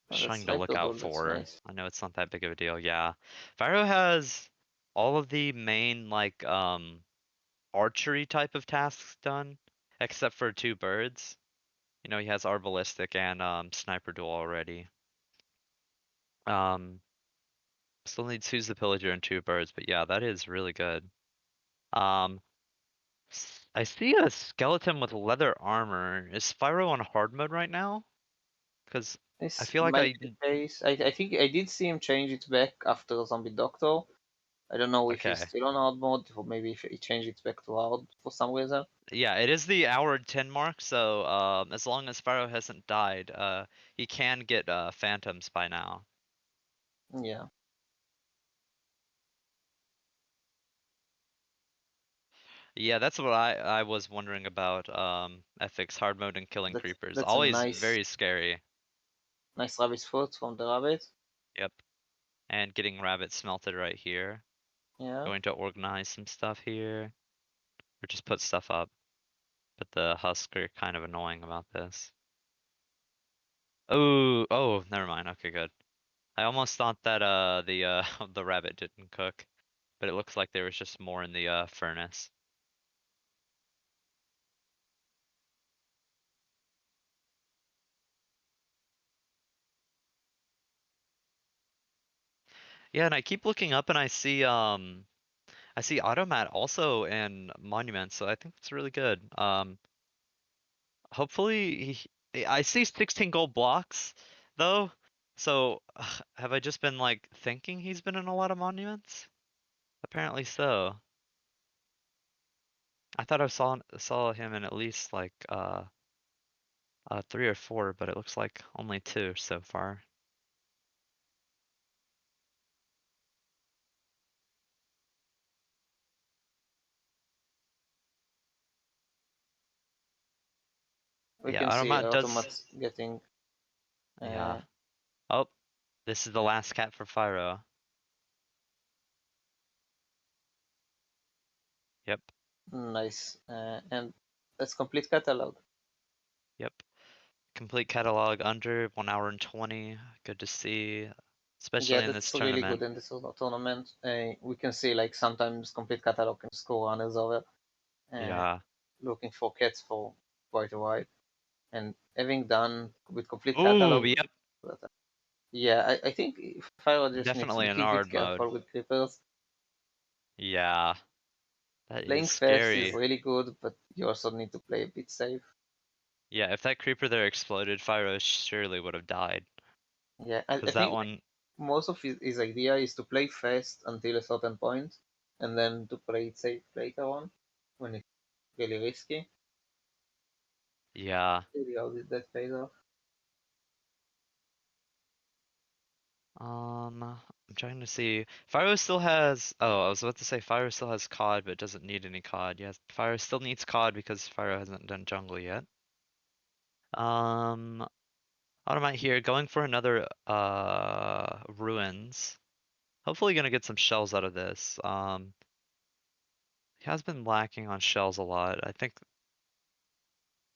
was Oh, that's trying to look sniper out gold. That's for. nice. I know it's not that big of a deal. Yeah, Fyro has all of the main like archery type of tasks done, except for 2 birds. You know, he has Arbalistic and Sniper Duel already. Um, Still needs Who's the Pillager and 2 birds, but yeah, that is really good. Um, I see a skeleton with leather armor. Is Spyro on hard mode right now? Because I This feel like might be the case. I think I did see him change it back after Zombie Doctor. I don't know if he's okay. still on hard mode or maybe if he changed it back to hard for some reason. Yeah, it is the hour 10 mark, so as long as Spyro hasn't died, he can get phantoms by now. Yeah, Yeah, that's what I was wondering about FX hard mode and killing creepers. that's a Always very scary. nice rabbit's foot from the rabbit. Yep. And getting rabbit smelted right here. Yeah, Going to organize some stuff here. or just put stuff up. But the Husk are kind of annoying about this. Oh, never mind. Okay, good. I almost thought that the the rabbit didn't cook, but it looks like there was just more in the furnace. Yeah, and I keep looking up and I see Automat also in Monument, so I think it's really good. Hopefully I see 16 gold blocks though. So have I just been like thinking he's been in a lot of monuments? Apparently so. I thought I saw him in at least like 3 or 4, but it looks like only 2 so far. We Yeah, can see Automat does. Automat's getting. Yeah. Oh, this is the last cat for Fyroah. Yep. Nice. And that's complete catalog. Yep. Complete catalog under 1 hour and 20. Good to see, especially Yeah, in this that's really tournament. good in this tournament. We can see like sometimes complete catalog can score runners over. Yeah. Looking for cats for quite a while, and having done with complete Oh, catalog. yep. Yeah, I think Fyroah just needs to Definitely be in a bit hard mode. careful with creepers. Yeah. That is Playing fast is scary. really good, but you also need to play a bit safe. Yeah, if that creeper there exploded, Fyroah surely would have died. Yeah, I Because that think one, most of his idea is to play fast until a certain point, and then to play it safe later on, when it's really risky. yeah. Really, how did that pay off? I'm trying to see. Fyroah still has. Oh, I was about to say Fyroah still has COD, but doesn't need any COD. Yes, Fyroah still needs COD because Fyroah hasn't done jungle yet. Um, Automat here, going for another ruins. Hopefully gonna get some shells out of this. He has been lacking on shells a lot. I think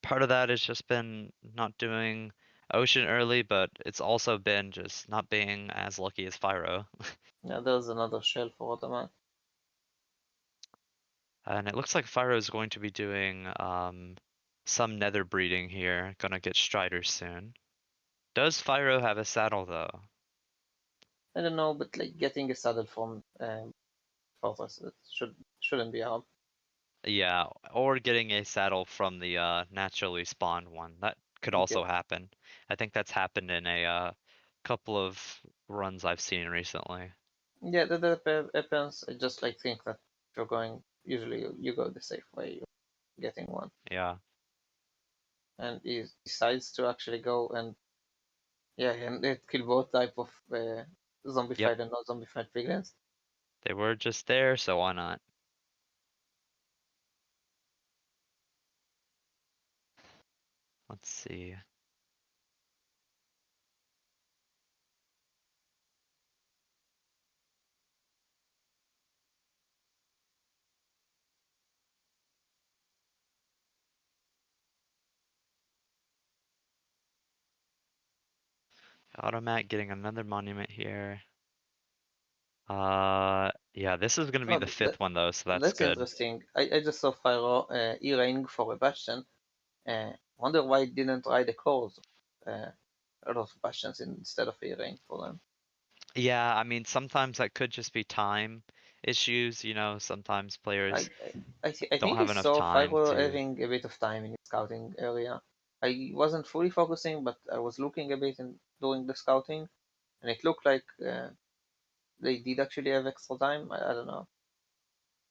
part of that has just been not doing ocean early, but it's also been just not being as lucky as Fyroah. Yeah, there's another shell for Automat. And it looks like Fyroah is going to be doing some nether breeding here. Gonna get Striders soon. Does Fyroah have a saddle though? I don't know, but like getting a saddle from Fortress, it shouldn't be hard. Yeah, or getting a saddle from the naturally spawned one. That could also Yeah. happen. I think that's happened in a couple of runs I've seen recently. Yeah, that happens. I just like think that if you're going, usually you go the safe way, you're getting one. Yeah. And he decides to actually go and yeah, and it kill both type of Yep. zombified and not zombified piglins. They were just there, so why not? Let's see. Automat getting another monument here. Yeah, this is gonna be Oh, the 5th one though, so that's that's good. interesting. I just saw Fyroah e-raining for a bastion. Wonder why it didn't try the cores. A lot of bastions instead of e-rain for them. Yeah, I mean, sometimes that could just be time issues, sometimes players I don't think I have enough saw time Fyroah to. having a bit of time in his scouting area. I wasn't fully focusing, but I was looking a bit and doing the scouting, and it looked like they did actually have extra time. I don't know.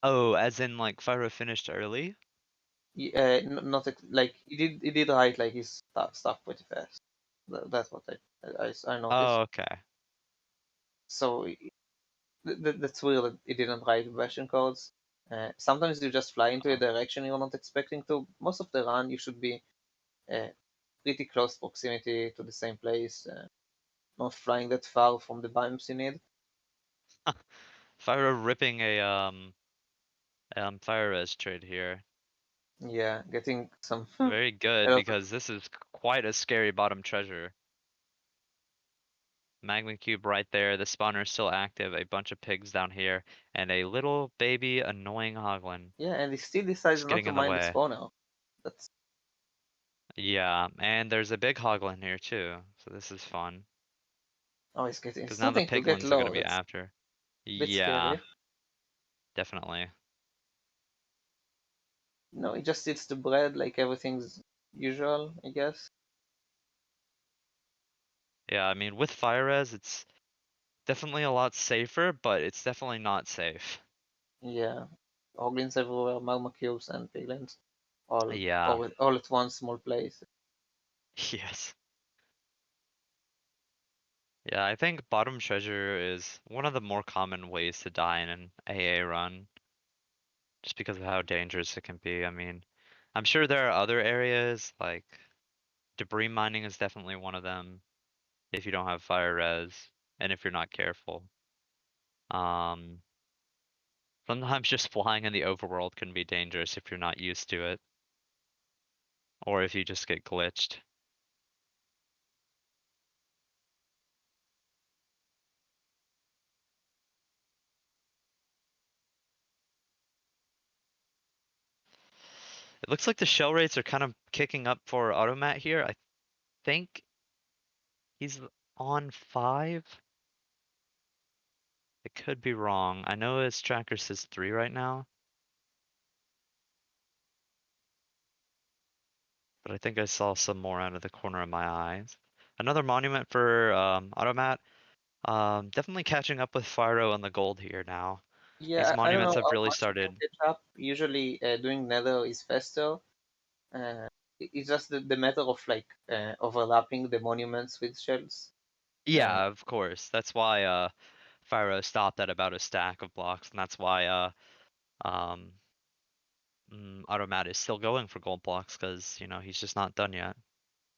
Oh, as in like Fyro finished early? Not like he did write like his stuff pretty fast. That's what I noticed. Oh, okay. So that's weird that he didn't write version codes. Sometimes you just fly into a Oh. direction you're not expecting to. Most of the run you should be pretty close proximity to the same place, not flying that far from the biomes you need. Fyro ripping Fyroah's trade here. Yeah, getting some Very a good, lot of- because this is quite a scary bottom treasure. Magma Cube right there, the spawner is still active, a bunch of pigs down here, and a little baby annoying hoglin. yeah, and he still decides Just not getting to in the mind the way. spawner. That's Yeah, and there's a big hoglin here too, so this is fun. oh, he's getting Because now the starting to get piglins are gonna low. be That's after. a bit Yeah, scary. definitely. No, he just eats the bread like everything's usual, I guess. Yeah, I mean, with Fyroah, it's definitely a lot safer, but it's definitely not safe. Yeah, hoglins everywhere, magma cubes and piglins, Yeah, all at one small place. yes. Yeah, I think bottom treasure is one of the more common ways to die in an AA run, just because of how dangerous it can be. I mean, I'm sure there are other areas, like debris mining is definitely one of them, if you don't have fire res, and if you're not careful. Um, Sometimes just flying in the overworld can be dangerous if you're not used to it, or if you just get glitched. It looks like the shell rates are kind of kicking up for Automat here. I think he's on 5. I could be wrong. I know his tracker says 3 right now, but I think I saw some more out of the corner of my eyes. Another monument for Automat. Definitely catching up with Fyroah on the gold here now. These Yeah, I don't know monuments have how really much you can started. catch up. Usually, doing nether is faster. It's just the matter of like overlapping the monuments with shells. Yeah, of course. That's why Fyroah stopped at about a stack of blocks, and that's why um Automat is still going for gold blocks, because you know he's just not done yet.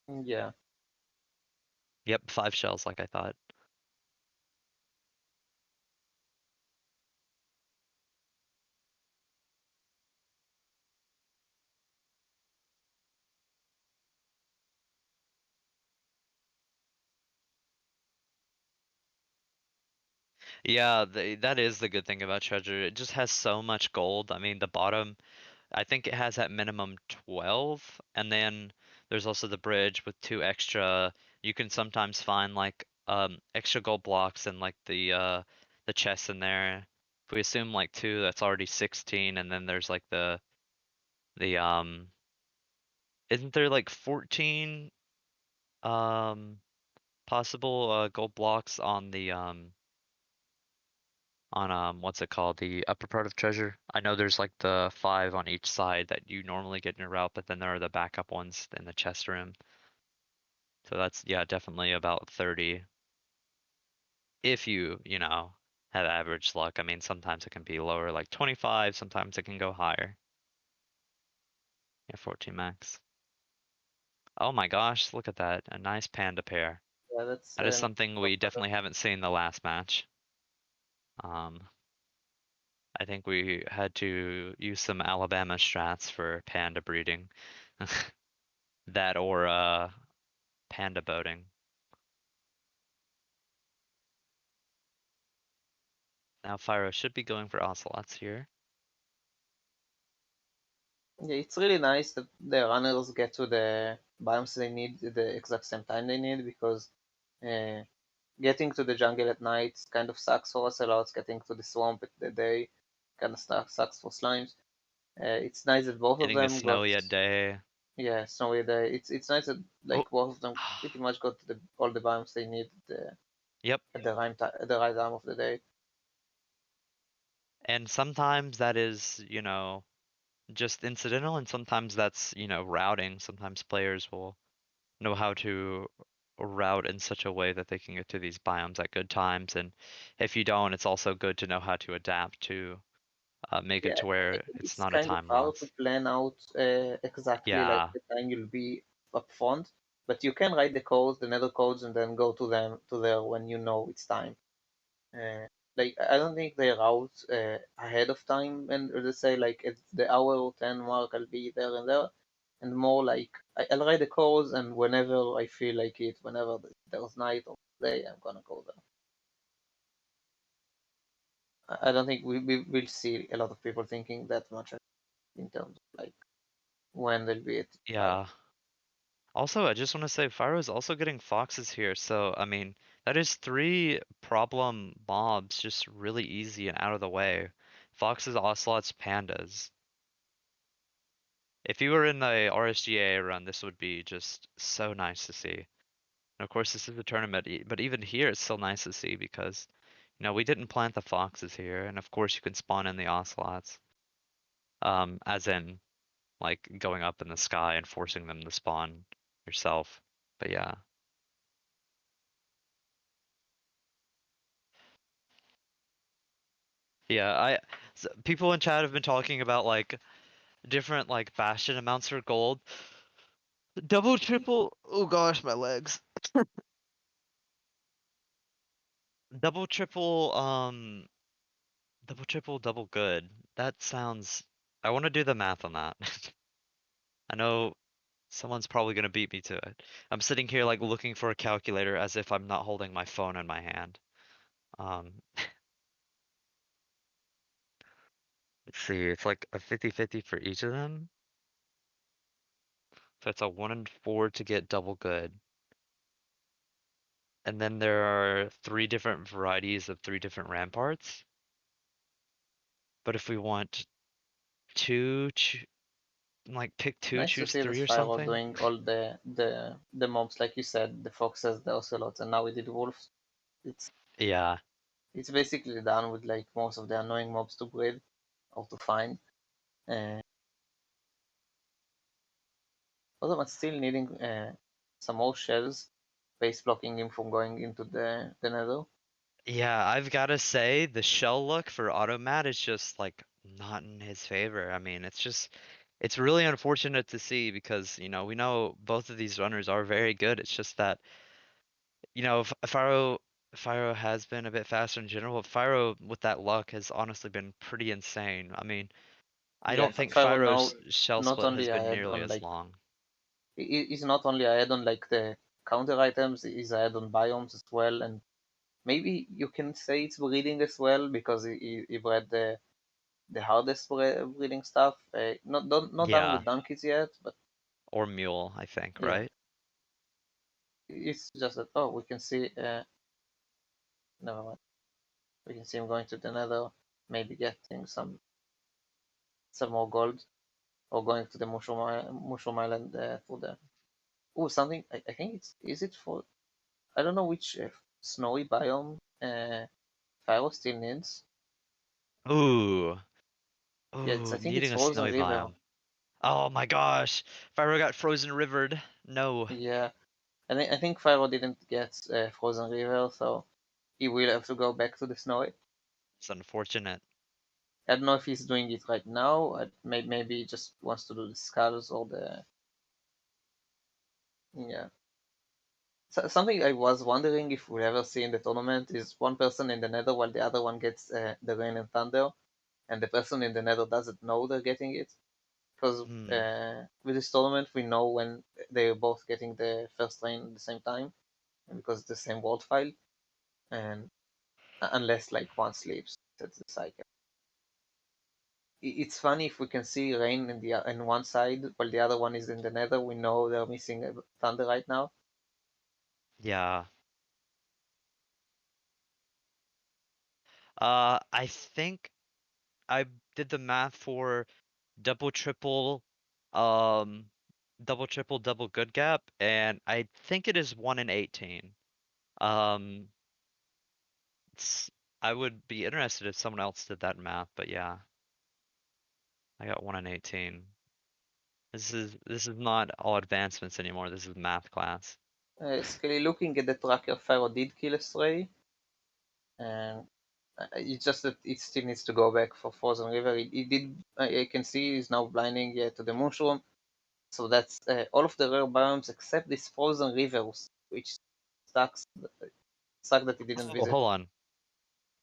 Yeah. Yep, 5 shells like I thought. Yeah, that is the good thing about treasure. It just has so much gold. I mean, the bottom, I think it has at minimum 12, and then there's also the bridge with 2 extra. You can sometimes find like extra gold blocks and like the chests in there. If we assume like 2, that's already 16, and then there's like the isn't there like 14 possible gold blocks on the what's it called, the upper part of treasure? I know there's like the 5 on each side that you normally get in your route, but then there are the backup ones in the chest room. So that's, yeah, definitely about 30. If you know, have average luck. I mean, sometimes it can be lower, like 25, sometimes it can go higher. Yeah, 14 max. Oh my gosh, look at that. A nice panda pair. Yeah, that's That is something we definitely haven't seen the last match. I think we had to use some Alabama strats for panda breeding. That or panda boating. Now Fyroah should be going for ocelots here. yeah, it's really nice that the runners get to the biomes they need at the exact same time they need, because uh, getting to the jungle at night kind of sucks for ocelots. Getting to the swamp at the day kind of sucks for slimes. It's nice that both of Getting a them got, snowy at day. yeah, snowy day. It's nice that Oh, like both of them pretty much got to all the biomes they need yep. at the right time of the day. And sometimes that is, just incidental, and sometimes that's, routing. Sometimes players will know how to route in such a way that they can get to these biomes at good times. And if you don't, it's also good to know how to adapt to make it Yeah, to where it's it's not a kind of time hard to loss. plan out exactly like Yeah. the time you'll be up front, but you can write the codes, the nether codes, and then go to there when you know it's time. Uh, like I don't think they route ahead of time and they say like at the hour 10 mark I'll be there and there, and more like I'll write the course and whenever I feel like it, whenever there's night or day, I'm gonna go there. I don't think we will see a lot of people thinking that much in terms of like when they'll be at Yeah. Also, I just want to say Fyroah is also getting foxes here, so I mean that is 3 problem mobs just really easy and out of the way. Foxes, ocelots, pandas. If you were in the RSGA run, this would be just so nice to see. And of course, this is a tournament, but even here, it's still nice to see because, you know, we didn't plant the foxes here, and of course, you can spawn in the ocelots. As in, like, going up in the sky and forcing them to spawn yourself. But yeah. Yeah, people in chat have been talking about, like, different, like, bastion amounts for gold. Double, triple, oh gosh, my legs. Double, triple, double, triple, double good. That sounds... I want to do the math on that. I know someone's probably gonna beat me to it. I'm sitting here, like, looking for a calculator as if I'm not holding my phone in my hand. Let's see, it's like a 50-50 for each of them. So it's a 1 in 4 to get double good. And then there are 3 different varieties of 3 different ramparts. But if we want 2, like pick 2, nice to choose see 3 this or Fyroah something. doing all the mobs like you said, the foxes, the ocelots, and now we did wolves. Yeah. It's basically done with like most of the annoying mobs to breed or to find. Although I'm still needing some more shells, base blocking him from going into the nether. Yeah, I've gotta say, the shell look for Automat is just, like, not in his favor. I mean, it's really unfortunate to see because, you know, we know both of these runners are very good. It's just that, you know, Fyroah has been a bit faster in general, but Fyroah with that luck has honestly been pretty insane. I mean, I Yeah, don't think Fyroah now Fyroah's shell not split only has been ahead nearly on as like long. he's not only ahead on like the counter items, he's ahead on biomes as well, and maybe you can say it's breeding as well because he bred the hardest breeding stuff. Not done Yeah, with donkeys yet, but or mule, I think, yeah, right? it's just that oh we can see never mind. We can see him going to the nether, maybe getting some more gold, or going to the mushroom island for the something. I think is it for I don't know which snowy biome Fyroah still needs. Ooh, Yeah, it's I ooh, think it's needing a frozen snowy river. biome. Oh my gosh, Fyroah got frozen rivered. No, Yeah, I think Fyroah didn't get frozen river, so he will have to go back to the snowy. it's unfortunate. I don't know if he's doing it right now. Maybe he just wants to do the skulls or the yeah. Something I was wondering if we'll ever see in the tournament is one person in the nether while the other one gets the rain and thunder, and the person in the nether doesn't know they're getting it. Because Hmm. with this tournament, we know when they're both getting the first rain at the same time, because it's the same world file, and unless like one sleeps, that's the cycle. It's funny if we can see rain in one side while the other one is in the nether. We know they're missing thunder right now. Yeah. I think I did the math for double triple, um, double triple double good gap, and I think it is 1 in 18. Um, I would be interested if someone else did that math, but yeah, I got 1 in 18. This is not all advancements anymore. This is math class. Skelly, looking at the tracker, Fyroah did kill a stray, and it's just that it still needs to go back for Frozen River. It did. I can see he's now blinding to the mushroom. So that's all of the rare biomes except this Frozen River, which sucks. Sucks that he didn't Oh, visit. hold on.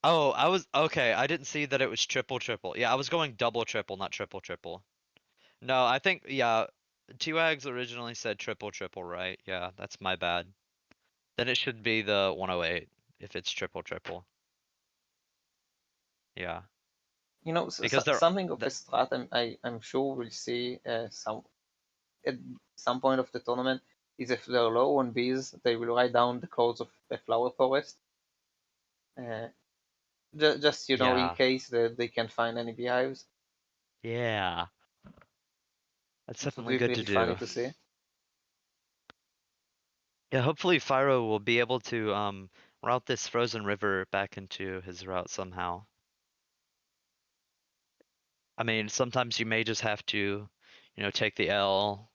Oh, I was okay. I didn't see that it was triple triple. Yeah, I was going double triple, not triple triple. No, I think yeah. T-Wags originally said triple triple, right? Yeah, that's my bad. Then it should be the 108 if it's triple triple. Yeah, You know, because they're something of a strat I'm sure we'll see at some point of the tournament is if they're low on bees, they will write down the codes of a flower forest. Just you know, in yeah, case that they can't find any beehives. yeah. That's It would definitely be good to pretty funny do. to see. Yeah, hopefully Fyroah will be able to route this frozen river back into his route somehow. I mean, sometimes you may just have to, you know, take the L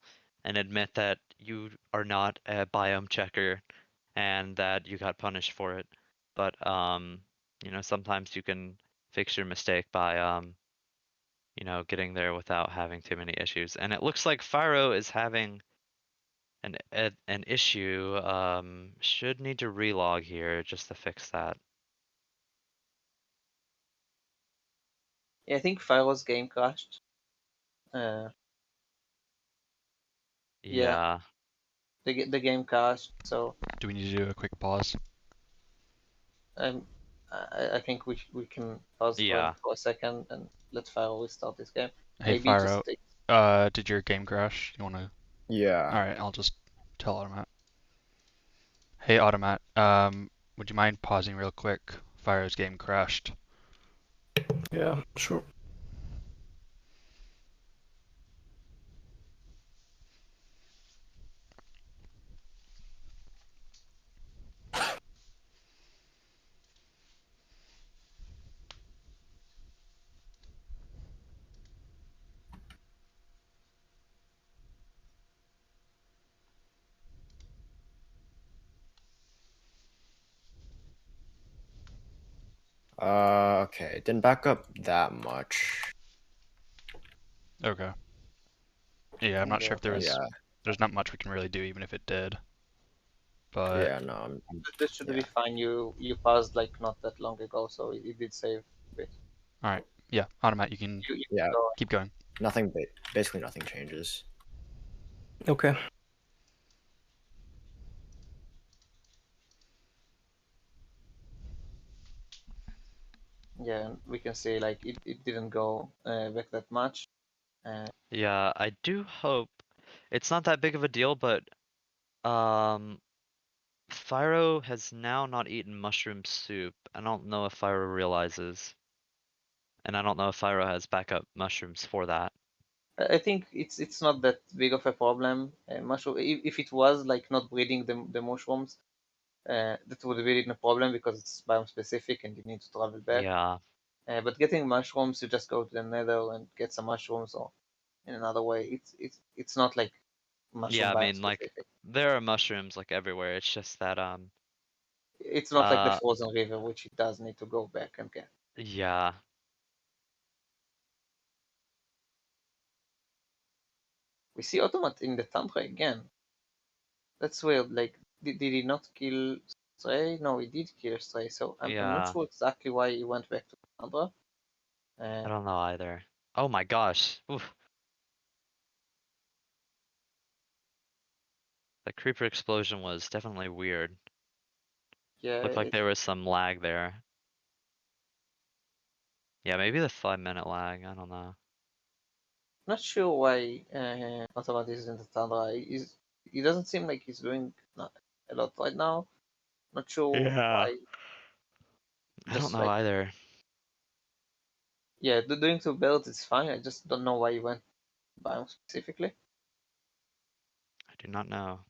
and admit that you are not a biome checker and that you got punished for it. But you know, sometimes you can fix your mistake by you know, getting there without having too many issues. And it looks like Fyroah is having an issue. Should need to relog here just to fix that. Yeah, I think Fyro's game crashed. Yeah, Yeah. the game crashed. So Do we need to do a quick pause? um, I think we can pause Yeah. for a second and let Fyro restart this game. Hey, Maybe just Fyro, take. did your game crash? You wanna? Yeah. All right, I'll just tell Automat. Hey, Automat, would you mind pausing real quick? Fyro's game crashed. Yeah, sure. Okay. It didn't back up that much. Okay. Yeah, I'm not sure if there was. Yeah. There's not much we can really do, even if it did. But Yeah. No. This should Yeah. be fine. You paused like not that long ago, so it did save a bit. all right, yeah, Automat, you can You Yeah. go. keep going. Nothing. Basically, nothing changes. Okay. Yeah, and we can see like it didn't go back that much. Yeah, I do hope it's not that big of a deal, but um Fyro has now not eaten mushroom soup. I don't know if Fyro realizes. And I don't know if Fyro has backup mushrooms for that. I think it's not that big of a problem. Mushroom, if it was like not breeding the mushrooms, that would be a problem because it's biome specific and you need to travel back. Yeah. But getting mushrooms, you just go to the Nether and get some mushrooms, or in another way, it's not like Yeah, mushroom I biome mean like specific. there are mushrooms like everywhere. It's just that It's not like the frozen river, which it does need to go back and get. yeah. We see Automat in the Tundra again. That's weird. Like, did he not kill Stray? No, he did kill Stray. So I'm not Yeah. sure exactly why he went back to the Tundra. I don't know either. Oh my gosh. Oof. The creeper explosion was definitely weird. Yeah, Looked like there was some lag there. Yeah, maybe the 5-minute lag, I don't know. not sure why Automat is in the Tundra. He doesn't seem like he's doing a lot right now. Not sure Yeah. why. I don't Just know like, either. yeah, doing 2 builds is fine. I just don't know why he went biome specifically. I do not know.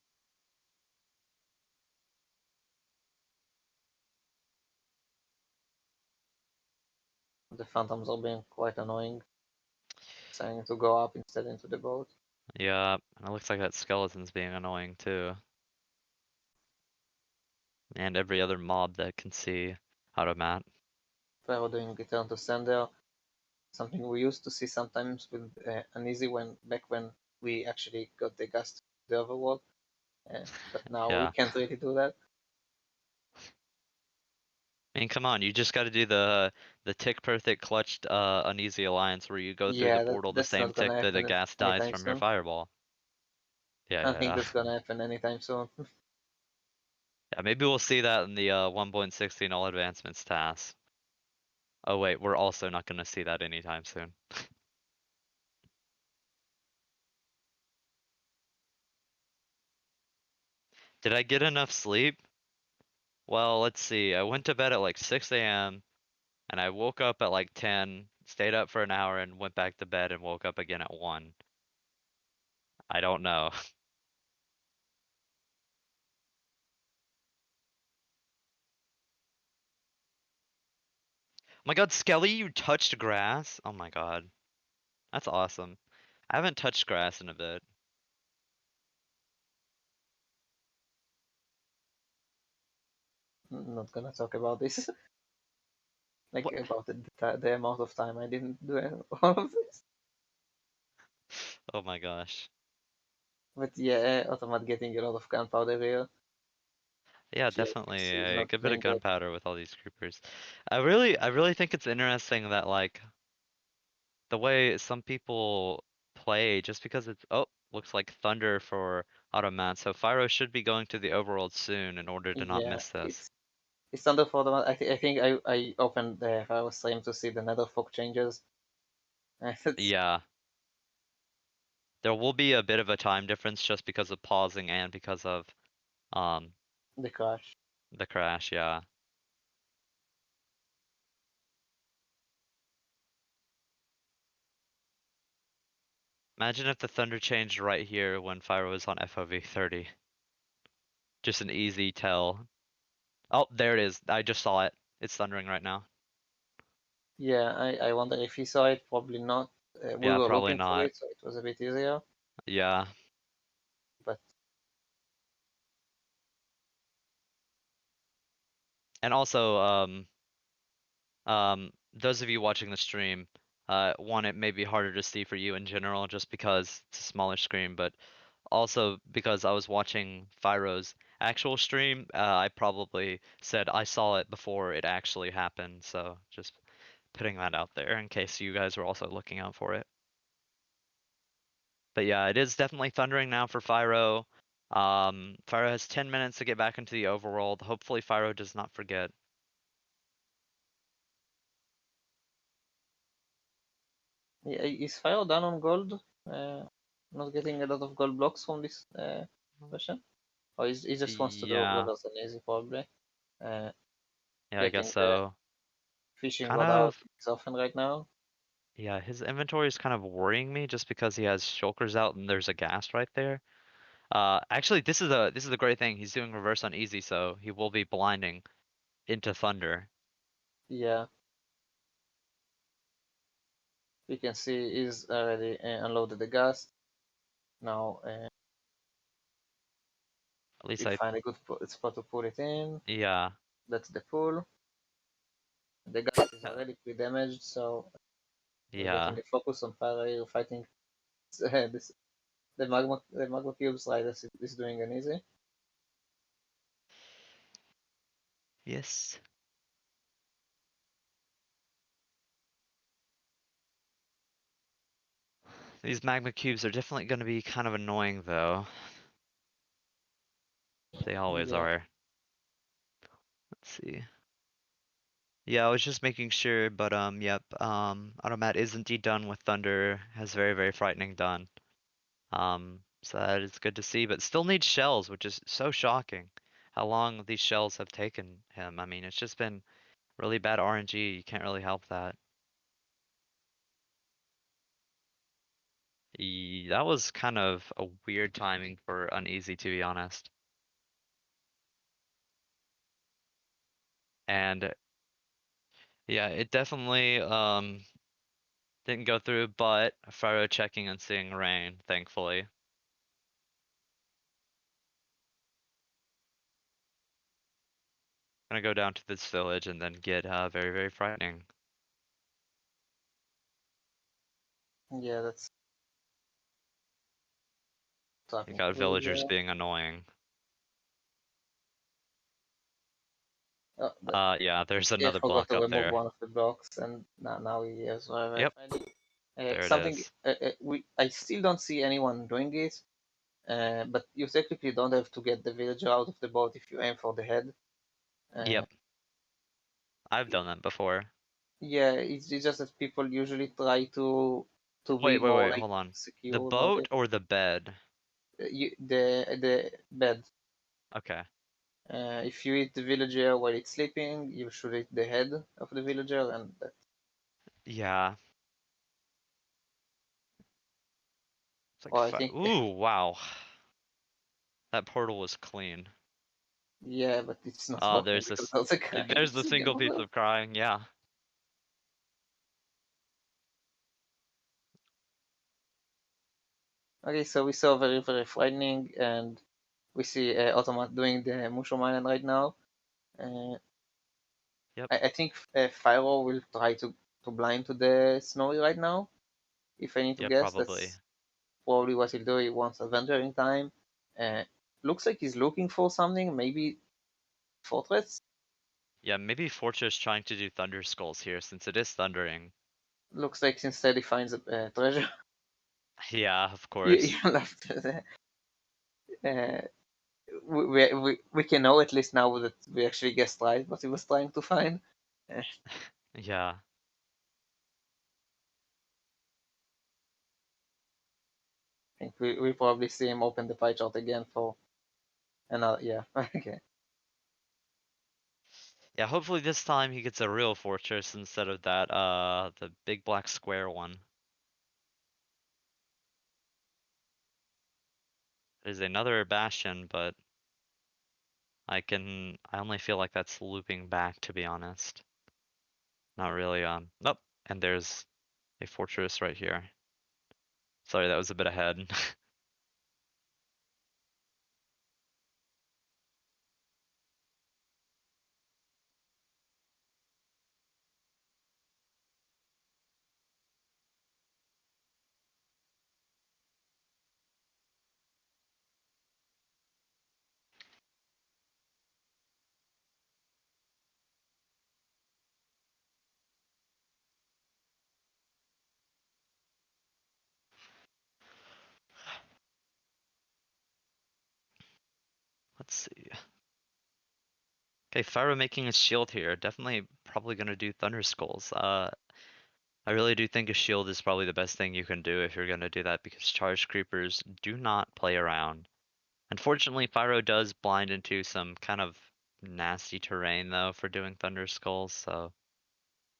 The phantoms are being quite annoying. Deciding to go up instead into the boat. Yeah, and it looks like that skeleton's being annoying too. And every other mob that can see Automat. Fyroah doing return to sender. Something we used to see sometimes with Uneasy back when we actually got the gas to the overworld. But now we Yeah. can't really do that. mean, come on, you just got to do the tick per tick clutched uneasy alliance where you go through the portal the that's same not gonna tick that the happen gas dies anytime from your soon. fireball. I don't think Yeah. that's gonna happen anytime soon. Yeah, maybe we'll see that in the 1.16 all advancements task. Oh wait, we're also not gonna see that anytime soon. Did I get enough sleep? Well, let's see. I went to bed at like 6 a.m. and I woke up at like 10, stayed up for an hour and went back to bed and woke up again at 1. I don't know. Oh my god, Skelly, you touched grass? Oh my god. That's awesome. I haven't touched grass in a bit. I'm not gonna talk about this. Like What? about the amount of time I didn't do all of this. Oh my gosh. But yeah, Automat getting a lot of gunpowder here. Yeah, Which, definitely is a not good bit of doing great. gunpowder with all these creepers. I really think it's interesting that like the way some people play just because it's looks like thunder for Automat, so Fyroah should be going to the overworld soon in order to not Yeah, miss this. it's under for the. I think I opened the Fyroah stream to see the nether fog changes. And it's Yeah. There will be a bit of a time difference just because of pausing and because of um the crash. the crash, yeah. Imagine if the thunder changed right here when Fyroah was on FOV 30. Just an easy tell. Oh, there it is. I just saw it. It's thundering right now. Yeah, I wonder if he saw it. Probably not. We Yeah, were probably looking for not. it, so it was a bit easier. Yeah. But And also, those of you watching the stream, one, it may be harder to see for you in general just because it's a smaller screen, but also because I was watching Fyro's actual stream, I probably said I saw it before it actually happened, so just putting that out there in case you guys were also looking out for it. But yeah, it is definitely thundering now for Fyro. Fyro has 10 minutes to get back into the overworld. Hopefully Fyro does not forget. yeah, is Fire down on gold? Not getting a lot of gold blocks from this version? Or he just wants to do Yeah, God as an easy probably. Uh, yeah, I guess Getting the so. fishing Kind rod out of, is often right now. yeah, his inventory is kind of worrying me just because he has shulkers out and there's a ghast right there. Actually, this is a great thing. He's doing reverse on easy, so he will be blinding into thunder. Yeah, we can see he's already unloaded the gas. Now At least he'll find a good spot to put it in. yeah, That's the pool. The gas is already pre-damaged, so we're yeah. getting the focus on fire here, fighting this, the magma cubes like this is doing an easy. Yes. These magma cubes are definitely going to be kind of annoying, though. They always Yeah, are. Let's see. Yeah, I was just making sure, but yep. Automat is indeed done with Thunder. Has very, very frightening done. So that is good to see, but still needs shells, which is so shocking. How long these shells have taken him. I mean, it's just been really bad RNG. You can't really help that. That was kind of a weird timing for Uneasy, to be honest. And yeah, it definitely didn't go through, but Fyroah checking and seeing rain, thankfully. Gonna go down to this village and then get very, very frightening. yeah, that's You talking got to villagers being annoying. Yeah, there's I another forgot block to up remove there. one of the blocks, and now he has Very Yep. Frightening. There it Something is. I still don't see anyone doing it, but you technically don't have to get the villager out of the boat if you aim for the head. Yep. I've done that before. Yeah, it's just that people usually try to be Wait, more like hold on. The secure about boat it. or the bed? The bed. Okay. If you hit the villager while it's sleeping, you should hit the head of the villager, and that. Yeah. It's like Well, I think. ooh, wow. That portal was clean. Yeah, but it's not Oh, working there's because this. of the crying. There's the single piece of crying. Yeah. Okay, so we saw Very Frightening, and we see Automat doing the Mushroom Island right now. Yep. I think Fyroah will try to blind to the Snowy right now. If I need to Yeah, guess, probably. that's probably what he'll do. He wants adventuring time. Looks like he's looking for something, maybe Fortress. Yeah, maybe Fortress trying to do Thunder Skulls here since it is thundering. Looks like instead he finds a treasure. Yeah, of You course. love we can know at least now that we actually guessed right what he was trying to find. Yeah. I think we probably see him open the pie chart again for another. Yeah, okay. Yeah, hopefully this time he gets a real fortress instead of that the big black square one. There's another bastion, but I only feel like that's looping back, to be honest. Not really, nope. And there's a fortress right here. Sorry, that was a bit ahead. Let's see. Okay, Fyroah making a shield here. Definitely probably gonna do Thunder Skulls. I really do think a shield is probably the best thing you can do if you're gonna do that because charged creepers do not play around. Unfortunately, Fyroah does blind into some kind of nasty terrain though for doing Thunder Skulls, so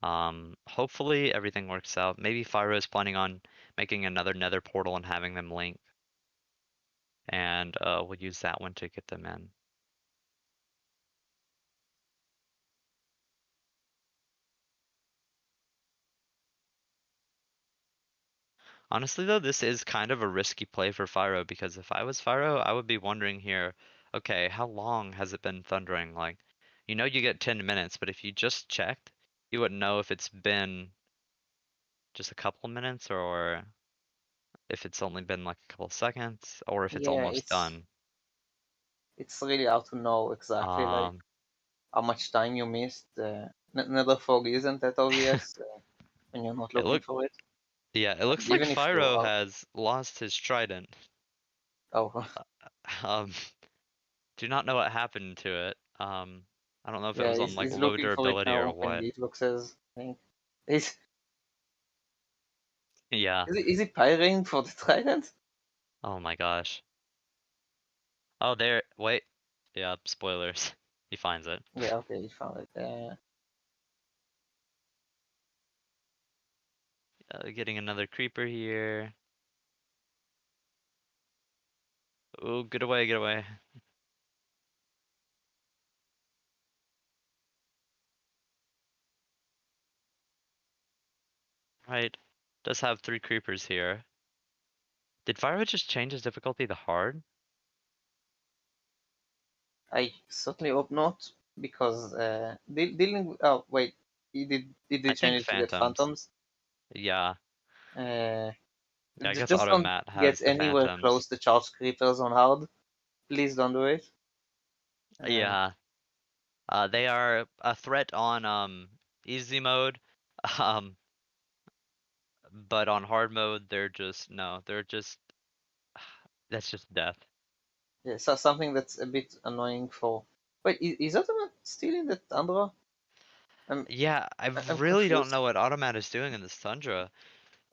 hopefully everything works out. Maybe Fyroah is planning on making another nether portal and having them link. And we'll use that one to get them in. Honestly though, this is kind of a risky play for Fyroah because if I was Fyroah, I would be wondering here, okay, how long has it been thundering? Like, you know you get 10 minutes, but if you just checked, you wouldn't know if it's been just a couple of minutes or if it's only been like a couple of seconds or if it's Yeah, almost done. it's really hard to know exactly like how much time you missed. Nether fog isn't that obvious when you're not It looking look for it. Yeah, it looks like Even if you Fyroah are. has lost his trident. Oh, Um, do not know what happened to it. I don't know if it yeah, was on like he's low looking for it durability or now, and what. it looks as I think. Is Yeah. is he pyring for the trident? Oh my gosh. Oh, there. Wait. Yeah, spoilers. He finds it. Yeah, okay, he found it. Getting another creeper here. Oh, get away, get away. Right. Does have 3 creepers here. Did Fyroah just change his difficulty to hard? I certainly hope not, because dealing. Oh wait, he I did think change it to get phantoms. phantoms. Yeah. Uh, Yeah, I guess just don't Automat get has the anywhere close phantoms. to charge creepers on hard. Please don't do it. Yeah. They are a threat on easy mode, um, but on hard mode they're just that's just death. Yeah, so something that's a bit annoying for. Wait, is Automat still in the Tundra? Yeah, I I'm really don't confused. know what Automat is doing in this tundra.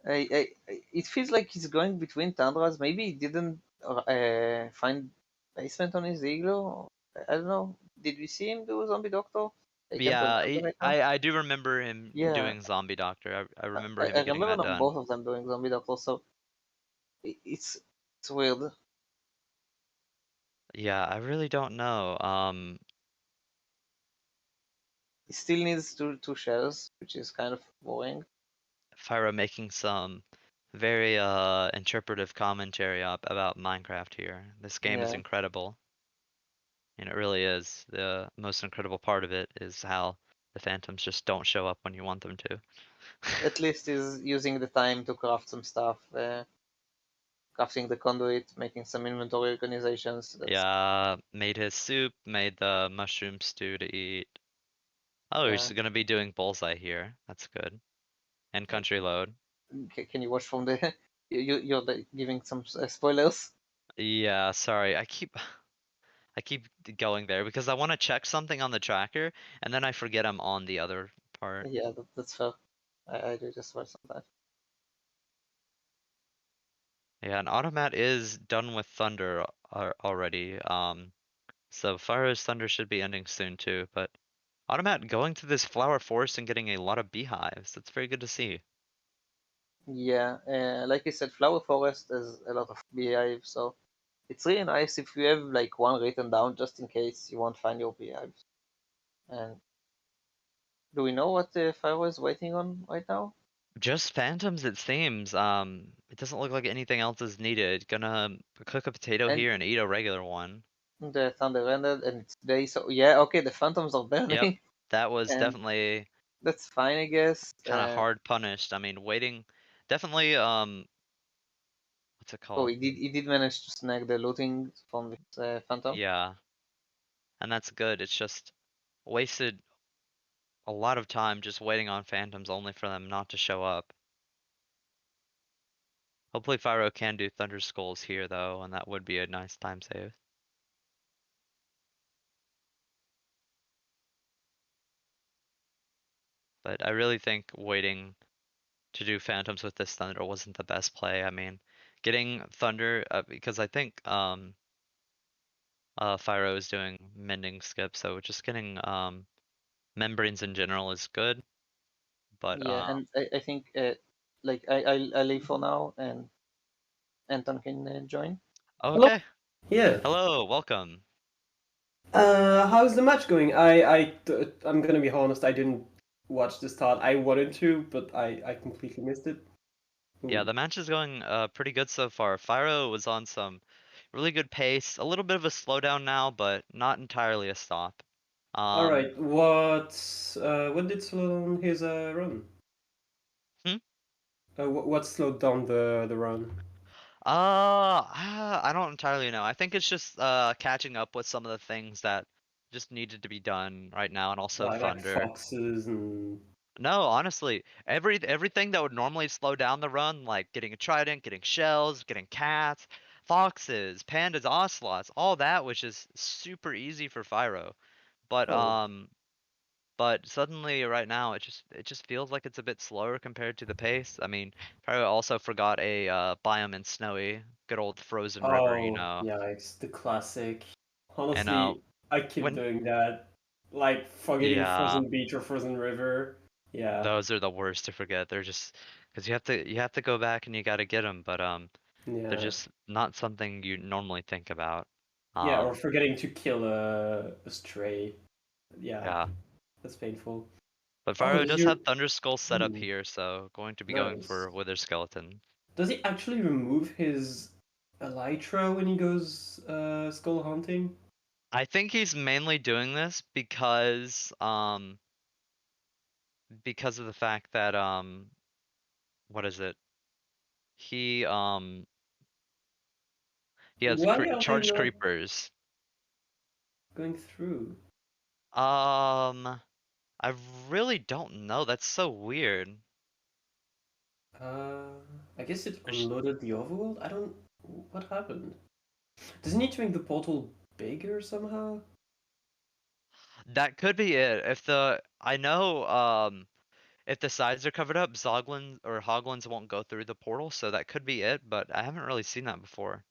It feels like he's going between Tundras. Maybe he didn't find basement on his igloo. I don't know. Did we see him do Zombie Doctor? I can't Yeah, remember right now. I do remember him Yeah, doing Zombie Doctor. I remember I him getting remember that them, done. both of them doing Zombie Doctor. So it's weird. Yeah, I really don't know. He still needs two shells, which is kind of boring. Fyroah making some very interpretive commentary about Minecraft here. This game is Yeah, incredible. And it really is. The most incredible part of it is how the phantoms just don't show up when you want them to. at least he's using the time to craft some stuff. Crafting the conduit, making some inventory organizations. That's Yeah, made his soup, made the mushroom stew to eat. Oh, he's yeah. gonna be doing bullseye here. That's good. And country load. Can you watch from the? You're giving some spoilers. Yeah, sorry. I keep going there because I want to check something on the tracker and then I forget I'm on the other part. Yeah, that's fair. I do just watch sometimes. Yeah, and Automat is done with Thunder already. So Fyroah's Thunder should be ending soon too, but Automat going through this flower forest and getting a lot of beehives. That's very good to see. Yeah, like I said, Flower Forest has a lot of beehives, so it's really nice if you have like one written down just in case you won't find your beehives. And do we know what the Fyroah is waiting on right now? Just phantoms, it seems. It doesn't look like anything else is needed. Gonna cook a potato And here and eat a regular one. the thunder ended, and it's day, so yeah, okay, the phantoms are Yep, burning, that was and definitely that's fine, I guess. kind of hard punished. I mean, waiting, definitely. What's it Oh, called? he did manage to snag the looting from this phantom. Yeah, and that's good. It's just wasted a lot of time just waiting on phantoms only for them not to show up. Hopefully Fyroah can do Thunder Skulls here though, and that would be a nice time save. But I really think waiting to do Phantoms with this Thunder wasn't the best play. I mean, getting Thunder, because I think Fyroah is doing Mending Skip, so just getting Membranes in general is good. But Yeah, and I think like I leave for now, and Anton can join. Hello. okay. Yeah. Hello, welcome. How's the match going? I'm gonna be honest. I didn't watch the start. I wanted to, but I completely missed it. Yeah, Ooh. the match is going pretty good so far. Fyroah was on some really good pace, a little bit of a slowdown now, but not entirely a stop. All right. What did slow down his run? Hmm? What slowed down the run? I don't entirely know. I think it's just catching up with some of the things that just needed to be done right now, and also Like Thunder. foxes and No, honestly, everything that would normally slow down the run, like getting a trident, getting shells, getting cats, foxes, pandas, ocelots, all that was just super easy for Fyro. But oh but suddenly right now it just feels like it's a bit slower compared to the pace. I mean, Fyro also forgot a biome in Snowy, good old frozen river, you oh know. yeah, it's the classic. And Honestly, I keep when doing that, like forgetting yeah, frozen beach or frozen river. Yeah, those are the worst to forget. They're just because you have to go back and you got to get them, but they're yeah. just not something you normally think about. Yeah, or Um, forgetting to kill a stray. Yeah, yeah. that's painful. But Oh, Fyro does does he? have Thunder Skull set up Ooh, here, so going to be going nice. for Wither Skeleton. Does he actually remove his elytra when he goes skull hunting? I think he's mainly doing this because of the fact that what is it? He he has Why are they charged not creepers. going through? I really don't know. That's so weird. I guess it There's- unloaded the overworld. I don't. What happened? Does it need to make the portal bigger somehow? That could be it. I know, if the sides are covered up, Zoglins or Hoglins won't go through the portal, so that could be it, but I haven't really seen that before.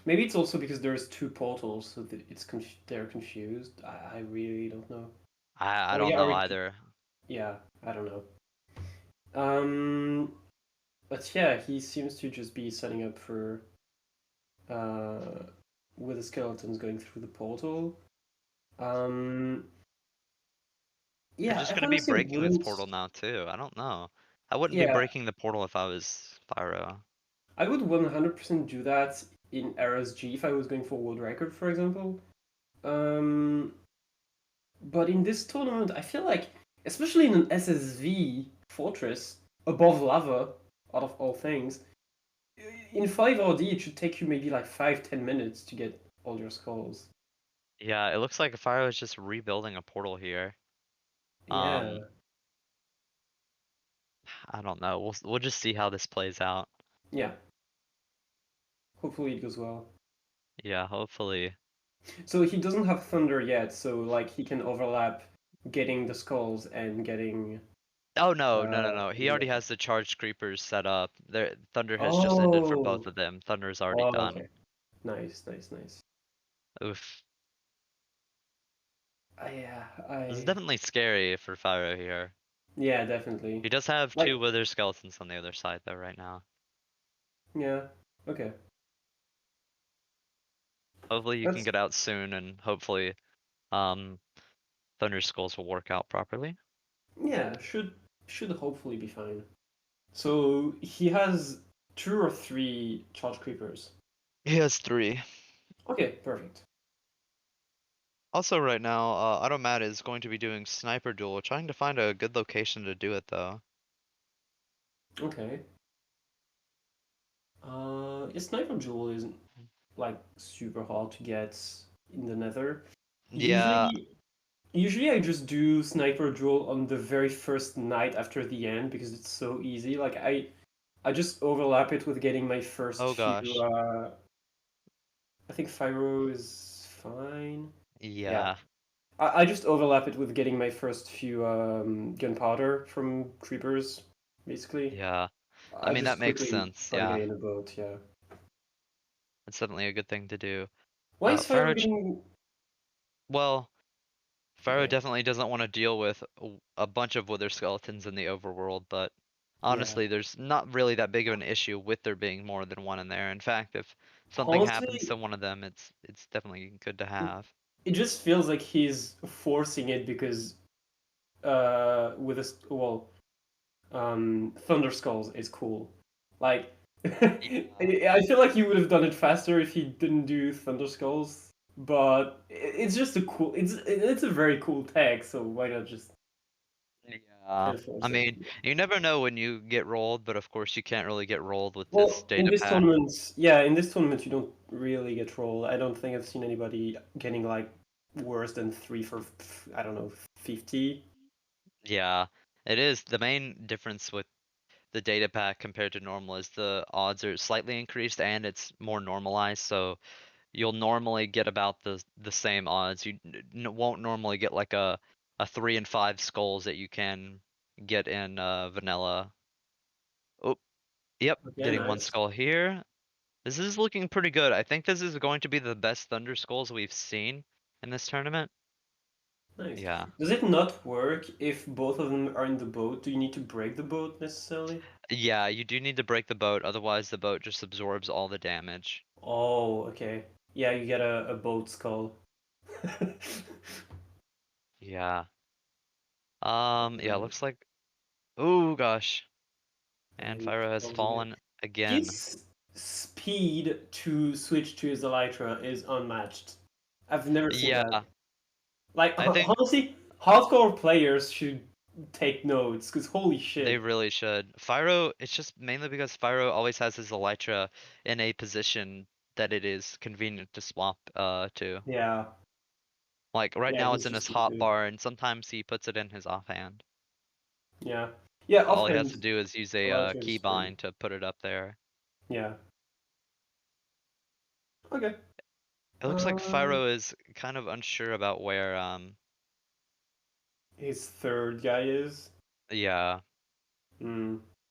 Maybe it's also because there's two portals, so that they're confused. I really don't know. I Oh don't yeah, know either. yeah, I don't know. But yeah, he seems to just be setting up for with the skeletons going through the portal. They're Yeah, just I gonna be honestly breaking this wouldn't. portal now too. I don't know. I wouldn't be Yeah, breaking the portal if I was Fyroah. I would 100% do that in RSG if I was going for world record, for example. But in this tournament, I feel like, especially in an SSV fortress above lava, out of all things, in 5RD it should take you maybe like 5-10 minutes to get all your skulls. Yeah, it looks like Fyroah is just rebuilding a portal here. Yeah, I don't know. We'll just see how this plays out. yeah. Hopefully it goes well. Yeah, hopefully. So he doesn't have thunder yet, so like he can overlap getting the skulls and getting. Oh no. He already yeah. has the charged creepers set up. Thunder has just ended for both Oh. of them. Thunder's already Oh, done. okay. Nice. Oof. Yeah, This is definitely scary for Fyroah here. Yeah, definitely. He does have Like, two wither skeletons on the other side though right now. yeah, okay. Hopefully you can That's get out soon and hopefully Thunder Skulls will work out properly. yeah, should hopefully be fine. So he has 2 or 3 charge creepers. He has 3. Okay, perfect. Also right now, Automat is going to be doing Sniper Duel, trying to find a good location to do it though. Okay. Yeah, Sniper Jewel isn't like super hard to get in the Nether. Yeah, Usually I just do Sniper Jewel on the very first night after the end because it's so easy. Like I just overlap it with getting my first oh few. gosh. I think Fyroah is fine. Yeah, Yeah, I just overlap it with getting my first few gunpowder from creepers, basically. yeah. I I mean, that just makes quickly sense, try to get yeah. in a boat. Yeah. It's definitely a good thing to do. Why is Fyroah Fyroah, getting? well, Fyroah Okay. definitely doesn't want to deal with a bunch of wither skeletons in the overworld, but Yeah. honestly, there's not really that big of an issue with there being more than one in there. In fact, if something happens to Honestly, one of them, it's definitely good to have. it just feels like he's forcing it because with a Thunder Skulls is cool. Like I feel like he would have done it faster if he didn't do Thunder Skulls. But it's just a cool. It's a very cool tag. So why not just Yeah, enforce I it? mean, you never know when you get rolled, but of course you can't really get rolled with this Well, in data this pack. tournament, yeah, in this tournament you don't really get rolled. I don't think I've seen anybody getting like worse than 3 for I don't know 50. Yeah, it is. The main difference with the data pack compared to normal is the odds are slightly increased and it's more normalized, so you'll normally get about the same odds. You won't normally get like a 3 and 5 skulls that you can get in vanilla. Oh, yep, Okay, getting one nice. skull here. This is looking pretty good. I think this is going to be the best Thunder Skulls we've seen in this tournament. Nice. Yeah. Does it not work if both of them are in the boat? Do you need to break the boat necessarily? Yeah, you do need to break the boat, otherwise the boat just absorbs all the damage. Oh, okay. Yeah, you get a boat skull. Yeah. Yeah, looks like. Oh gosh. And And Fyroah has falls again. fallen again. His speed to switch to his elytra is unmatched. I've never seen Yeah, that. Like, I think honestly, hardcore players should take notes, because holy they shit. really should. Fyro, it's just mainly because Fyro always has his Elytra in a position that it is convenient to swap to. Yeah. Like right Yeah, now he's it's in his just used to it. hotbar, and sometimes he puts it in his offhand. Yeah. Yeah, All he has to offhand. do is use a larger keybind to put it up there. Yeah. Okay. It looks like Fyroah is kind of unsure about where His third guy is. yeah.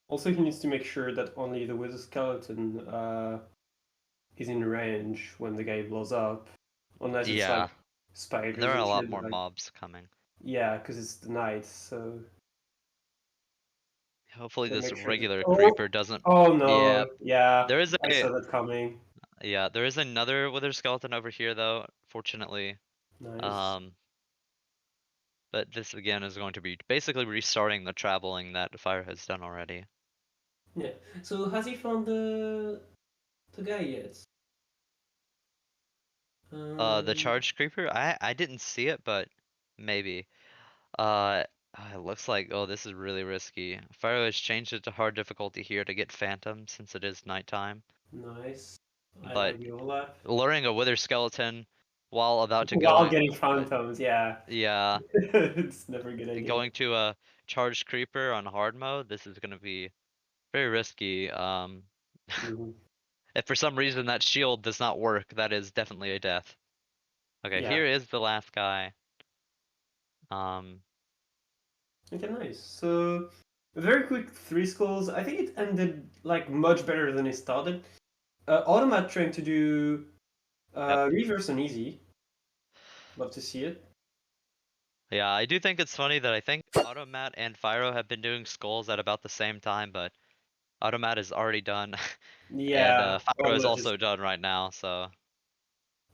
Also, he needs to make sure that only the wizard skeleton is in range when the guy blows up, unless it's Yeah. like spiders. There are and a lot shit, more like, mobs coming. Yeah, because it's the night, so. Hopefully So this make sure that... regular creeper doesn't. Oh no! Yeah. Yeah, There is I saw that coming. Yeah, there is another wither skeleton over here though, fortunately. Nice. But this again is going to be basically restarting the traveling that Fire has done already. Yeah. So has he found the guy yet? The charged creeper? I didn't see it, but maybe. It looks like, oh, this is really risky. Fyroah has changed it to hard difficulty here to get phantom since it is nighttime. Nice. I But like the overlap. luring a wither skeleton while about to While go getting phantoms, yeah. yeah, It's never a good idea. going to a charged creeper on hard mode, this is gonna be very risky. If for some reason that shield does not work, that is definitely a death. Okay, Yeah. here is the last guy. Okay, nice. So, a very quick 3 skulls. I think it ended like much better than it started. Automat trying to do reverse and easy. Love to see it. Yeah, I do think it's funny that I think Automat and Fyroah have been doing skulls at about the same time, but Automat is already done, and Yeah, Fyroah is Automat also done right now. So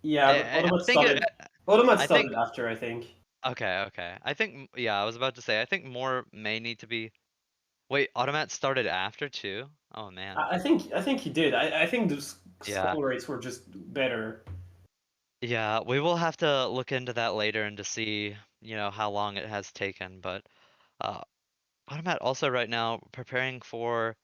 yeah, but I think Automat I started think after, I think. okay. I think yeah, I was about to say I think more may need to be. Wait, Automat started after too? Oh man. I think he did. I think the Yeah. skull rates were just better. Yeah, we will have to look into that later and to see, how long it has taken. But Automat also right now preparing for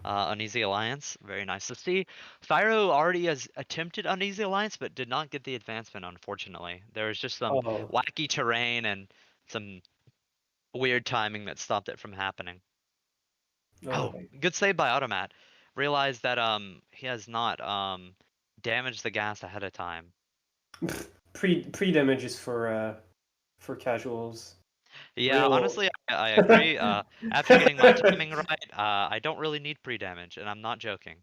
Uneasy Alliance. Very nice to see. Fyroah already has attempted Uneasy Alliance, but did not get the advancement, unfortunately. There was just some Oh. wacky terrain and some weird timing that stopped it from happening. Oh, Okay. good save by Automat. Realized that he has not damaged the gas ahead of time. Pre damage is for casuals. Yeah, Real... honestly, I agree. After getting my timing right, I don't really need pre-damage, and I'm not joking.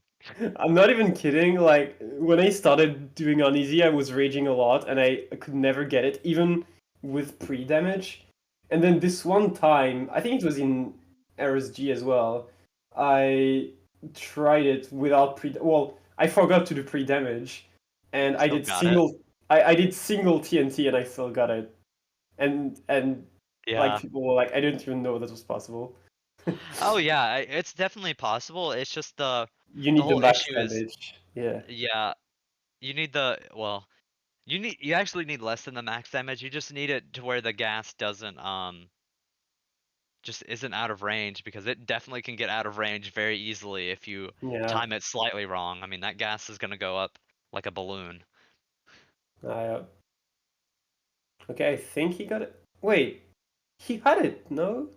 I'm not even kidding. Like when I started doing uneasy, I was raging a lot, and I could never get it, even with pre-damage. And then this one time, I think it was in RSG as well. I tried it without pre. Well, I forgot to do pre-damage, and I Still did got it. I did single TNT, and I still got it. And like Yeah. people were like, I didn't even know that was possible. Oh yeah, it's definitely possible. It's just You the need the whole max issue is, damage. Yeah. you need you actually need less than the max damage. You just need it to where the gas doesn't just isn't out of range, because it definitely can get out of range very easily if you Yeah. time it slightly wrong. I mean, that gas is gonna go up like a balloon. Okay, I think he got it. Wait, he had it, no?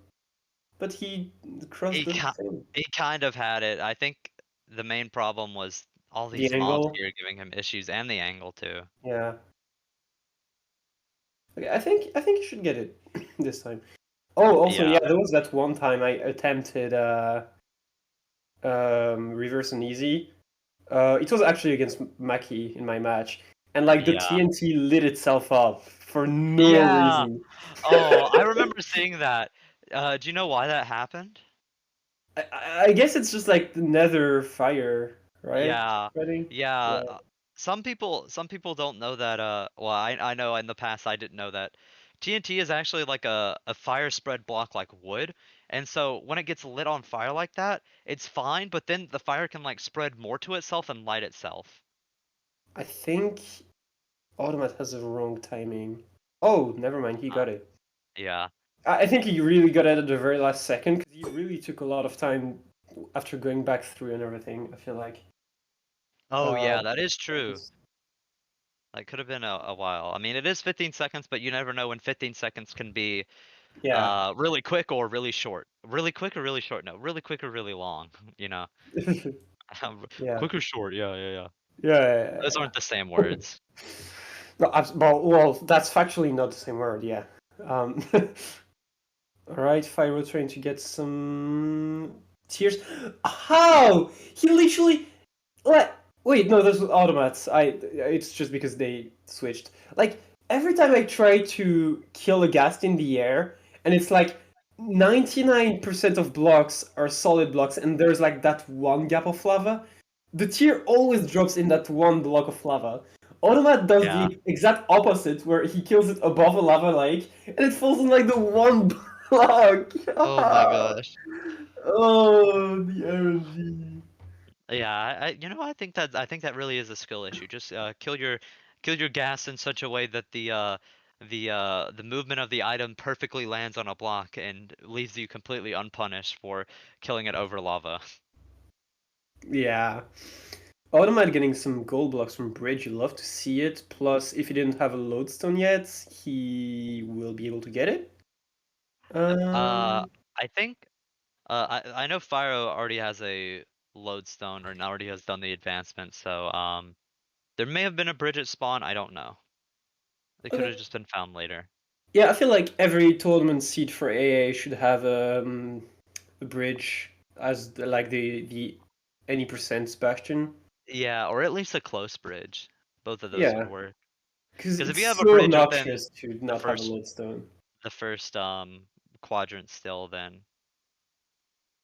But he crossed the thing. He kind of had it. I think the main problem was all The these mobs angle. here giving him issues, and the angle too. Yeah. Okay, I think you should get it this time. Oh, also, Yeah. yeah, there was that one time I attempted reverse and easy. It was actually against Maki in my match, and like the Yeah. TNT lit itself up for no Yeah. reason. Oh, I remember seeing that. Do you know why that happened? I guess it's just like the nether fire, right? Yeah. Spreading? Yeah. Yeah. Some people don't know that well, I know in the past I didn't know that TNT is actually like a fire spread block like wood. And so when it gets lit on fire like that, it's fine, but then the fire can like spread more to itself and light itself. I think Automat has the wrong timing. Oh, never mind. He got it. Yeah. I think he really got it at the very last second, because he really took a lot of time after going back through and everything, I feel like. Oh yeah, that is true. Like, could have been a while. I mean, it is 15 seconds, but you never know when 15 seconds can be Yeah. really quick or really short. Really quick or really short? No, really quick or really long, you know? Yeah. Quick or short, yeah. Yeah. Those aren't the same words. No, well, that's factually not the same word. Yeah. Um, all right, Fyroah trying to get some tears. How he literally like. Wait, no, those were automats. It's just because they switched. Like every time I try to kill a ghast in the air, and it's like 99% of blocks are solid blocks, and there's like that one gap of lava. The tier always drops in that one block of lava. Automat does Yeah. the exact opposite, where he kills it above a lava lake, and it falls in like the one block. Oh my gosh. Oh, the RNG. Yeah, I think that really is a skill issue. Just kill your gas in such a way that the movement of the item perfectly lands on a block and leaves you completely unpunished for killing it over lava. Yeah. Automat getting some gold blocks from Bridge, you'd love to see it. Plus, if he didn't have a lodestone yet, he will be able to get it. I think I know Fyro already has a lodestone or already has done the advancement, so there may have been a bridge at spawn, I don't know. It could Okay. have just been found later. Yeah, I feel like every tournament seed for AA should have a bridge as like the any percent bastion. Yeah, or at least a close bridge. Both of those would Yeah, work. because Because if it's you have a so bridge within obnoxious to the not have a first lodestone. the first quadrant still, then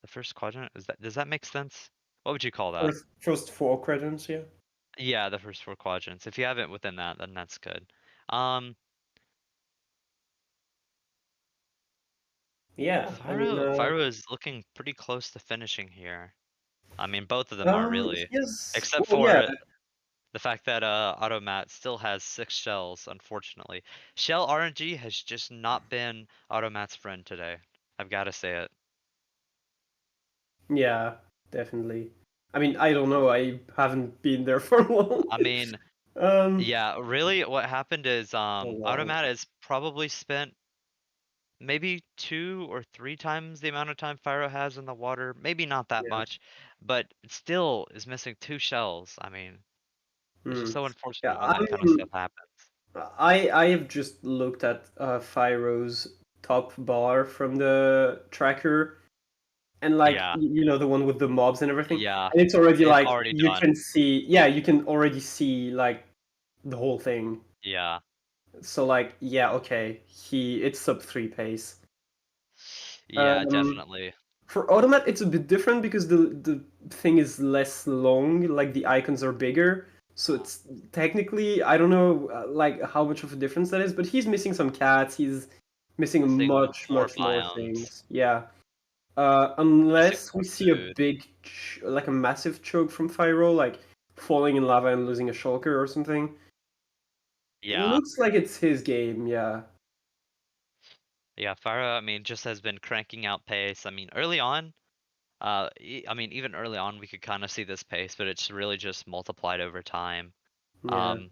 the first quadrant, does that make sense? What would you call that? First 4 credits, yeah. Yeah, the first 4 quadrants. If you have it within that, then that's good. Um Yeah, I mean, Fyro is looking pretty close to finishing here. I mean, both of them are really, yes, except well, yeah, for the fact that Automat still has 6 shells, unfortunately. Shell RNG has just not been Automat's friend today. I've got to say it. yeah, definitely. I mean, I don't know. I haven't been there for long. I mean, Um, yeah, really what happened is wow. Automat has probably spent maybe 2 or 3 times the amount of time Fyro has in the water. Maybe not that Yeah. much, but it still is missing 2 shells. I mean, it's just Hmm. so Yeah, unfortunate when that kind of stuff happens. I have just looked at Fyro's top bar from the tracker, and like Yeah, you know the one with the mobs and everything, yeah, and it's already it's like already you done. can see, yeah, you can already see like the whole thing. Yeah. So like, yeah, okay, it's sub 3 pace. Yeah, Um, definitely. for Automat, it's a bit different because the thing is less long, like the icons are bigger. So it's technically, I don't know, like how much of a difference that is, but he's missing some cats. He's missing Missing much, more much more biomes. things. Yeah. Missing Unless we more see a food. big, like a massive choke from Fyro, like falling in lava and losing a shulker or something. It Yeah. looks like it's his game, yeah. Yeah, Fyro, I mean, just has been cranking out pace. I mean, early on, I mean, even early on, we could kind of see this pace, but it's really just multiplied over time. Yeah. Um,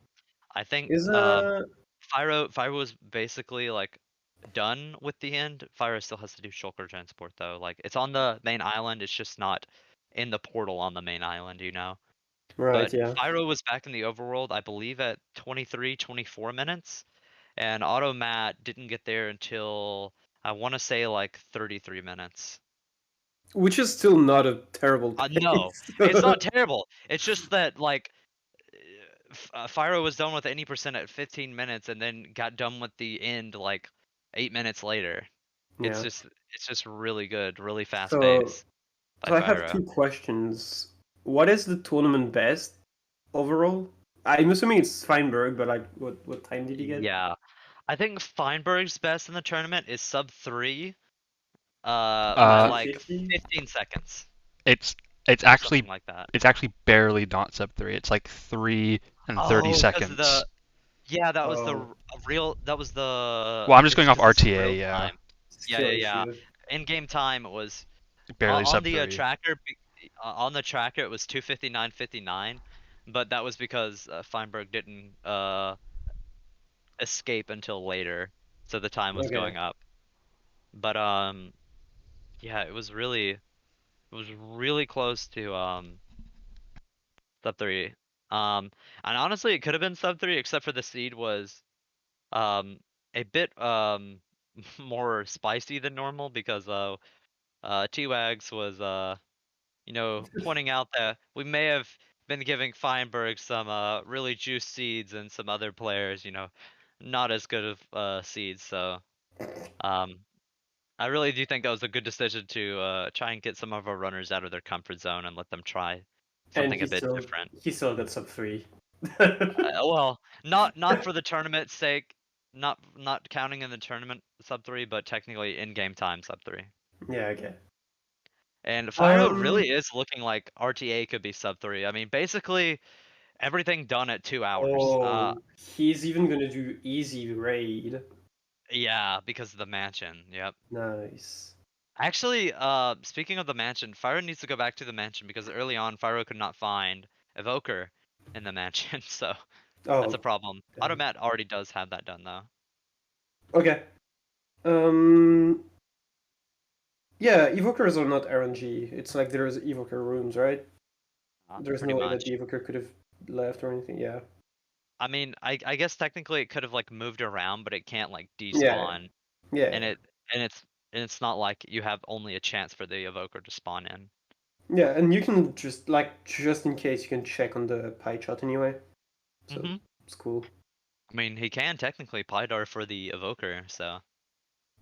I think Is Fyro was basically like done with the end. Fyro still has to do shulker transport though. Like it's on the main island, it's just not in the portal on the main island, you know. right, But yeah. Fyro was back in the overworld, I believe, at 23, 24 minutes, and Automat didn't get there until I want to say like 33 minutes. Which is still not a terrible No, pace. it's not terrible. It's just that like Fyro was done with any percent at 15 minutes and then got done with the end like 8 minutes later. Yeah. It's just really good, really fast So, pace by so I have Fyro. 2 questions. What is the tournament best overall? I'm assuming it's Feinberg, but like, what time did he get? Yeah. I think Feinberg's best in the tournament is sub 3 by Uh, like 250? 15 seconds it's or something actually like that. barely not sub 3. It's like 3 and 30 Oh, because seconds. yeah, that was the Oh, real, that was the, Well, I'm just it's going off because it's RTA, real yeah. time. skill Yeah. issue. In-game time it was Barely on sub the 3. tracker. On the tracker it was 2:59:59, but that was because Feinberg didn't escape until later, so the time was Okay. going up. But yeah, it was really close to sub 3. And honestly, it could have been sub 3, except for the seed was a bit more spicy than normal because T-Wags was pointing out that we may have been giving Feinberg some really juice seeds and some other players, not as good of seeds. So um I really do think that was a good decision to try and get some of our runners out of their comfort zone and let them try And something a bit different. he still got sub 3. Well, not for the tournament's sake, not counting in the tournament sub 3, but technically in game time sub 3. Yeah, okay. And Fyroah really is looking like RTA could be sub 3. I mean, basically everything done at 2 hours. Oh, he's even gonna do easy raid. Yeah, because of the mansion. Yep. Nice. Actually, speaking of the mansion, Fyroah needs to go back to the mansion because early on Fyroah could not find Evoker in the mansion, so that's Oh, a problem. damn. Automat already does have that done though. Okay. Yeah, evokers are not RNG. It's like there's evoker rooms, right? There's Pretty no way that much. the evoker could have left or anything. Yeah. I mean, I guess technically it could have like moved around, but it can't like Yeah. despawn. Yeah. And it's not like you have only a chance for the evoker to spawn in. Yeah, and you can just in case you can check on the pie chart anyway. So it's cool. I mean, he can technically Pydar for the evoker, so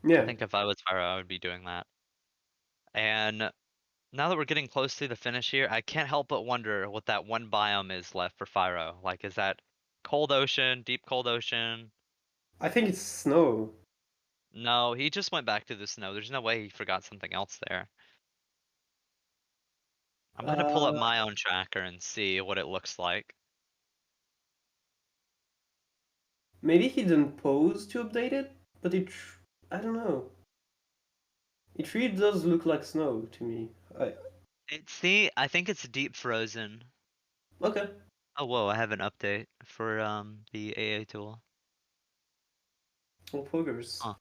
Yeah. I think if I was Fyroah, I would be doing that. And now that we're getting close to the finish here, I can't help but wonder what that one biome is left for Fyroah. Like, is that cold ocean, deep cold ocean? I think it's snow. No, he just went back to the snow. There's no way he forgot something else there. I'm gonna pull up my own tracker and see what it looks like. Maybe he didn't pose to update it, but I don't know. It really does look like snow to me. See, I think it's deep frozen. Okay. Oh, whoa, I have an update for the AA tool. Well, poggers. Huh.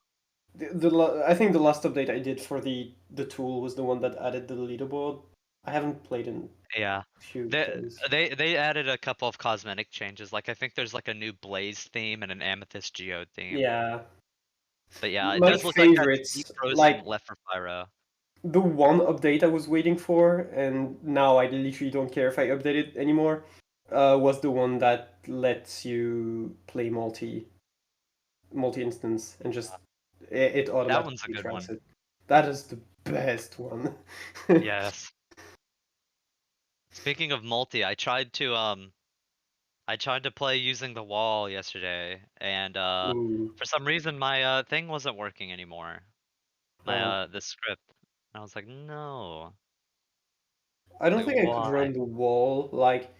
I think the last update I did for the tool was the one that added the leaderboard. I haven't played in Yeah. a few They, days. they added a couple of cosmetic changes. Like I think there's like a new blaze theme and an amethyst geode theme. Yeah. But yeah, it My does look like that's favorites, deep frozen like left for Fyroah. the one update I was waiting for, and now I literally don't care if I update it anymore, was the one that lets you play multi-instance and just it automatically That one's a good tracks one. it. That is the best one. Yes. Speaking of multi, I tried to play using the wall yesterday, and for some reason my thing wasn't working anymore. My the script. I was like, no. I don't Like, think I could why? run the wall. Like,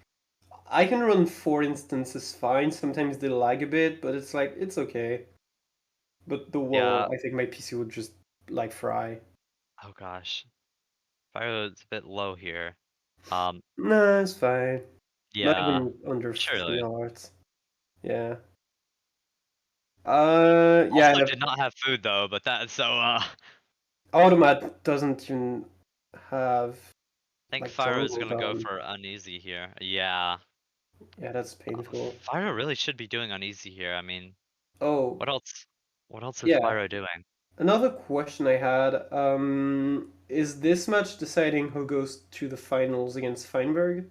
I can run 4 instances fine. Sometimes they lag a bit, but it's like it's okay. But the wall, Yeah. I think my PC would just like fry. Oh gosh. Fyroah's a bit low here. Nah, it's fine. Not Yeah. even under Surely. 3 hearts. Yeah. Yeah. Also did not have food though, but that so Automat doesn't even have I think like Fyroah is jungle gonna go done. for uneasy here. Yeah. Yeah, that's painful. Fyroah really should be doing uneasy here. I mean, Oh, what else? What else is yeah. Fyroah doing? Another question I had, is this match deciding who goes to the finals against Feinberg?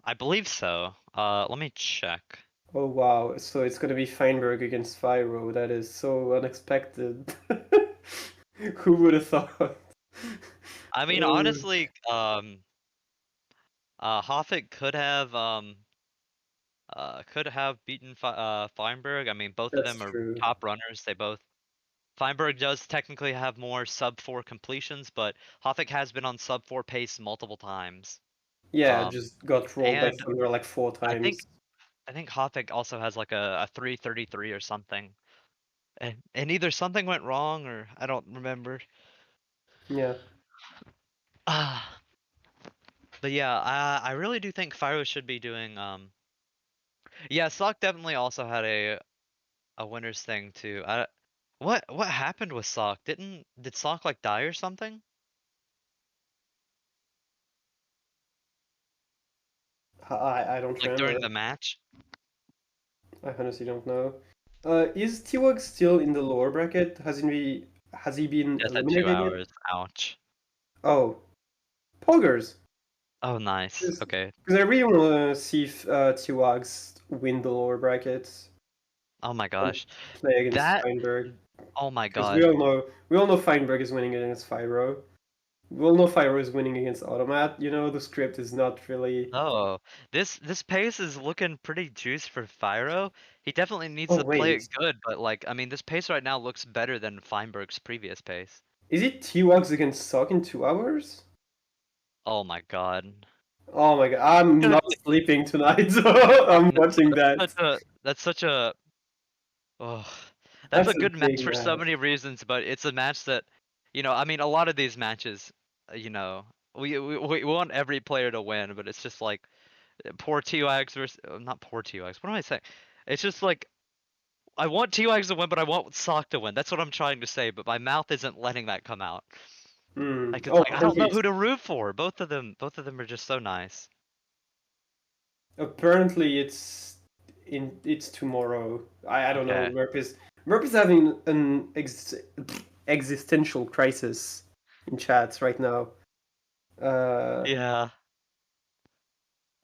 I believe so. Let me check. Oh wow, so it's gonna be Feinberg against Fyroah. That is so unexpected. Who would have thought? I mean, honestly, Hoffik could have beaten Feinberg. I mean, both of That's them are true. top runners. Feinberg does technically have more sub 4 completions, but Hoffik has been on sub 4 pace multiple times. Yeah, just got rolled by and Thunder like 4 times. I think Hoffik also has like a 333 or something. And either something went wrong or I don't remember. Yeah. But yeah, I really do think Fyroah should be doing yeah, Sock definitely also had a winner's thing too. What happened with Sock? Did Sock like die or something? I don't Like during remember. the match? I honestly don't know. Is T-Wug still in the lower bracket? Has he been Just at 2 eliminated yet? hours. Ouch. Oh, poggers. Oh, nice. Okay. Because I really want to see if T-Wugs win the lower brackets Oh my and gosh. play against That. Feinberg. Oh my Because god. we all know Feinberg is winning against Fyro. We all know Fyro is winning against Automat. You know, the script is not really. Oh, this pace is looking pretty juice for Fyro. He definitely needs Oh to play it wait, good, but like, I mean, this pace right now looks better than Feinberg's previous pace. is it T-Wugs against Sock in 2 hours? Oh my god. Oh my god, I'm not sleeping tonight, so I'm watching that. That's such a oh, that's That's a a good match big for so match. many reasons, but it's a match that, I mean, a lot of these matches, we want every player to win, but it's just like poor T-Wags versus not poor T-Wags. What am I saying? It's just like I want T-Wags to win, but I want Sock to win. That's what I'm trying to say, but my mouth isn't letting that come out. Like it's Oh, like I don't know apparently who to root for. Both of them are just so nice. it's tomorrow. I don't know. Okay. Merp is having an existential crisis in chats right now. Yeah.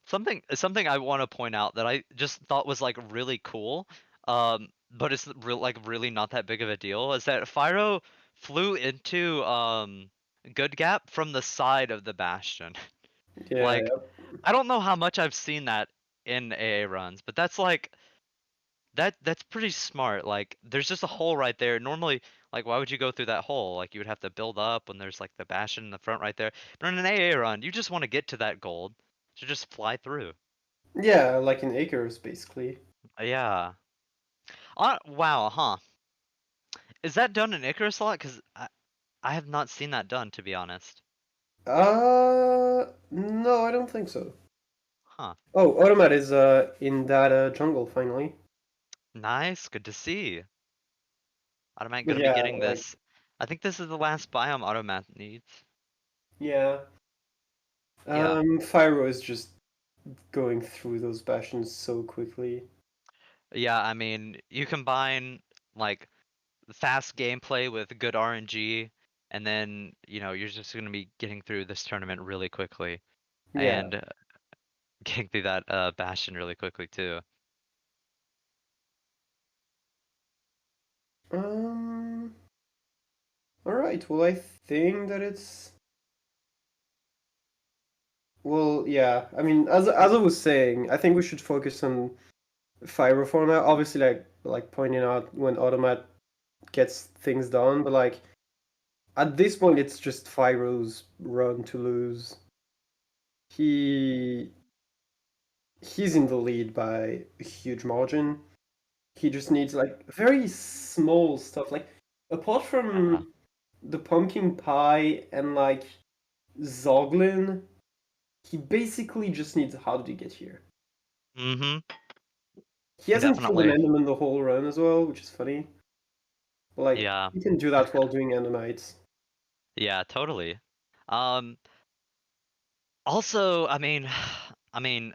Something I want to point out that I just thought was like really cool, but it's really not that big of a deal, is that Fyro flew into Good Gap from the side of the Bastion. Yeah. Like I don't know how much I've seen that in AA runs, but that's like that's pretty smart. Like there's just a hole right there. Normally, like why would you go through that hole? Like you would have to build up when there's like the Bastion in the front right there. But in an AA run, you just want to get to that gold, so just fly through. Yeah, like in Acres, basically. Yeah. Wow, huh? Is that done in Icarus a lot? Because I have not seen that done, to be honest. No, I don't think so. Huh. Oh, Automat is in that jungle finally. Nice. Good to see. Automat But gonna be yeah, getting like this. I think this is the last biome Automat needs. yeah. Yeah. Fyro is just going through those bastions so quickly. Yeah, I mean, you combine like fast gameplay with good RNG, and then, you're just gonna be getting through this tournament really quickly. Yeah. And getting through that Bastion really quickly too. All right. Well, I think that it's. Well, yeah. I mean, as I was saying, I think we should focus on Fyro format. Obviously, like pointing out when Automat gets things done, but like at this point, it's just Fyro's run to lose. He he's in the lead by a huge margin. He just needs like very small stuff. Like apart from the pumpkin pie and like Zoglin, he basically just needs how did he get here? Mm-hmm. He hasn't killed an Definitely. Enderman the whole run as well, which is funny. But like Yeah. he can do that while doing Endermites. Yeah, totally. Um, Also, I mean, I mean,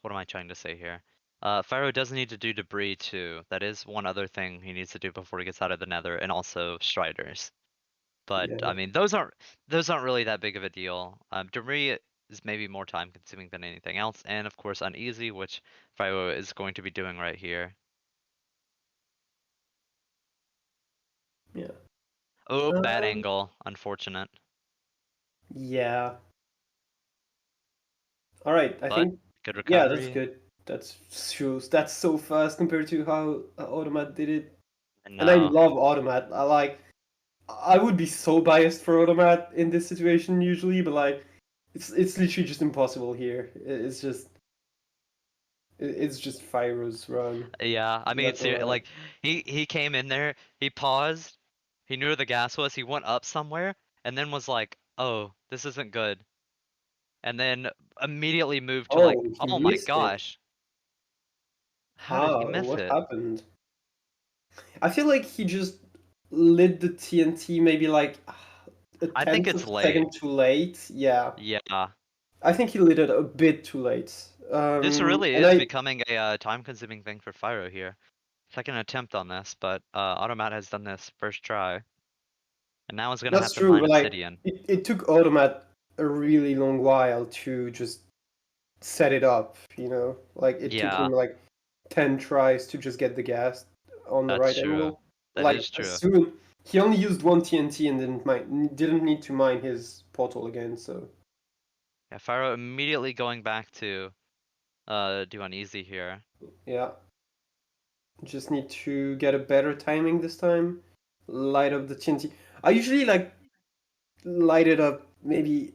what am I trying to say here? Fyro does need to do debris too. That is one other thing he needs to do before he gets out of the Nether, and also Striders. But Yeah. I mean, those aren't really that big of a deal. Debris is maybe more time consuming than anything else, and of course uneasy, which Fyro is going to be doing right here. Yeah. Oh, bad Um, angle. Unfortunate. yeah. All right. I But think good yeah, that's recovery. good. That's so fast compared to how Automat did it. And I No. love Automat. I would be so biased for Automat in this situation usually, but like it's literally just impossible here. It's just Fyro's run. Yeah, I mean, Not gonna lie. like he came in there, he paused, he knew where the gas was, he went up somewhere, and then was like, "Oh, this isn't good," and then immediately moved to Oh, he oh my missed it. gosh. How did he miss What it? happened? I feel like he just lit the TNT maybe like a I think tenth it's of a late. second too late. Yeah. Yeah. I think he lit it a bit too late. This really and is I, becoming a time-consuming thing for Fyroah here. Second attempt on this, but Automat has done this first try. And now it's gonna that's have to true, mine but like Obsidian. it took Automat a really long while to just set it up, you know? Like it took Yeah, him like 10 tries to just get the gas on the that's right true. angle. That Like is true. as soon he only used one TNT and didn't need to mine his portal again, so Yeah, Fyroah immediately going back to do uneasy here. yeah. Just need to get a better timing this time. Light up the TNT. I usually like light it up maybe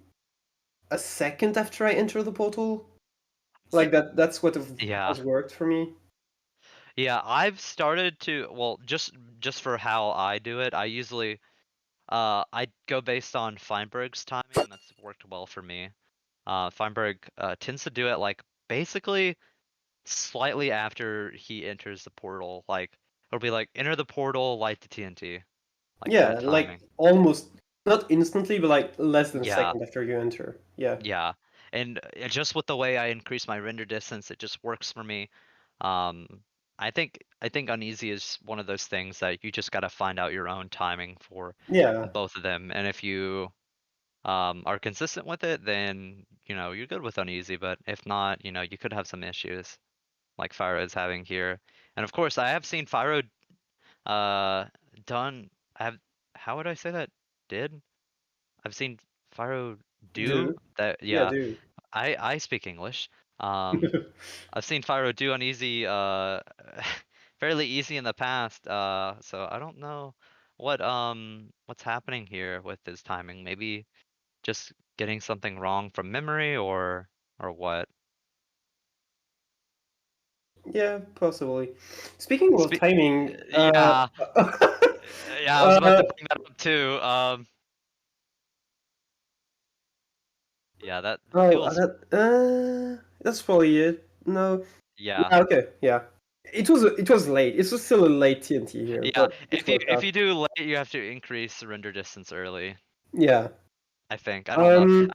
a second after I enter the portal. Like that's what Yeah. has worked for me. Yeah, I've started to, well, just for how I do it, I usually I go based on Feinberg's timing, and that's worked well for me. Feinberg tends to do it like basically slightly after he enters the portal. Like it'll be like enter the portal, light the TNT. Like Yeah, that like timing. almost not instantly, but like less than a Yeah. second after you enter. Yeah. Yeah. And just with the way I increase my render distance, it just works for me. Um I think uneasy is one of those things that you just gotta find out your own timing for Yeah. both of them. And if you are consistent with it, then you're good with uneasy. But if not, you could have some issues like Fyro is having here. And of course, I have seen Fyro uh done. I have how would I say that? Did I've seen Fyro do Do. that? Yeah, Yeah, do. I speak English. Um, I've seen Fyro do uneasy fairly easy in the past. So I don't know what's happening here with his timing. Maybe just getting something wrong from memory or what? Yeah, possibly. Speaking of Spe- timing, yeah, yeah, I was about to bring that up too. Yeah, that feels that's probably it. No. yeah. Yeah, okay, yeah. It was late. It was still a late TNT here, Yeah, but it worked if out. you do late, you have to increase the render distance early. Yeah. I think. I don't know. Um.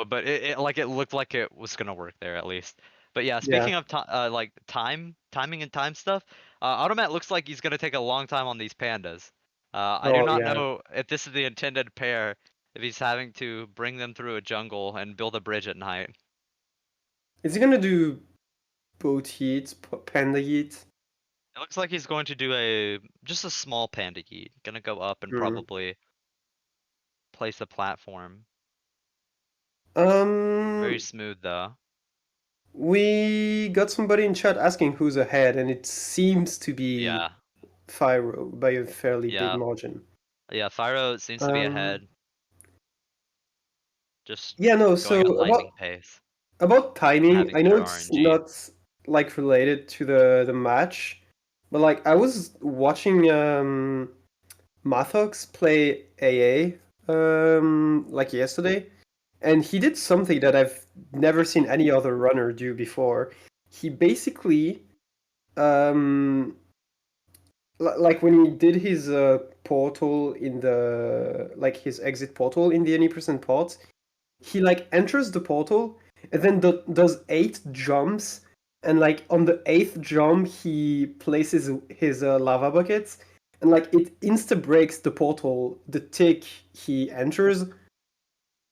But it looked like it was gonna work there at least. But yeah, Yeah. speaking of like timing and time stuff, Automat looks like he's gonna take a long time on these pandas. I do Oh not yeah. know if this is the intended pair, if he's having to bring them through a jungle and build a bridge at night. Is he gonna do boat heat, panda heat? It looks like he's going to do just a small panda yeet. Gonna go up and Hmm. probably place a platform. Very Um. smooth though. We got somebody in chat asking who's ahead, and it seems to be Yeah. Fyro by a fairly big Yeah. margin. Yeah, Fyro seems to be ahead. Just Yeah, no. going at So lightning pace. about timing, Having I know better it's RNG. not like related to the match, but like I was watching Mathox play AA like yesterday, and he did something that I've never seen any other runner do before. He basically like when he did his portal in the like his exit portal in the any percent pot, he like enters the portal and then does 8 jumps, and like on the 8th jump he places his lava buckets, and like it insta breaks the portal the tick he enters.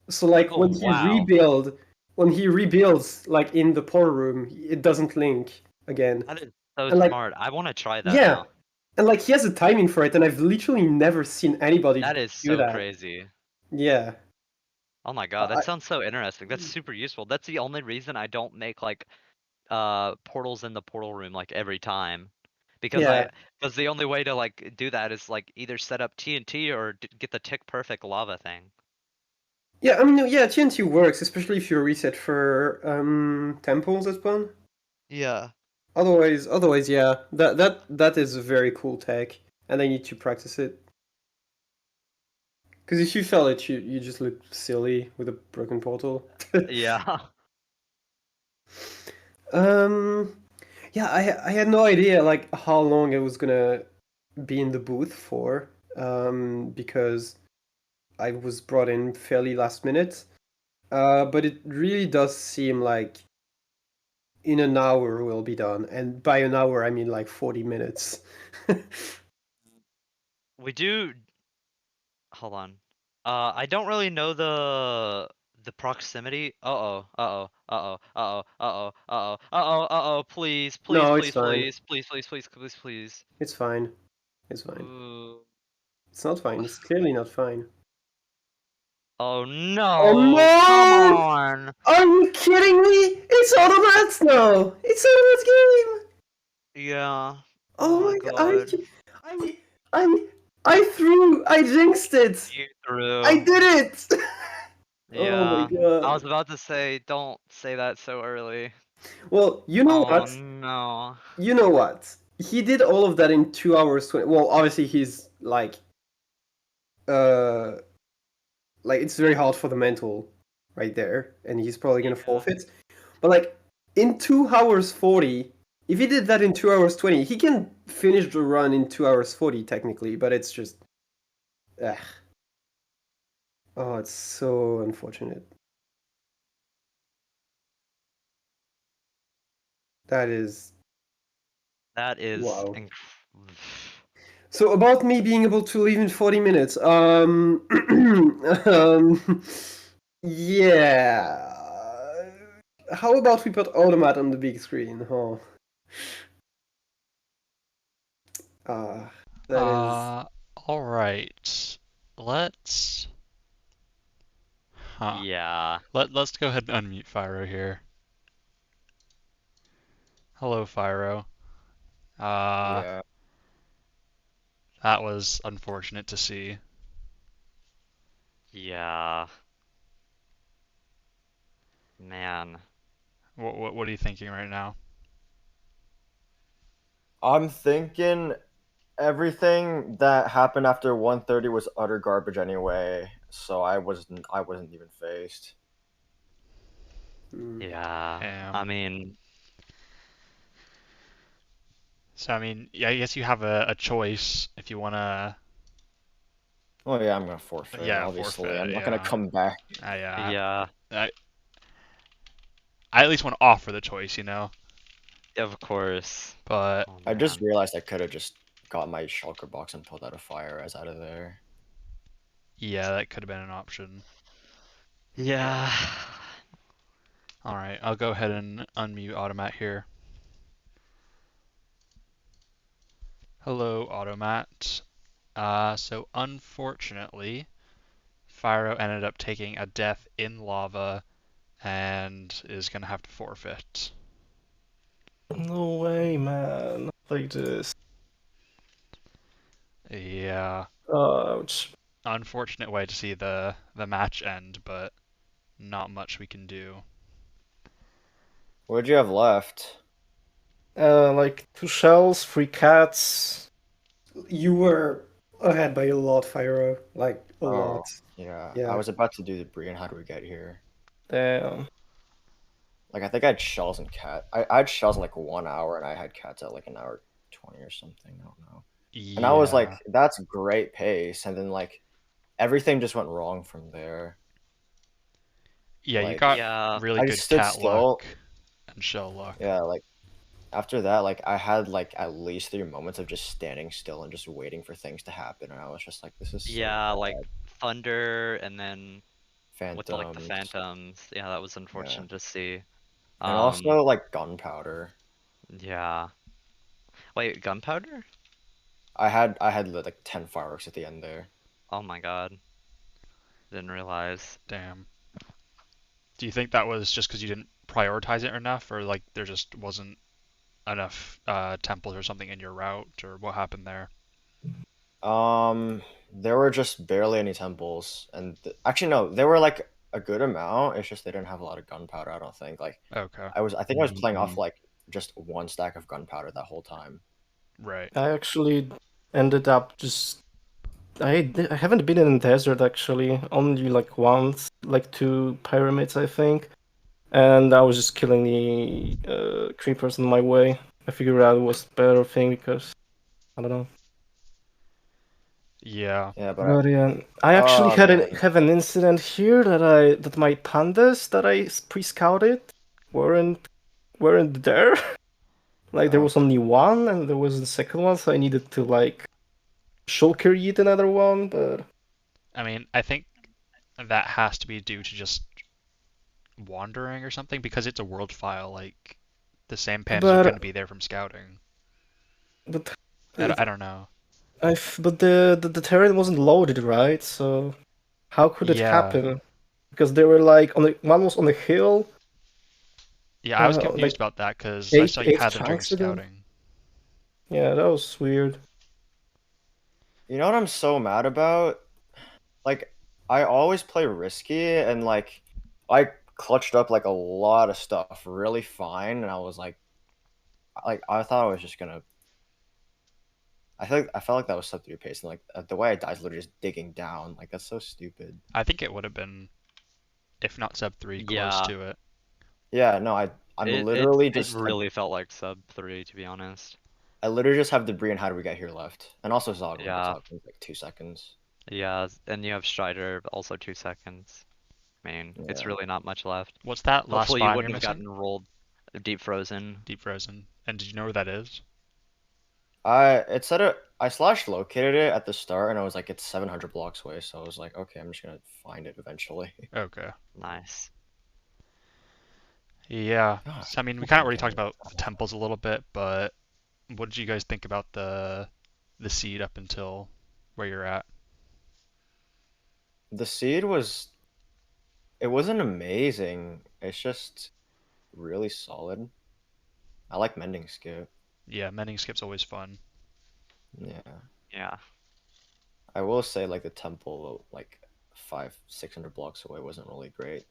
So like Oh wow. when he rebuilds like in the portal room, it doesn't link again. That is so And like smart. I want to try that yeah, now. and like he has a timing for it, and I've literally never seen anybody That is do so that. crazy. Yeah. Oh my god, that sounds so interesting. That's super useful. That's the only reason I don't make like portals in the portal room like every time. Because Yeah. because the only way to like do that is like either set up TNT or get the tick perfect lava thing. Yeah, I mean, yeah, TNT works, especially if you reset for temples at spawn. Yeah. Otherwise, yeah, that is a very cool tech, and I need to practice it. Because if you fell it, you just look silly with a broken portal. Yeah. Yeah, I had no idea like how long I was gonna be in the booth for, because I was brought in fairly last minute. But it really does seem like in an hour we'll be done, and by an hour I mean like 40 minutes. We do. Hold on. I don't really know the proximity. Uh-oh. Uh-oh. Uh-oh. Uh-oh. Uh-oh. Uh-oh. Uh-oh. Uh-oh. Please. Please. No, it's Please. fine. Please. Please. Please. Please. Please. Please. It's fine. It's fine. Ooh. It's not fine. It's clearly not fine. Oh no! Oh no! Come on! Are you kidding me? It's Automat's now! It's Automat's game! Yeah. Oh my my god! god. I jinxed it! You threw. I did it! Yeah. Oh my god! I was about to say, don't say that so early. Well, you know Oh what? no. You know what? He did all of that in 2 hours 20. Well, obviously he's like it's very hard for the mental right there, and he's probably gonna forfeit. But like in 2 hours 40, if he did that in 2 hours 20, he can finish the run in 2 hours 40 technically, but it's just ugh. Oh, it's so unfortunate. That is wow. So about me being able to leave in 40 minutes. Yeah. How about we put Automat on the big screen? Oh. That is. All right. Let's. Huh. Yeah. Let's go ahead and unmute Fyroah here. Hello, Fyroah. Yeah. That was unfortunate to see. Yeah. Man. What are you thinking right now? I'm thinking everything that happened after 1:30 was utter garbage anyway, so I wasn't even phased. Yeah. I mean, so I mean, yeah, I guess you have a choice if you wanna. Oh yeah, I'm gonna forfeit. Yeah, obviously, forfeit. I'm not Yeah. gonna come back. Yeah. I at least want to offer the choice, you know. Of course. But Oh, I just man. realized I could have just got my shulker box and pulled out a Fyroah out of there. Yeah, that could have been an option. Yeah. All right, I'll go ahead and unmute Automat here. Hello, Automat. So unfortunately, Fyroah ended up taking a death in lava and is gonna have to forfeit. No way, man. Like this. Yeah. Ouch. Unfortunate way to see the match end, but not much we can do. What'd you have left? Like 2 shells, 3 cats. You were ahead by a lot, Fyroah. Like a lot. Yeah. Yeah. I was about to do the Bree, and how do we get here? Damn. Like I think I had shells and cat. I had shells in like 1 hour, and I had cats at like an hour 20 or something. I don't know. Yeah. And I was like, that's great pace, and then like everything just went wrong from there. Yeah, like, you got really good cat luck and shell luck. Yeah, like after that, like I had like at least 3 moments of just standing still and just waiting for things to happen, and I was just like, this is so bad. like thunder and then with like the Phantoms. Phantoms. Yeah, that was unfortunate to see. And also like gunpowder. Yeah. Wait, gunpowder? I had like 10 fireworks at the end there. Oh my god. Didn't realize. Damn. Do you think that was just because you didn't prioritize it enough, or like there just wasn't enough temples or something in your route, or what happened there? There were just barely any temples, and actually no, there were like a good amount. It's just they didn't have a lot of gunpowder. I don't think. Like, okay. I think I was playing off like just 1 stack of gunpowder that whole time. Right. I actually ended up just I haven't been in the desert actually. Only like once, like 2 pyramids, I think. And I was just killing the creepers on my way. I figured out it was a better thing because I don't know. Yeah. Yeah, but But yeah, I actually oh man, have an incident here that my pandas that I pre-scouted weren't weren't there. Like there oh, was only one, and there was the second one, so I needed to like shulker eat another one. But I mean, I think that has to be due to just wandering or something because it's a world file. Like the same pandas are going to but be there from scouting. but I don't know. but the terrain wasn't loaded, right? So how could it Yeah. happen? Because they were like on the one was on the hill, Yeah, I was confused like about that because I saw you eight had them during chunks ago. scouting. Yeah, that was weird. you know what I'm so mad about? Like, I always play risky, and like, I clutched up like a lot of stuff really fine, and I was like I thought I was just gonna. I felt like that was sub 3 pace, and like the way I died is literally just digging down. Like that's so stupid. I think it would have been, if not sub 3, close Yeah, to it. Yeah, no, I'm it literally it just really felt like sub 3 to be honest. I literally just have debris and how do we get here left, and also Zogwing. Yeah. Zogwing's like 2 seconds. Yeah, and you have Strider, but also 2 seconds. I mean, it's Yeah. really not much left. What's that last Hopefully you spawn you're wouldn't have missing? gotten rolled deep frozen. Deep Frozen. And did you know where that is? I slash located it at the start, and I was like, it's 700 blocks away, so I was like, okay, I'm just gonna find it eventually. Okay. Nice. Yeah. God, So, I mean, we I kind of can't already get talked it. about the temples a little bit, but what did you guys think about the seed up until where you're at? The seed it wasn't amazing. It's just really solid. I like mending skip. Yeah, mending skip's always fun. Yeah. Yeah. I will say like the temple like 600 blocks away wasn't really great.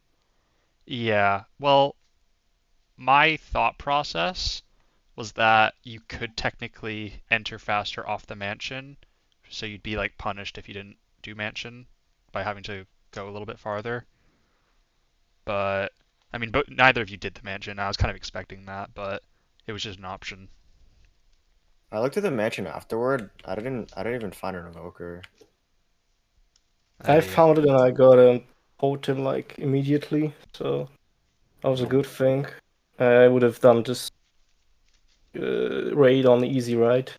Yeah. Well, my thought process was that you could technically enter faster off the mansion, so you'd be like punished if you didn't do mansion by having to go a little bit farther. But I mean, neither of you did the mansion. I was kind of expecting that, but it was just an option. I looked at the mansion afterward. I didn't even find an evoker. I Yeah. found it and I got a totem like immediately, so that was a good thing. I would have done just raid on easy, right?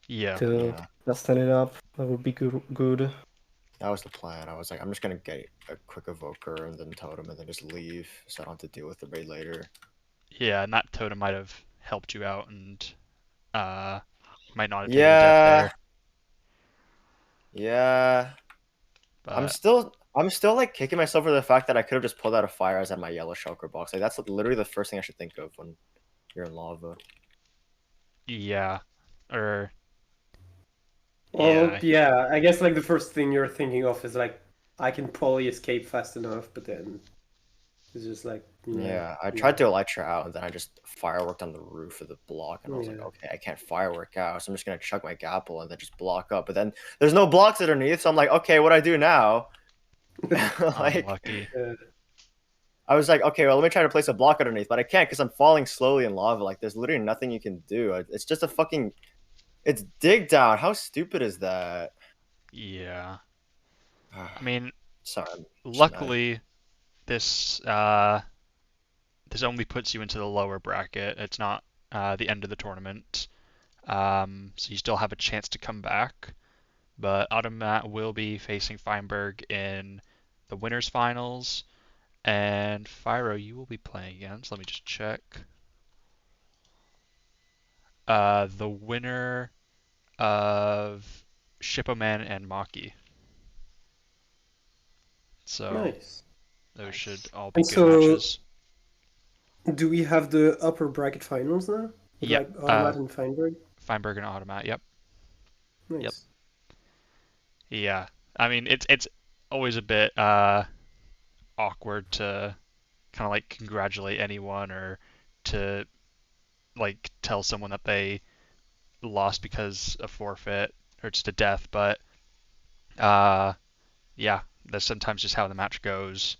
Yeah. To Yeah. fasten it up. That would be good. That was the plan. I was like, I'm just gonna get a quick evoker and then totem and then just leave so I don't have to deal with the raid later. Yeah, and that totem might have helped you out and uh might not have taken a death Yeah. there. Yeah. I'm But still like kicking myself for the fact that I could have just pulled out a fire as at my yellow shulker box. Like that's literally the first thing I should think of when you're in lava. yeah. Or Well, yeah. yeah, I guess like the first thing you're thinking of is like I can probably escape fast enough, but then it's just like Yeah, I tried to elytra out and then I just fireworked on the roof of the block and I was like, Yeah. okay, I can't firework out, so I'm just gonna chuck my gapple and then just block up. But then there's no blocks underneath, so I'm like, okay, what do I do now? Like Unlucky. I was like, okay, well, let me try to place a block underneath, but I can't because I'm falling slowly in lava. Like, there's literally nothing you can do. It's just a fucking, it's dig down. How stupid is that? Yeah. I mean, Sorry. I'm just mad. luckily this this only puts you into the lower bracket. It's not the end of the tournament. So you still have a chance to come back. But Automat will be facing Feinberg in the winners finals. And Fyroah, you will be playing against. Let me just check. The winner of Shippoman and Maki. So Nice. those Nice. should all be And good so, matches. do we have the upper bracket finals now? With Yep. like Automat and Feinberg? Feinberg and Automat. Yep. Nice. Yep. Yeah. I mean, it's always a bit awkward to kind of like congratulate anyone or to like tell someone that they lost because of forfeit or just a death, but Yeah, that's sometimes just how the match goes.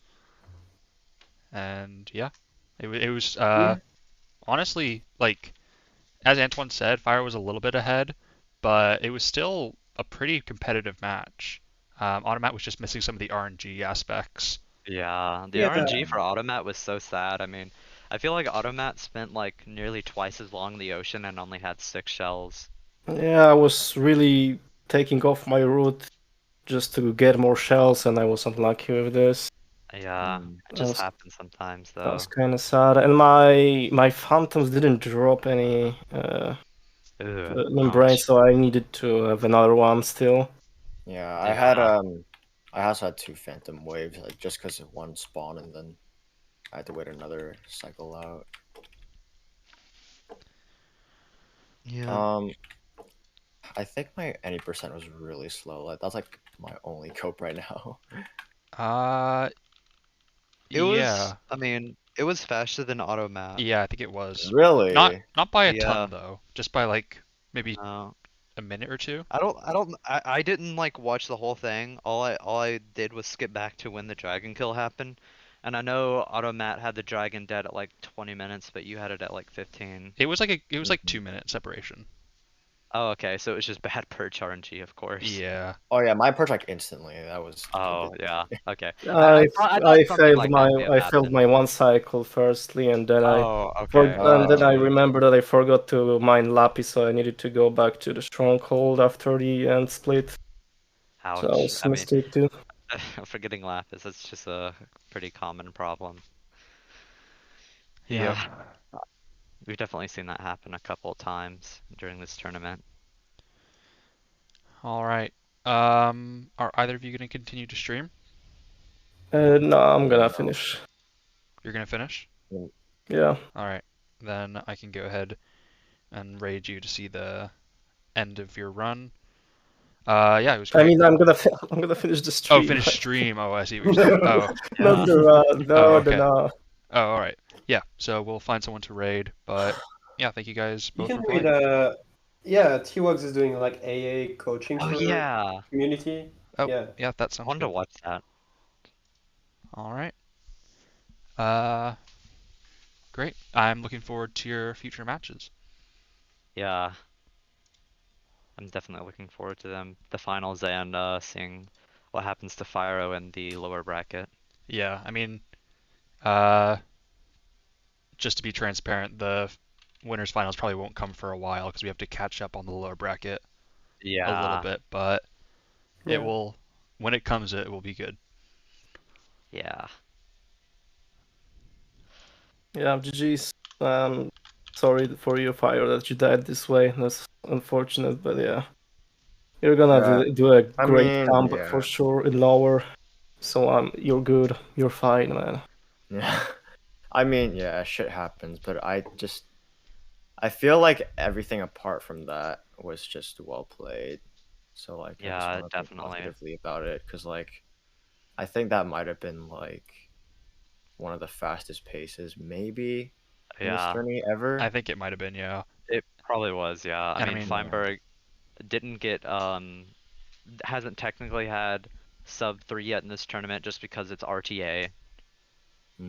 And yeah, it was Yeah. honestly, like as Antoine said, Fire was a little bit ahead, but it was still a pretty competitive match. Automat was just missing some of the RNG aspects. Yeah, the Yeah. RNG for Automat was so sad. I mean, I feel like Automat spent like nearly twice as long in the ocean and only had 6 shells. Yeah, I was really taking off my route just to get more shells, and I was unlucky with this. Yeah, Mm. it That just was happens sometimes that was though. kind of sad. And my phantoms didn't drop any Ugh, membrane, ouch. so I needed to have another one still. Yeah, Yeah. I also had 2 Phantom Waves, like, just because of one spawn, and then I had to wait another cycle out. Yeah. Um, I think my any percent was really slow. Like that's like my only cope right now. Uh, It was, yeah, I mean, it was faster than Automat. yeah, I think it was. Not Really? not by a Yeah. ton though, just by like maybe No. a minute or two. I didn't like watch the whole thing. All I did was skip back to when the dragon kill happened. And I know Automat had the dragon dead at like 20 minutes, but you had it at like 15. It was like Mhm. 2 minute separation. Oh, okay, so it was just bad perch RNG, of course. Yeah. Oh yeah, mine perked like instantly. That was Oh, completely yeah. different. Okay. I I thought I something failed like that may have I failed happened. my one cycle firstly, and then Oh, okay. I Oh. remember that I forgot to mine Lapis, so I needed to go back to the stronghold after the end split. So that Ouch. was a I mean, mistake too. forgetting Lapis, that's just a pretty common problem. Yeah. Yeah, we've definitely seen that happen a couple of times during this tournament. All right. Are either of you gonna continue to stream? No, I'm gonna No. finish. You're gonna finish? Yeah. All right. Then I can go ahead and raid you to see the end of your run. Yeah, it was I great. mean, I'm gonna finish the Oh, stream. finish stream. Oh, I see what you're saying. Oh, Not Yeah. the run. oh, No, okay. no. Oh, all right. Yeah. So we'll find someone to raid, but yeah, thank you guys You both can for do it. playing. Yeah, T-Wugs is doing like AA coaching Oh, for yeah. community. Oh, Yeah. yeah, that I sounds wanted to good. watch that. All right. Uh, great. I'm looking forward to your future matches. Yeah, I'm definitely looking forward to them, the finals, and seeing what happens to Fyroah in the lower bracket. Yeah, I mean, uh, just to be transparent, the winners finals probably won't come for a while because we have to catch up on the lower bracket a little Yeah, bit, but it Yeah. will, when it comes, it will be good. yeah. Yeah, GG's. Sorry for your fire that you died this way. That's unfortunate, but yeah. You're gonna Yeah. do a I great mean, comeback for yeah. sure in lower. So you're good. You're fine, man. Yeah. I mean, yeah, shit happens, but I feel like everything apart from that was just well played. So like I just Yeah, want to think definitely. positively about it because like I think that might have been like one of the fastest paces maybe in this Yeah, tourney I ever. think it might have been, yeah. it probably was, yeah. I And I mean, mean, Yeah. Feinberg didn't get, hasn't technically had sub 3 yet in this tournament just because it's RTA.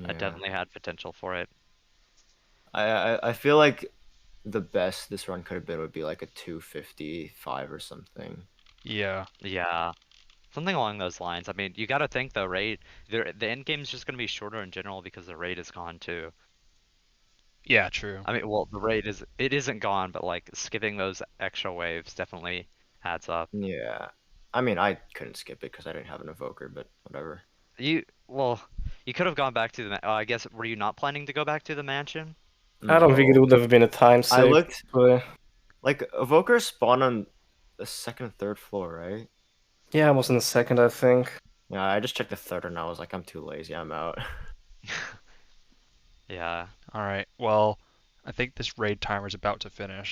I Yeah. definitely had potential for it. I feel like the best this run could have been would be like a 255 or something. yeah, Yeah, something along those lines. I mean, you gotta think the raid, the end game's just gonna be shorter in general because the raid is gone too. yeah, true. I mean, well, it isn't gone, but like skipping those extra waves definitely adds up. Yeah. I mean, I couldn't skip it because I didn't have an evoker, but whatever. Well, you could have gone back to the, I guess, were you not planning to go back to the mansion? I don't think it No. would have been a time I save. looked But like evokers spawn on the second and third floor, right? yeah, I was in the second, I think. Yeah, I just checked the third and I was like, I'm too lazy, I'm out. Yeah. All right. Well, I think this raid timer is about to finish,